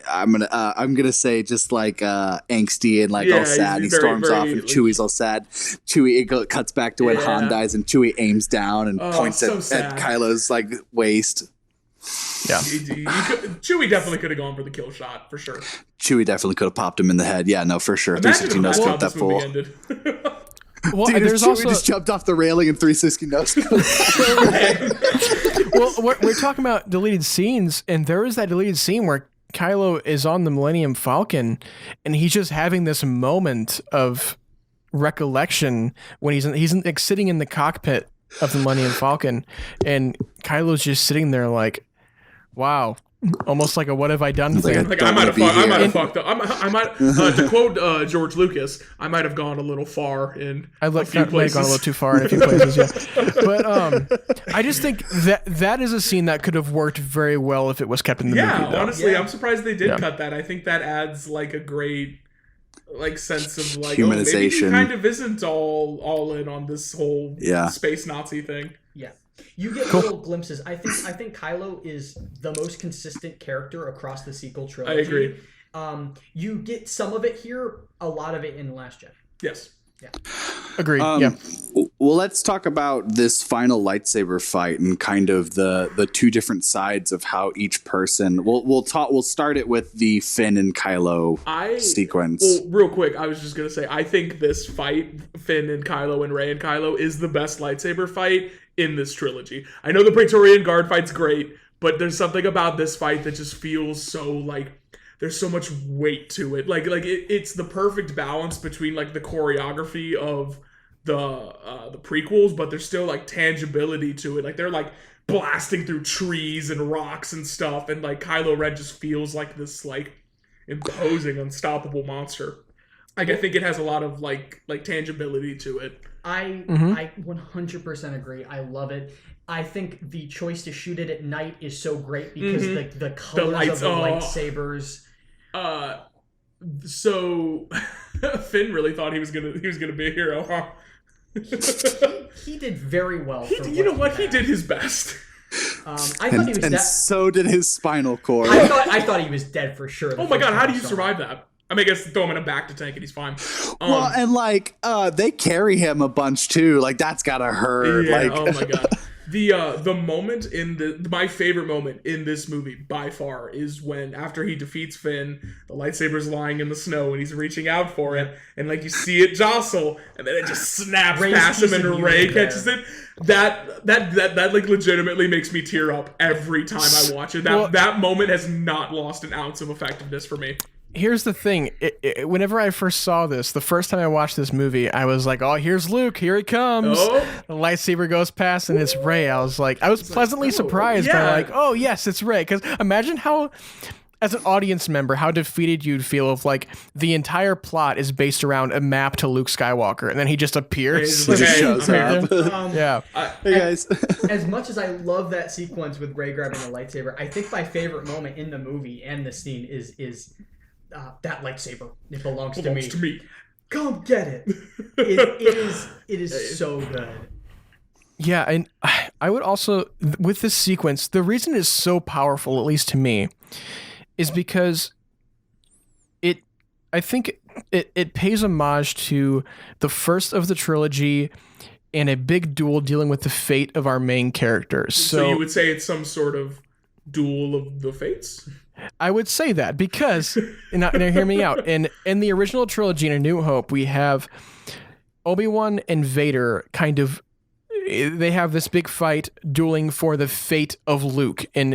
A: I'm gonna say just like angsty and like all sad. He storms off and Chewie's all sad. Chewie cuts back to when Han dies and Chewie aims down and points at Kylo's like waist.
D: Yeah,
B: Chewie definitely could have gone for the kill shot for sure.
A: Chewie definitely could have popped him in the head. Yeah, no, for sure. 360 no scope that fool.
D: Well,
A: dude,
D: there's
A: Chewie
D: also
A: just jumped off the railing and 360 no scope.
D: Well, we're talking about deleted scenes, and there is that deleted scene where Kylo is on the Millennium Falcon, and he's just having this moment of recollection when he's like sitting in the cockpit of the Millennium Falcon, and Kylo's just sitting there like, wow. Almost like a "what have I done" thing.
B: Like I might have fucked up. I might to quote George Lucas, I might have gone a little far in a few places.
D: Might have gone a little too far in a few places, yeah. But I just think that is a scene that could have worked very well if it was kept in the movie.
B: Yeah, honestly, I'm surprised they did cut that. I think that adds like a great sense of like
A: humanization.
B: Maybe he kind of isn't all in on this whole space Nazi thing.
C: Yeah. You get little glimpses. I think Kylo is the most consistent character across the sequel trilogy.
B: I agree.
C: You get some of it here, a lot of it in The Last Jedi.
B: Yes.
C: Yeah.
D: Agreed.
A: Well, let's talk about this final lightsaber fight and kind of the two different sides of how each person. We'll start it with the Finn and Kylo sequence.
B: Well, real quick, I was just gonna say I think this fight, Finn and Kylo and Rey and Kylo, is the best lightsaber fight in this trilogy. I know the Praetorian Guard fight's great, but there's something about this fight that just feels so like there's so much weight to it. It's the perfect balance between like the choreography of the prequels, but there's still like tangibility to it. Like they're like blasting through trees and rocks and stuff, and like Kylo Ren just feels like this like imposing, unstoppable monster. Like I think it has a lot of like tangibility to it.
C: I 100% agree. I love it. I think the choice to shoot it at night is so great because the colors of the lightsabers.
B: So Finn really thought he was gonna be a hero, huh?
C: he did very well.
B: He did his best.
C: I thought he was dead.
A: So did his spinal cord.
C: I thought he was dead for sure.
B: Oh my god! How do you survive that? I mean, I guess throw him in a back to tank and he's fine.
A: Well, and like they carry him a bunch too. Like that's gotta hurt.
B: Yeah,
A: like,
B: oh my god. The moment in my favorite moment in this movie by far is when after he defeats Finn, the lightsaber's lying in the snow and he's reaching out for it, and like you see it jostle, and then it just snaps past him and Rey catches it. That like legitimately makes me tear up every time I watch it. That moment has not lost an ounce of effectiveness for me.
D: Here's the thing. Whenever I first saw this, the first time I watched this movie, I was like, oh, here's Luke. Here he comes.
B: Oh.
D: The lightsaber goes past and it's Rey. I was pleasantly surprised by like, oh, yes, it's Rey. Because imagine how, as an audience member, how defeated you'd feel if like the entire plot is based around a map to Luke Skywalker and then he just appears.
A: He just shows up.
D: Yeah.
A: Hey, guys.
C: As much as I love that sequence with Rey grabbing the lightsaber, I think my favorite moment in the movie and the scene is that lightsaber. It belongs to me. Come get it. It is so good.
D: Yeah, and I would also, with this sequence, the reason it is so powerful, at least to me, is because I think it pays homage to the first of the trilogy and a big duel dealing with the fate of our main characters.
B: So you would say it's some sort of duel of the fates?
D: I would say that because, now hear me out. In the original trilogy, in A New Hope, we have Obi-Wan and Vader kind of, they have this big fight dueling for the fate of Luke. And,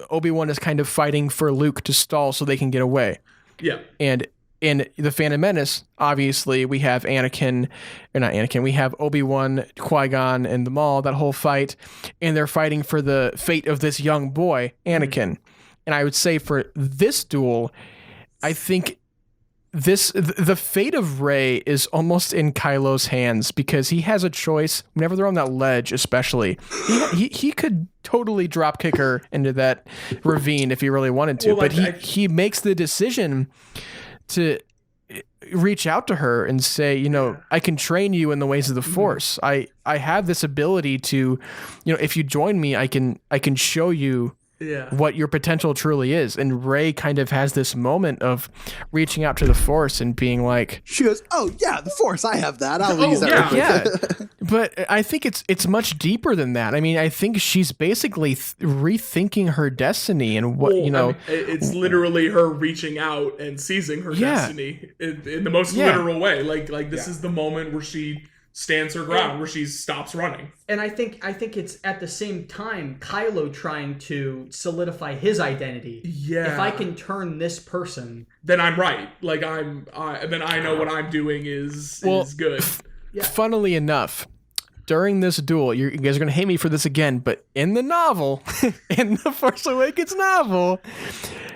D: Obi-Wan is kind of fighting for Luke to stall so they can get away.
B: Yeah.
D: And in The Phantom Menace, obviously, we have we have Obi-Wan, Qui-Gon, and the Maul, that whole fight. And they're fighting for the fate of this young boy, Anakin. And I would say for this duel, I think the fate of Rey is almost in Kylo's hands because he has a choice. Whenever they're on that ledge, especially, he could totally drop kick her into that ravine if he really wanted to. But he makes the decision to reach out to her and say, I can train you in the ways of the Force. I have this ability to, if you join me, I can show you what your potential truly is. And Rey kind of has this moment of reaching out to the Force and being like,
A: she goes, oh yeah, the Force, I have that. I'll use that.
D: Yeah. But I think it's much deeper than that. I mean, I think she's basically rethinking her destiny and what,
B: it's literally her reaching out and seizing her destiny in the most literal way. Like this is the moment where she stands her ground, where she stops running.
C: And I think it's at the same time Kylo trying to solidify his identity.
B: Yeah.
C: If I can turn this person,
B: then I'm right. Like then I know what I'm doing is good.
C: Yeah.
D: Funnily enough, during this duel, you guys are going to hate me for this again, but in the novel, in the Force Awakens novel,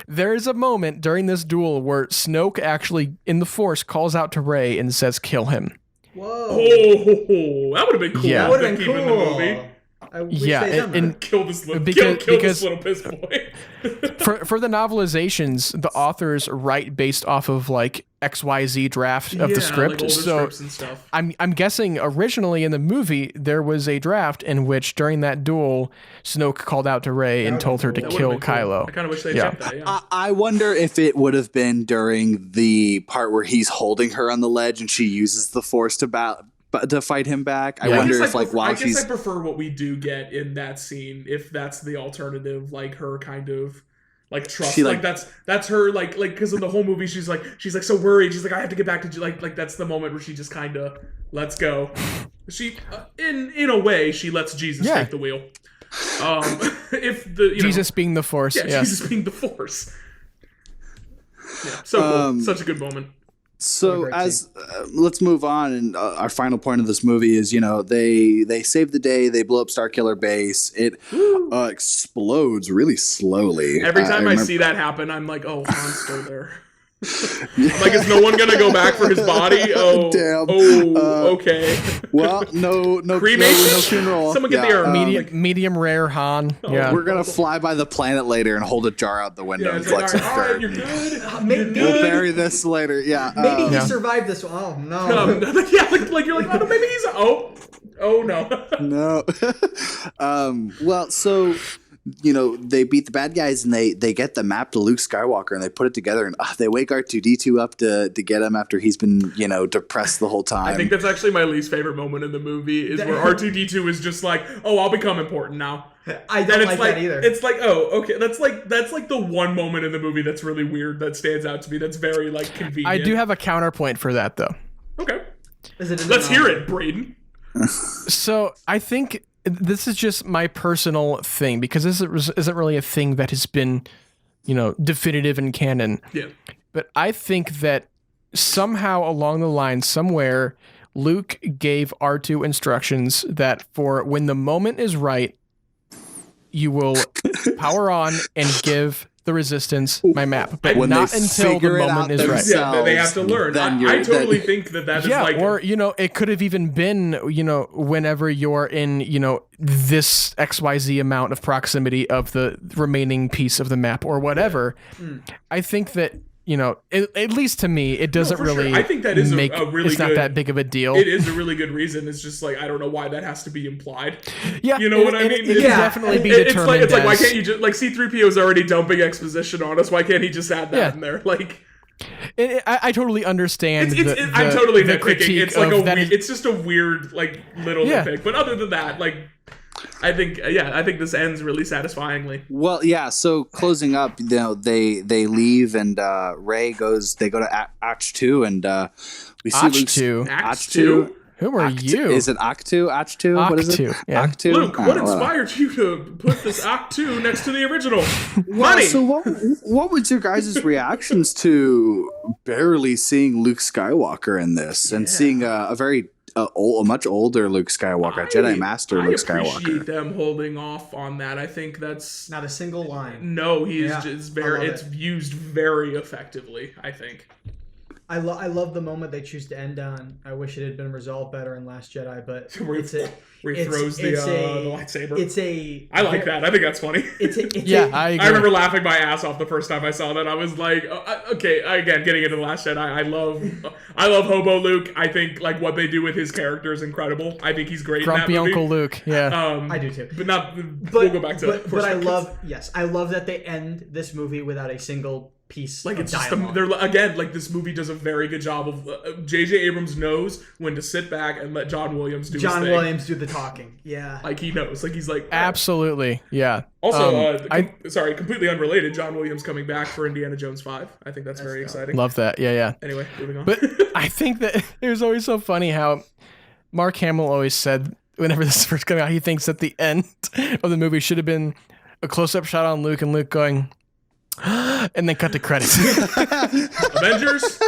D: there is a moment during this duel where Snoke actually, in the Force, calls out to Rey and says, "Kill him."
C: whoa.
B: Oh, that would have been cool.
D: Yeah.
C: That would have been
B: Keep in the
C: cool.
B: movie.
C: I wish
D: Yeah,
C: they'd done that.
D: and
B: Kill this little,
D: Because-
B: kill
D: because-
B: this little piss boy.
D: for the novelizations, the authors write based off of like XYZ draft of the script.
B: Like older
D: So
B: scripts and stuff.
D: I'm guessing originally in the movie there was a draft in which during that duel Snoke called out to Rey and
C: would've
D: told her to
C: been
B: That
D: kill
B: would've been cool.
D: Kylo.
B: I kind of wish they
D: Yeah.
B: kept that. Yeah.
A: I wonder if it would have been during the part where he's holding her on the ledge and she uses the Force to fight him back. I
D: Yeah.
A: wonder
B: guess
A: if like while
B: I guess
A: she's
B: I prefer what we do get in that scene, if that's the alternative, like her kind of like trust,
A: She,
B: like that's her like because in the whole movie she's like so worried, she's like I have to get back to like that's the moment where she just kind of lets go. She in a way she lets Jesus
D: Yeah.
B: take the wheel. If the
D: Jesus being the Force.
B: yeah,
D: Yeah.
B: Jesus being the Force. Yeah, so cool. Such a good moment.
A: So
C: Great
A: as let's move on, and our final point of this movie is, they save the day, they blow up Starkiller Base, it explodes really slowly.
B: Every time I
A: remember-
B: see that happen, I'm like, oh, Han's still there. I'm like, is no one gonna go back for his body? Oh,
A: Damn.
B: Okay.
A: well, no
B: Cremation?
A: no funeral.
B: Someone get the arrow.
D: Medium rare Han. Yeah.
A: We're gonna fly by the planet later and hold a jar out the window
B: Yeah,
A: and
B: it's like,
A: flex
B: all
A: a
B: right,
A: third.
B: you're good.
C: Maybe,
A: We'll bury this later. Yeah.
C: maybe he
D: Yeah.
C: survived this one. Oh no.
B: Yeah, like you're like, oh, no, maybe he's oh no.
A: No. Well, so they beat the bad guys and they get the map to Luke Skywalker and they put it together and they wake R2-D2 up to get him after he's been depressed the whole time.
B: I think that's actually my least favorite moment in the movie is where R2-D2 is just like, oh, I'll become important now.
C: I don't
B: And
C: like that either.
B: It's like, oh, okay, that's like the one moment in the movie that's really weird that stands out to me. That's very like convenient.
D: I do have a counterpoint for that though.
B: Okay,
C: Is it in
B: let's
C: the
B: hear
C: novel?
B: it, Braydon.
D: So I think this is just my personal thing because this isn't really a thing that has been, definitive in canon.
B: Yeah.
D: But I think that somehow along the line, somewhere, Luke gave R2 instructions that for when the moment is right, you will power on and give the Resistance my map, but
A: When
D: not
A: they
D: until the
A: figure it
D: moment
A: out
D: is right.
B: Yeah, they have to learn.
A: Then
B: I totally think that is
D: Yeah,
B: like,
D: or it could have even been whenever you're in this XYZ amount of proximity of the remaining piece of the map or whatever. I think that at least to me it doesn't
B: for sure.
D: really.
B: I think that is a really
D: it's not
B: good-
D: that big of a deal.
B: it is a really good reason. It's just like I don't know why that has to be implied.
D: Yeah,
B: You know what I mean?
D: It can
C: Yeah.
D: definitely be
B: It's
D: determined.
B: like why
D: as-
B: can't you just like C-3PO is already dumping exposition on us? Why can't he just add that
D: Yeah.
B: in there? Like
D: I totally understand.
B: I'm totally
D: the
B: nitpicking.
D: critique
B: It's like
D: of that
B: it's just a weird like little
D: Yeah.
B: nitpick. But other than that, like I think this ends really satisfyingly.
A: Well, yeah. So closing up, they leave and Rey goes. They go to Act 2 and we see Luke's
D: Achtu.
B: Act 2.
D: Who are you?
A: Is it Actu? Achtu? What is it?
D: Achtu, yeah.
A: Actu?
B: Luke,
A: Oh,
B: what
A: well.
B: inspired you to put this Act 2 next to the original?
A: Well,
B: Money.
A: so what was your guys' reactions to barely seeing Luke Skywalker in this and seeing a much older Luke Skywalker, Jedi Master Luke
B: I appreciate
A: Skywalker?
B: them holding off on that. I think that's
C: Not a single line.
B: no. He is
C: Yeah,
B: just
C: I
B: very.
C: love
B: It's
C: it.
B: used very effectively. I think.
C: I love the moment they choose to end on. I wish it had been resolved better in Last Jedi, but
B: Where
C: it's a
B: Where he
C: it's-
B: throws the
C: it's a-
B: lightsaber.
C: it's a
B: I like that. I think that's funny.
C: It's
D: Yeah,
C: a,
D: I agree.
B: I remember laughing my ass off the first time I saw that. I was like, okay, again, getting into The Last Jedi, I love Hobo Luke. I think like what they do with his character is incredible. I think he's great
D: Grumpy
B: in that movie.
D: Uncle Luke. Yeah.
C: I do too.
B: But not.
C: But,
B: we'll go back to.
C: but,
B: Force
C: but I
B: Awakens.
C: love that they end this movie without a single piece
B: Like
C: of
B: it's just
C: dialogue.
B: they're again like this movie does a very good job of J.J. Abrams knows when to sit back and let John Williams do his
C: John
B: thing.
C: Williams do the talking. Yeah.
B: Like he knows. Like he's like
D: Absolutely. Yeah.
B: Also,
D: I
B: sorry, completely unrelated. John Williams coming back for Indiana Jones 5. I think that's very exciting.
D: love that. Yeah, yeah.
B: Anyway, moving on.
D: But I think that it was always so funny how Mark Hamill always said whenever this first came out, he thinks that the end of the movie should have been a close-up shot on Luke and Luke going, and then cut to credits.
B: Avengers.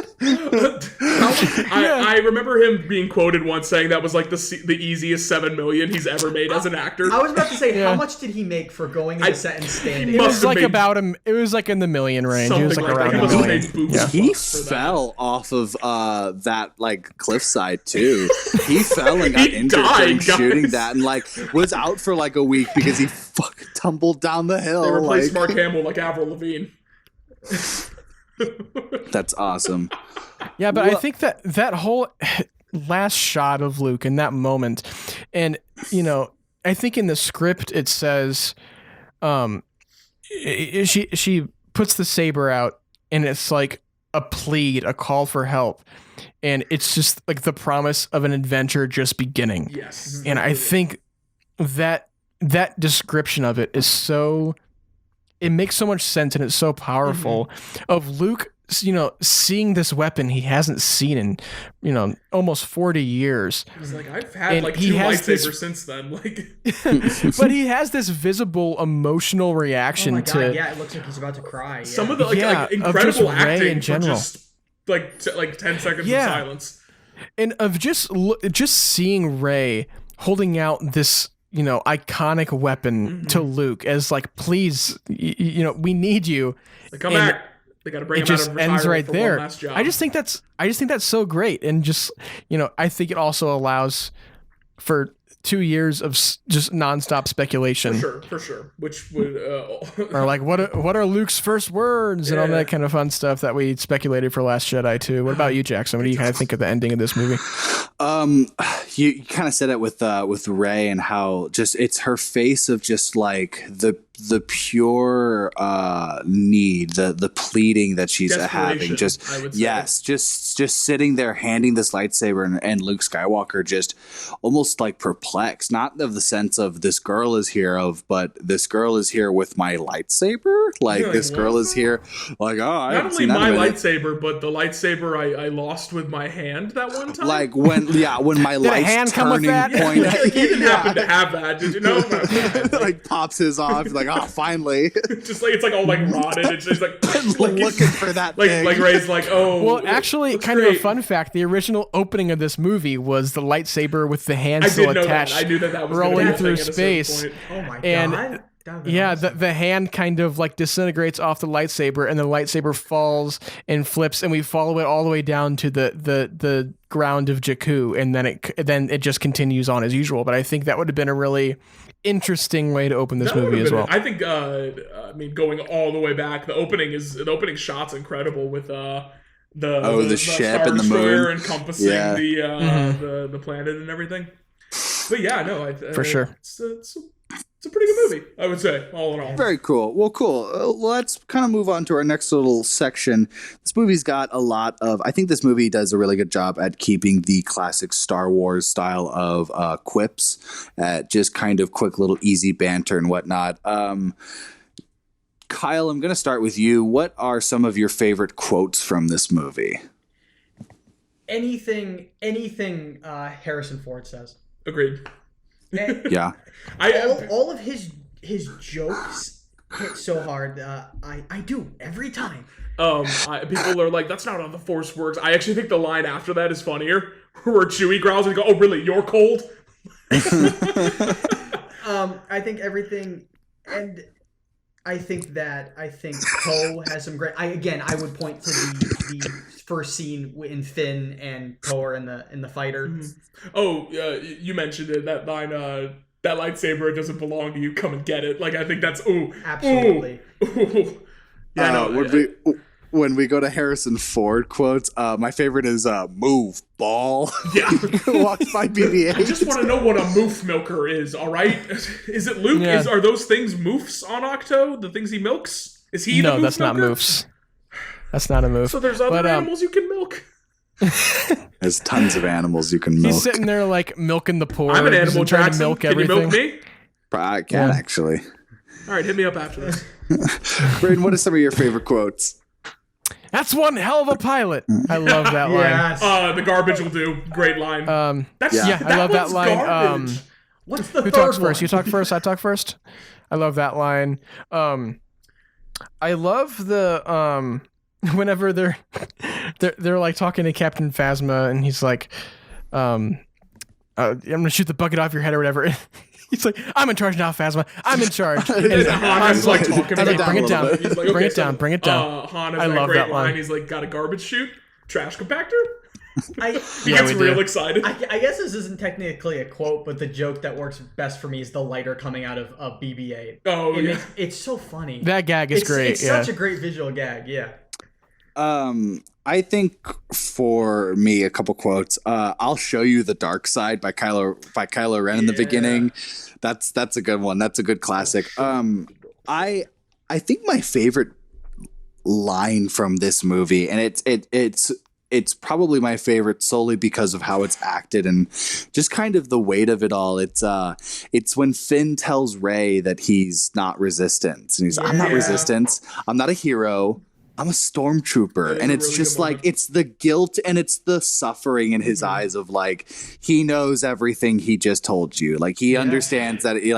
B: I remember him being quoted once saying that was like the easiest $7 million he's ever made as an actor.
C: I was about to say, how much did he make for going in the set and standing?
D: It was like it was like in the million range. It was like around a million.
A: He fell off of that like cliffside too. He fell and got injured during shooting that, and like was out for like a week because he fucking tumbled down the hill.
B: They replaced Mark Hamill like Avril Lavigne.
A: That's awesome.
D: Yeah, but I think that whole last shot of Luke in that moment, and I think in the script it says, she puts the saber out, and it's like a plead, a call for help, and it's just like the promise of an adventure just beginning.
B: Yes,
D: and I think that description of it is so. It makes so much sense, and it's so powerful of Luke, seeing this weapon he hasn't seen in, almost 40 years.
B: He's like, I've had like 2 lightsabers since then. Like,
D: but he has this visible emotional reaction to.
C: Yeah, it looks like he's about to cry. Yeah.
B: Some of the like incredible acting in general. For just like 10 seconds of silence.
D: And of just seeing Rey holding out this. Iconic weapon to Luke as like, please, we need you.
B: Like, come back. They got to bring him out of retirement
D: ends right
B: for
D: there.
B: one last job.
D: I just think that's so great, and just I think it also allows for 2 years of just nonstop speculation.
B: For sure. Which would
D: or like what are Luke's first words and all that kind of fun stuff that we speculated for Last Jedi too. What about you, Jackson? What do you kind of think of the ending of this movie?
A: You kind of said it with Rey and how just it's her face of just like the pure need, the pleading that she's having. Just just sitting there handing this lightsaber and Luke Skywalker just almost like perplexed, not of the sense of this girl is here but this girl is here with my lightsaber. Like this girl is here like, I
B: not only my lightsaber, but the lightsaber I lost with my hand that one time.
A: Like when my light's turning point.
B: He didn't happen to have that. Did you know?
A: Like pops his off. Like, finally.
B: Just like it's like all like rotted. It's just like
A: looking for that.
B: Like Rey's like,
D: Well, actually, kind of a fun fact: the original opening of this movie was the lightsaber with the hand still attached.
B: I knew that was
D: rolling through space.
C: Oh my god!
D: And the hand kind of like disintegrates off the lightsaber, and the lightsaber falls and flips, and we follow it all the way down to the ground of Jakku, and then it just continues on as usual. But I think that would have been a really interesting way to open this movie as well.
B: I think going all the way back, the opening shot's incredible with the
A: ship
B: Star
A: and the
B: Destroyer
A: moon
B: encompassing the planet and everything. But yeah,
D: for sure.
B: It's a pretty good movie, I would say, all in all.
A: Very cool. Well, cool. Let's kind of move on to our next little section. This movie's got a lot of... I think this movie does a really good job at keeping the classic Star Wars style of quips, just kind of quick little easy banter and whatnot. Kyle, I'm going to start with you. What are some of your favorite quotes from this movie?
C: Anything Harrison Ford says.
B: Agreed.
A: Yeah.
C: All of his jokes hit so hard. I do every time.
B: People are like, that's not how the Force works. I actually think the line after that is funnier, where Chewie growls and go, "Oh, really? You're cold?"
C: I think everything, and I think Poe has some great. I would point to the first scene in Finn and Poe are in the fighter.
B: Mm-hmm. Oh, you mentioned it. That line, that lightsaber doesn't belong to you. Come and get it. Like, I think that's
C: absolutely.
B: Ooh. Yeah,
A: when we go to Harrison Ford quotes, my favorite is "move, ball."
B: Yeah,
A: walks by BB-8.
B: I just want to know what a moof milker is. All right, is it Luke?
D: Yeah.
B: Are those things moofs on Octo? The things he milks? Is he?
D: No,
B: the
D: that's
B: milker?
D: not moofs. That's not a moof.
B: So there's other animals you can milk.
A: There's tons of animals you can milk.
D: He's sitting there like milking the poor.
B: I'm an animal,
D: trying
B: Jackson.
D: to milk
B: Can
D: everything.
B: you milk me?
A: I can actually.
B: All right, hit me up after this.
A: Braydon, what are some of your favorite quotes?
D: That's one hell of a pilot. I love that line.
C: Yes.
B: The garbage will do. Great line.
D: I love that line.
B: Garbage.
C: What's the
D: Who
C: third
D: talks
C: one?
D: first? You talk first. I talk first. I love that line. I love the whenever they're like talking to Captain Phasma, and he's like, I'm gonna shoot the bucket off your head or whatever. He's like, I'm in charge now, Phasma. I'm in charge. And
B: Han's like talking about
D: bring it down.
B: He's like,
D: Bring it down. Bring it down.
B: Han has
D: I
B: that
D: love
B: great
D: that line.
B: line. He's like, got a garbage chute, trash compactor. He
D: Yeah,
B: gets
D: we
B: real
D: do.
B: excited.
C: I guess this isn't technically a quote, but the joke that works best for me is the lighter coming out of BB-8.
B: Oh, yeah.
C: It's so funny.
D: That gag is great.
C: It's such a great visual gag. Yeah.
A: I think for me, a couple quotes. I'll show you the dark side by Kylo Ren in the beginning. That's a good one. That's a good classic. I think my favorite line from this movie, and it's probably my favorite solely because of how it's acted and just kind of the weight of it all. It's when Finn tells Rey that he's not Resistance, and he's I'm not Resistance. I'm not a hero. I'm a stormtrooper. And it's really just like, it's the guilt and it's the suffering in his eyes of like, he knows everything he just told you. Like he understands that he's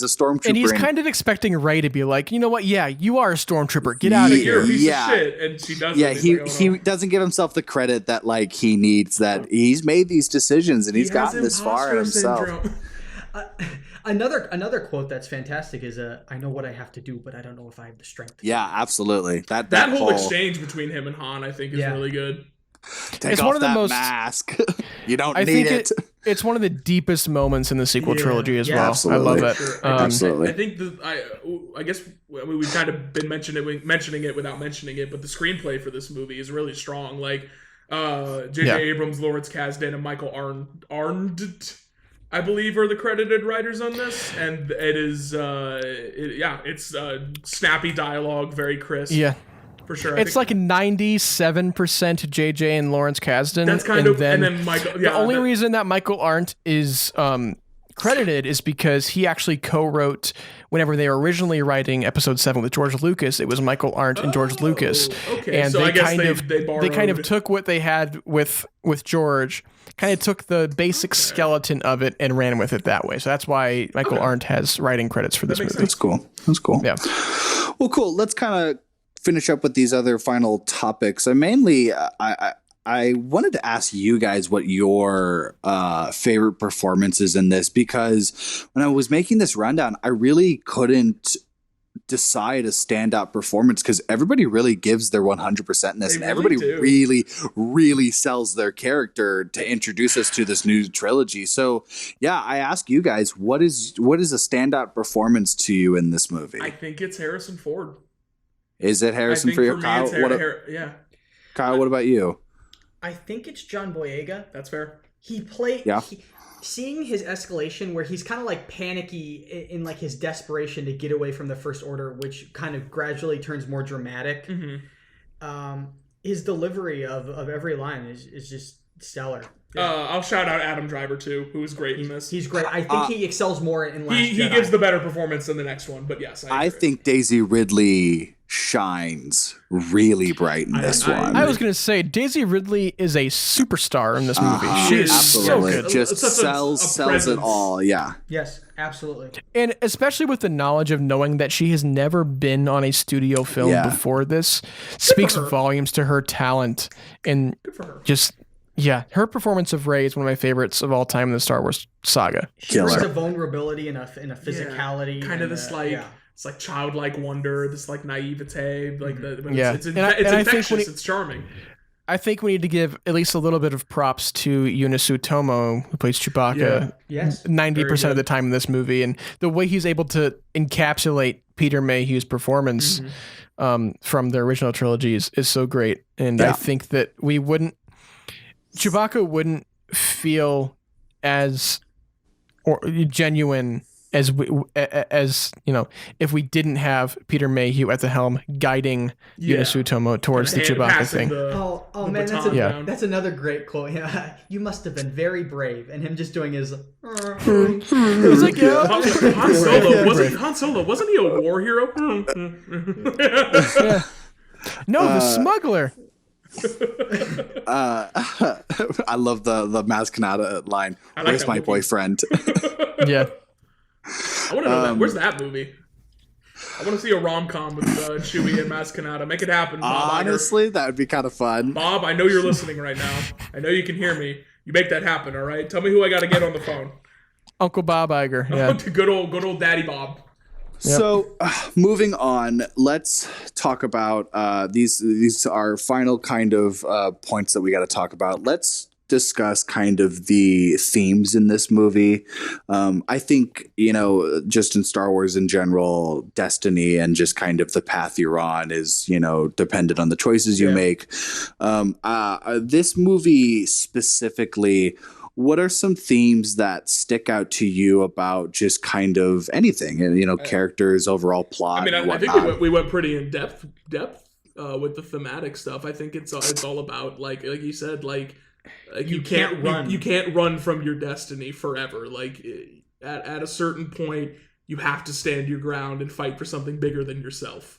A: a stormtrooper.
D: And he's kind of expecting Rey to be like, you know what? Yeah, you are a stormtrooper. Get out of here.
B: Piece of shit. And she doesn't.
A: Yeah, he doesn't give himself the credit that like he needs, that he's made these decisions and he's gotten this far in himself.
C: Another quote that's fantastic is I know what I have to do, but I don't know if I have the strength.
A: Yeah, absolutely. That
B: whole exchange between him and Han, I think, is really good.
A: Take off that mask. You don't need it.
D: It's one of the deepest moments in the sequel trilogy as well.
A: Absolutely.
D: I love it.
B: Sure.
A: Absolutely.
B: I think I guess we've kind of been mentioning it without mentioning it, but the screenplay for this movie is really strong. Like J.J. Abrams, Lawrence Kasdan, and Michael Arndt, I believe, are the credited writers on this, and it is, it's snappy dialogue, very crisp.
D: Yeah,
B: for sure.
D: It's like 97% JJ and Lawrence Kasdan.
B: That's kind of, and then Michael. Yeah,
D: the only reason that Michael Arndt is credited is because he actually co-wrote whenever they were originally writing Episode 7 with George Lucas. It was Michael Arndt and George Lucas,
B: and
D: so
B: I guess
D: they kind of took what they had with George. Kind of took the basic skeleton of it and ran with it that way. So that's why Michael Arndt has writing credits for this movie.
A: That's cool. Yeah. Well, cool. Let's kind of finish up with these other final topics. I wanted to ask you guys what your favorite performances in this, because when I was making this rundown, I really couldn't decide a standout performance because everybody really gives their 100% in this, and everybody really sells their character to introduce us to this new trilogy. So yeah, I ask you guys, what is a standout performance to you in this movie?
B: I think it's Harrison Ford.
A: Is it Harrison for you? Kyle, Kyle, what about you?
C: I think it's John Boyega.
B: That's fair.
C: He played seeing his escalation where he's kind of like panicky in like his desperation to get away from the First Order, which kind of gradually turns more dramatic. His delivery of every line is just stellar.
B: I'll shout out Adam Driver too, who is great in this.
C: He's great. I think he excels more in Last Jedi.
B: He gives the better performance than the next one, but yes,
A: I think Daisy Ridley shines really bright in this one.
D: I was going to say Daisy Ridley is a superstar in this movie. She is so good.
A: Just sells it all. Yeah.
C: Yes, absolutely.
D: And especially with the knowledge of knowing that she has never been on a studio film before this, speaks volumes to her talent and just. Yeah, her performance of Rey is one of my favorites of all time in the Star Wars saga.
C: She brings a vulnerability and a physicality,
B: kind of this it's like childlike wonder, this like naivete, like it's infectious. It's charming.
D: I think we need to give at least a little bit of props to Yonesu Tomo, who plays Chewbacca.
C: Yes,
D: 90% of the time in this movie, and the way he's able to encapsulate Peter Mayhew's performance from the original trilogy is so great. And I think that Chewbacca wouldn't feel as genuine as if we didn't have Peter Mayhew at the helm guiding Yonesu Tomo towards the Chewbacca thing.
C: That's another great quote. Yeah, you must have been very brave, and him just doing his.
D: He's like,
B: Han Solo wasn't he a war hero?
D: No, the smuggler.
A: I love the Mascanata line.
B: I like
A: Where's
B: that
A: my
B: movie.
A: boyfriend?
D: Yeah.
B: I want to know that. Where's that movie? I want to see a rom-com with Chewie and Mascanata. Make it happen, Bob Iger.
A: Honestly, that would be kind of fun.
B: Bob, I know you're listening right now. I know you can hear me. You make that happen, all right? Tell me who I got to get on the phone.
D: Uncle Bob Iger. Yeah.
B: good old Daddy Bob.
A: So, moving on, let's talk about these are final kind of points that we got to talk about. Let's discuss kind of the themes in this movie. I think, just in Star Wars in general, destiny and just kind of the path you're on is, dependent on the choices you make. This movie specifically, what are some themes that stick out to you about just kind of anything, characters, overall plot?
B: I think we went pretty in depth with the thematic stuff. I think it's all about like you said, like you can't run. You can't run from your destiny forever. Like at a certain point, you have to stand your ground and fight for something bigger than yourself.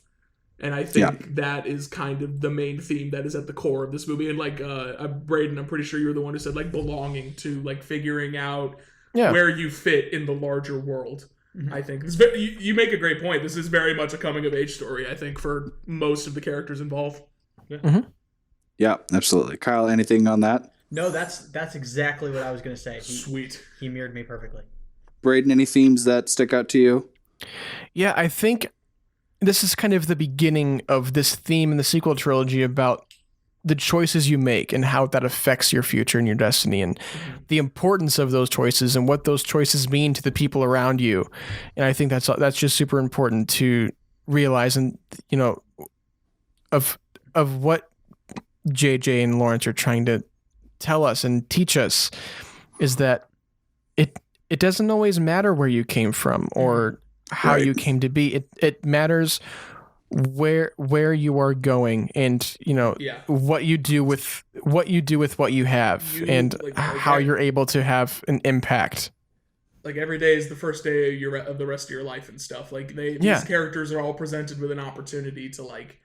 B: And I think that is kind of the main theme that is at the core of this movie. And like Braydon, I'm pretty sure you're the one who said like belonging to, like figuring out where you fit in the larger world. Mm-hmm. I think you make a great point. This is very much a coming of age story, I think, for most of the characters involved. Yeah,
A: Yeah, absolutely. Kyle, anything on that?
C: No, that's exactly what I was going to say.
B: Sweet.
C: He mirrored me perfectly.
A: Braydon, any themes that stick out to you?
D: Yeah, I think this is kind of the beginning of this theme in the sequel trilogy about the choices you make and how that affects your future and your destiny, and the importance of those choices and what those choices mean to the people around you. And I think that's just super important to realize, and of what JJ and Lawrence are trying to tell us and teach us is that it doesn't always matter where you came from or how you came to be. It matters where you are going, and what you do with what you have, and how you're able to have an impact.
B: Like every day is the first day of the rest of your life and stuff. Like these characters are all presented with an opportunity to like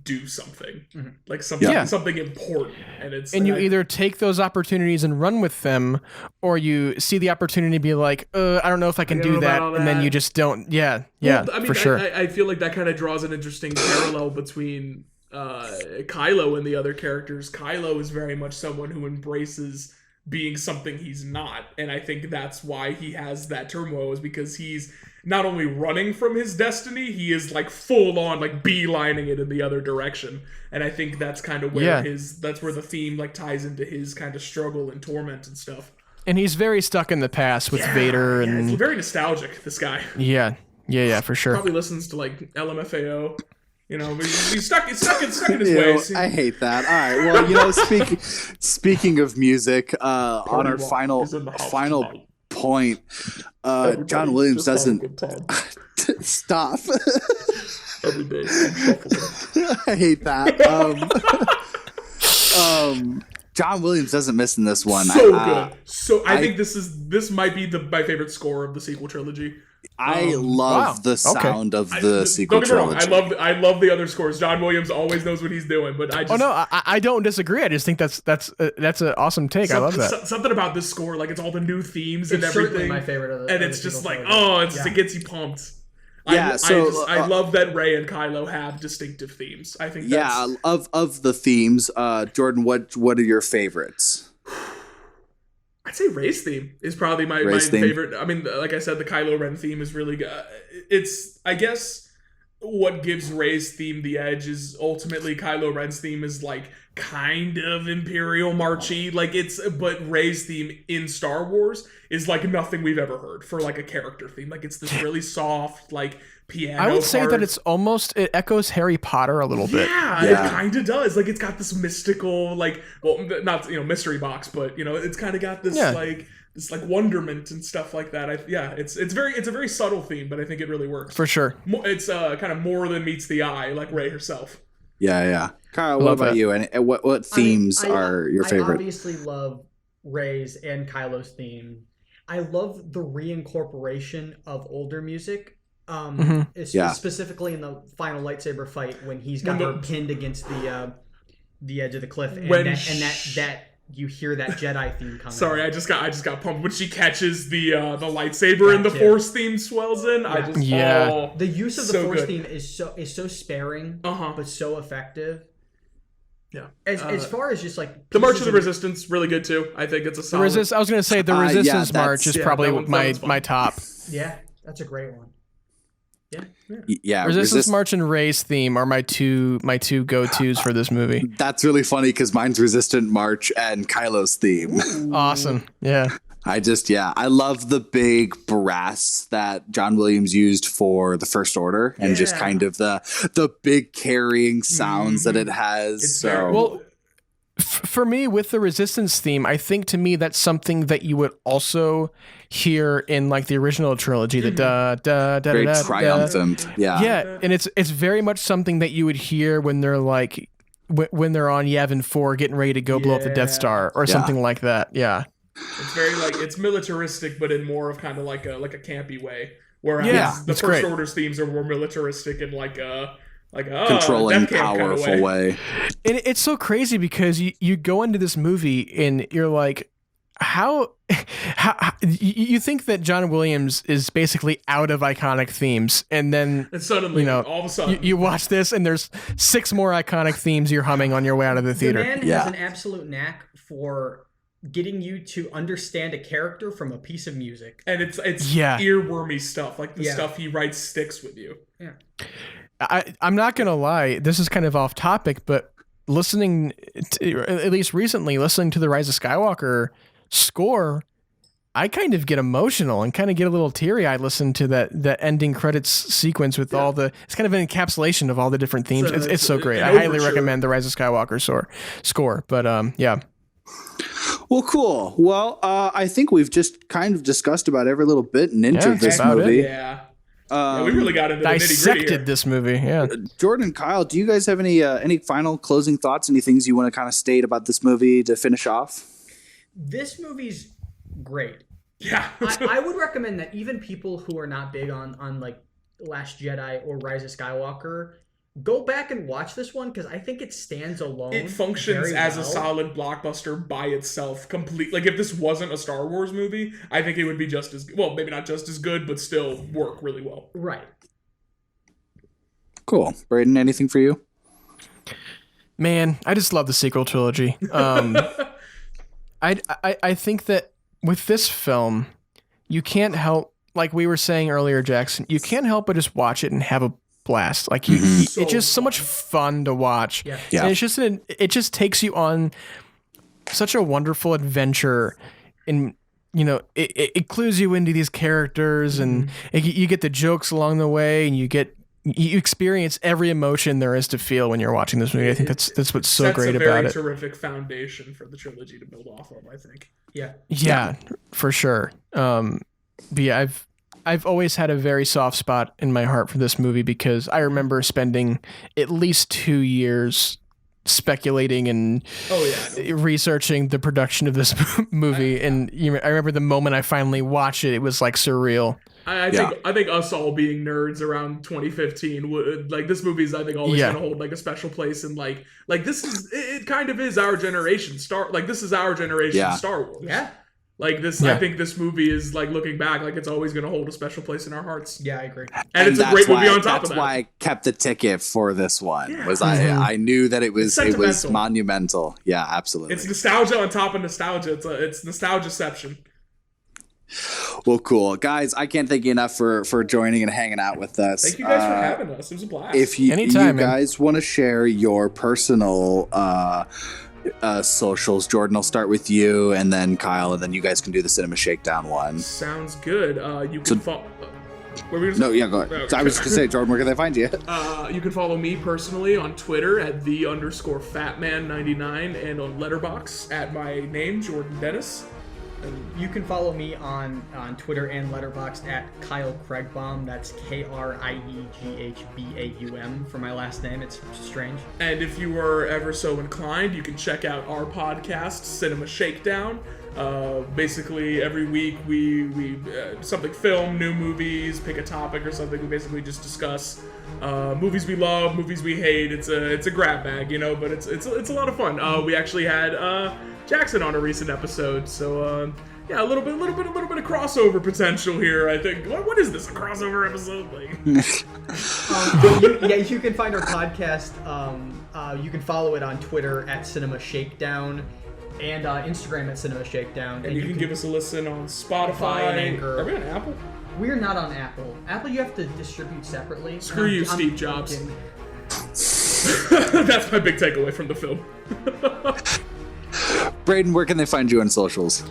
B: do something, like something important, and
D: you either take those opportunities and run with them, or you see the opportunity and be like, I don't know if I can do that, and then you just don't. For sure.
B: I feel like that kind of draws an interesting parallel between Kylo and the other characters. Kylo is very much someone who embraces being something he's not, and I think that's why he has that turmoil, is because he's not only running from his destiny, he is like full on like beelining it in the other direction. And I think that's kind of where that's where the theme like ties into his kind of struggle and torment and stuff.
D: And he's very stuck in the past with Vader, and
B: it's very nostalgic, this guy.
D: Yeah, for sure.
B: Probably listens to like LMFAO. He's stuck in his ways.
A: I hate that. All right. Well, speaking of music, on our final point, John Williams doesn't stop.
B: Every day.
A: I hate that. John Williams doesn't miss in this one.
B: So good. So I think this might be my favorite score of the sequel trilogy.
A: I love the sound of the sequel trilogy.
B: I love the other scores. John Williams always knows what he's doing, but I just
D: I don't disagree. I just think that's an awesome take. I love that.
B: Something about this score, like it's all the new themes and everything.
C: It's certainly my favorite of the.
B: And it's just like, it gets you pumped.
A: Yeah,
B: I love that Rey and Kylo have distinctive themes. I think
A: of the themes, Jordan, what are your favorites?
B: I'd say Rey's theme is probably my favorite. I mean, like I said, the Kylo Ren theme is really good. It's, I guess, what gives Rey's theme the edge is ultimately Kylo Ren's theme is like kind of Imperial marchy, but Rey's theme in Star Wars is like nothing we've ever heard for like a character theme. Like it's this really soft, like piano.
D: I would say that it echoes Harry Potter a little bit.
B: Yeah, it kind of does. Like it's got this mystical, not mystery box, but it's kind of got this this wonderment and stuff like that. It's a very subtle theme, but I think it really works
D: for sure.
B: It's kind of more than meets the eye, like Rey herself.
A: Yeah. Kyle, what about you? And what themes are your favorite?
C: I obviously love Rey's and Kylo's theme. I love the reincorporation of older music Specifically in the final lightsaber fight when he's got her pinned against the edge of the cliff, and that you hear that Jedi theme coming.
B: Sorry, I just got pumped when she catches the lightsaber and the Force theme swells in.
C: The use of the Force theme is so sparing, but so effective.
B: Yeah.
C: As far as just like
B: the March of the Resistance, really good too. I think it's a solid.
D: I was gonna say the Resistance March is probably my top.
C: Yeah, that's a great one.
A: Yeah,
D: Resistance March and Rey's theme are my two go-tos for this movie.
A: That's really funny because mine's Resistant March and Kylo's theme.
D: Ooh. Awesome. Yeah.
A: I love the big brass that John Williams used for the First Order and just kind of the big carrying sounds that it has.
D: For me, with the Resistance theme, I think to me that's something that you would also hear in like the original trilogy, the da da da
A: very
D: da
A: triumphant,
D: yeah, and it's very much something that you would hear when they're like when they're on Yavin 4 getting ready to go blow up the Death Star or something like that. Yeah,
B: it's very like it's militaristic, but in more of kind of like a campy way. Whereas the First Order's themes are more militaristic and like
A: controlling, powerful kind of way.
D: And it's so crazy because you go into this movie and you're like, how you think that John Williams is basically out of iconic themes, and then
B: suddenly, all of a sudden,
D: you watch this and there's 6 more iconic themes you're humming on your way out of the theater.
C: The man has an absolute knack for getting you to understand a character from a piece of music,
B: and it's earwormy stuff. Like the stuff he writes sticks with you.
C: Yeah.
D: I'm not gonna lie, this is kind of off topic, but listening to, at least recently, listening to the Rise of Skywalker score, I kind of get emotional and kind of get a little teary-eyed listening to that ending credits sequence with all the, it's kind of an encapsulation of all the different themes. It's so great. I highly recommend the Rise of Skywalker score. But yeah.
A: Well, cool. Well, I think we've just kind of discussed about every little bit and inch of this movie.
B: We really got into the
D: dissected this movie. Yeah.
A: Jordan and Kyle, do you guys have any final closing thoughts? Any things you want to kind of state about this movie to finish off?
C: This movie's great.
B: Yeah.
C: I would recommend that even people who are not big on like Last Jedi or Rise of Skywalker go back and watch this one, because I think it stands alone.
B: It functions as a solid blockbuster by itself, complete. Like if this wasn't a Star Wars movie, I think it would be just as well, maybe not just as good, but still work really well.
C: Right.
A: Cool. Braydon, anything for you?
D: Man, I just love the sequel trilogy. I think that with this film, you can't help, like we were saying earlier, Jackson, you can't help but just watch it and have a blast. Like it's just so much fun to watch.
C: Yeah.
D: And it just takes you on such a wonderful adventure, and it clues you into these characters, and you get the jokes along the way, and you experience every emotion there is to feel when you're watching this movie. I think that's what's so great about it.
B: That's a very terrific foundation for the trilogy to build off of, I think.
D: Yeah, for sure. But yeah, I've always had a very soft spot in my heart for this movie, because I remember spending at least 2 years speculating and researching the production of this movie. And I remember the moment I finally watched it, it was like surreal.
B: I think us all being nerds around 2015 would, like, this movie is, I think, always going to hold like a special place, and like this is, it kind of is our generation Star Wars.
C: Yeah.
B: Like this, I think this movie is, like, looking back, like it's always going to hold a special place in our hearts.
C: Yeah, I agree.
B: And it's a great movie on top of that.
A: That's why I kept the ticket for this one. Yeah. I knew that it was monumental. Yeah, absolutely.
B: It's nostalgia on top of nostalgia. It's nostalgiaception.
A: Well, cool. Guys, I can't thank you enough for joining and hanging out with us.
B: Thank you guys for having us. It was a blast.
A: If you guys want to share your personal socials, Jordan, I'll start with you, and then Kyle, and then you guys can do the Cinema Shakedown one.
B: Sounds good. You can follow...
A: Go ahead. So I was just going to say, Jordan, where can they find you?
B: You can follow me personally on Twitter at @the_fatman99 and on Letterboxd at my name, Jordan Dennis.
C: You can follow me on Twitter and Letterboxd at Kyle Krieghbaum. That's KRIEGHBAUM for my last name. It's strange.
B: And if you were ever so inclined, you can check out our podcast, Cinema Shakedown. Basically, every week we something film, new movies, pick a topic or something. We basically just discuss movies we love, movies we hate. It's a grab bag, you know, but it's a lot of fun. We actually had Jackson on a recent episode, so yeah, a little bit of crossover potential here. I think. What is this? A crossover episode? Like,
C: you can find our podcast. You can follow it on Twitter at Cinema Shakedown and Instagram at Cinema Shakedown.
B: And you can give us a listen on Spotify
C: and Anchor.
B: Are we on Apple?
C: We're not on Apple. Apple, you have to distribute separately.
B: Screw you, Steve Jobs. That's my big takeaway from the film.
A: Braydon, where can they find you on socials?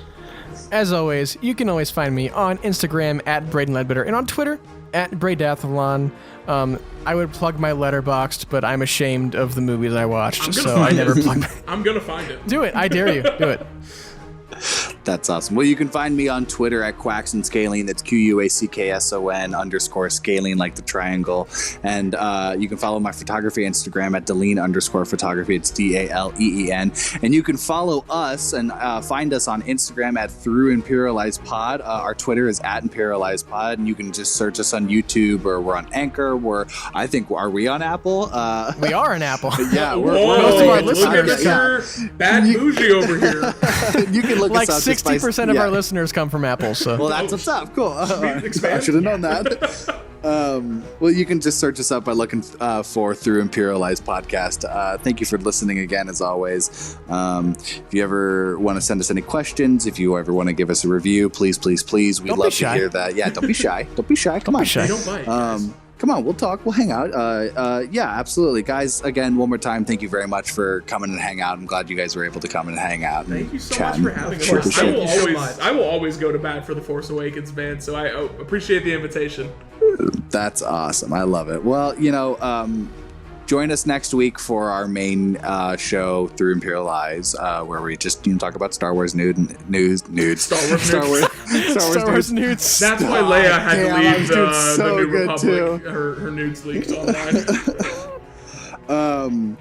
D: As always, you can always find me on Instagram at braydonleadbetter and on Twitter at braydathlon. I would plug my Letterboxd, but I'm ashamed of the movies I watched, so I never plug.
B: I'm gonna find it.
D: Do it! I dare you. Do it.
A: That's awesome. Well, you can find me on Twitter at Quackson. That's QUACKSON_scaling, like the triangle. And you can follow my photography Instagram at Deleen_photography. It's DALEEN. And you can follow us and find us on Instagram at Through Imperialized Pod. Our Twitter is at Imperialized Pod. And you can just search us on YouTube, or we're on Anchor. Are we on Apple?
D: We are on Apple.
A: Yeah,
D: most of our
B: listeners. Bad bougie over here.
A: You can look
D: like
A: us up.
D: 60% of our listeners come from Apple, so.
A: Well, that's what's up. Cool. I should have known that. Well, you can just search us up by looking for Through Imperialized Podcast. Thank you for listening again, as always. If you ever want to send us any questions, if you ever want to give us a review, please. We'd love to hear that. Yeah, don't be shy. Don't be shy. Come on.
B: Don't bite.
A: Come on, we'll talk. We'll hang out. Yeah, absolutely. Guys, again, one more time, thank you very much for coming and hang out. I'm glad you guys were able to come and hang out.
B: Thank you so much for having us. I will always go to bat for the Force Awakens, man, so I appreciate the invitation.
A: That's awesome. I love it. Well, join us next week for our main show, Through Imperial Eyes, where we just talk about Star Wars nudes. Star Wars nudes.
B: That's why Leia had to leave the New Republic. Her nudes leaked online.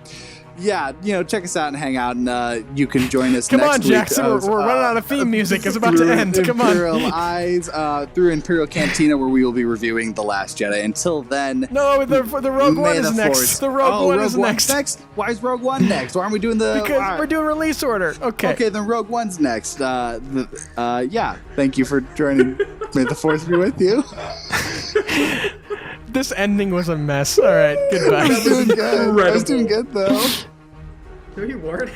A: Yeah, check us out and hang out, and you can join us
D: Come
A: next
D: on,
A: week.
D: Jackson, we're running out of theme music. It's about to end. Come on.
A: Imperial Eyes, through Imperial Cantina, where we will be reviewing The Last Jedi. Until then...
D: No, the Rogue One is next. The Rogue One is next.
A: Why is Rogue One next? Why aren't we doing the...
D: Because we're doing release order. Okay,
A: then Rogue One's next. Yeah, thank you for joining. May the Force be with you.
D: This ending was a mess. All right, goodbye.
A: I was doing good, though.
C: No, you weren't.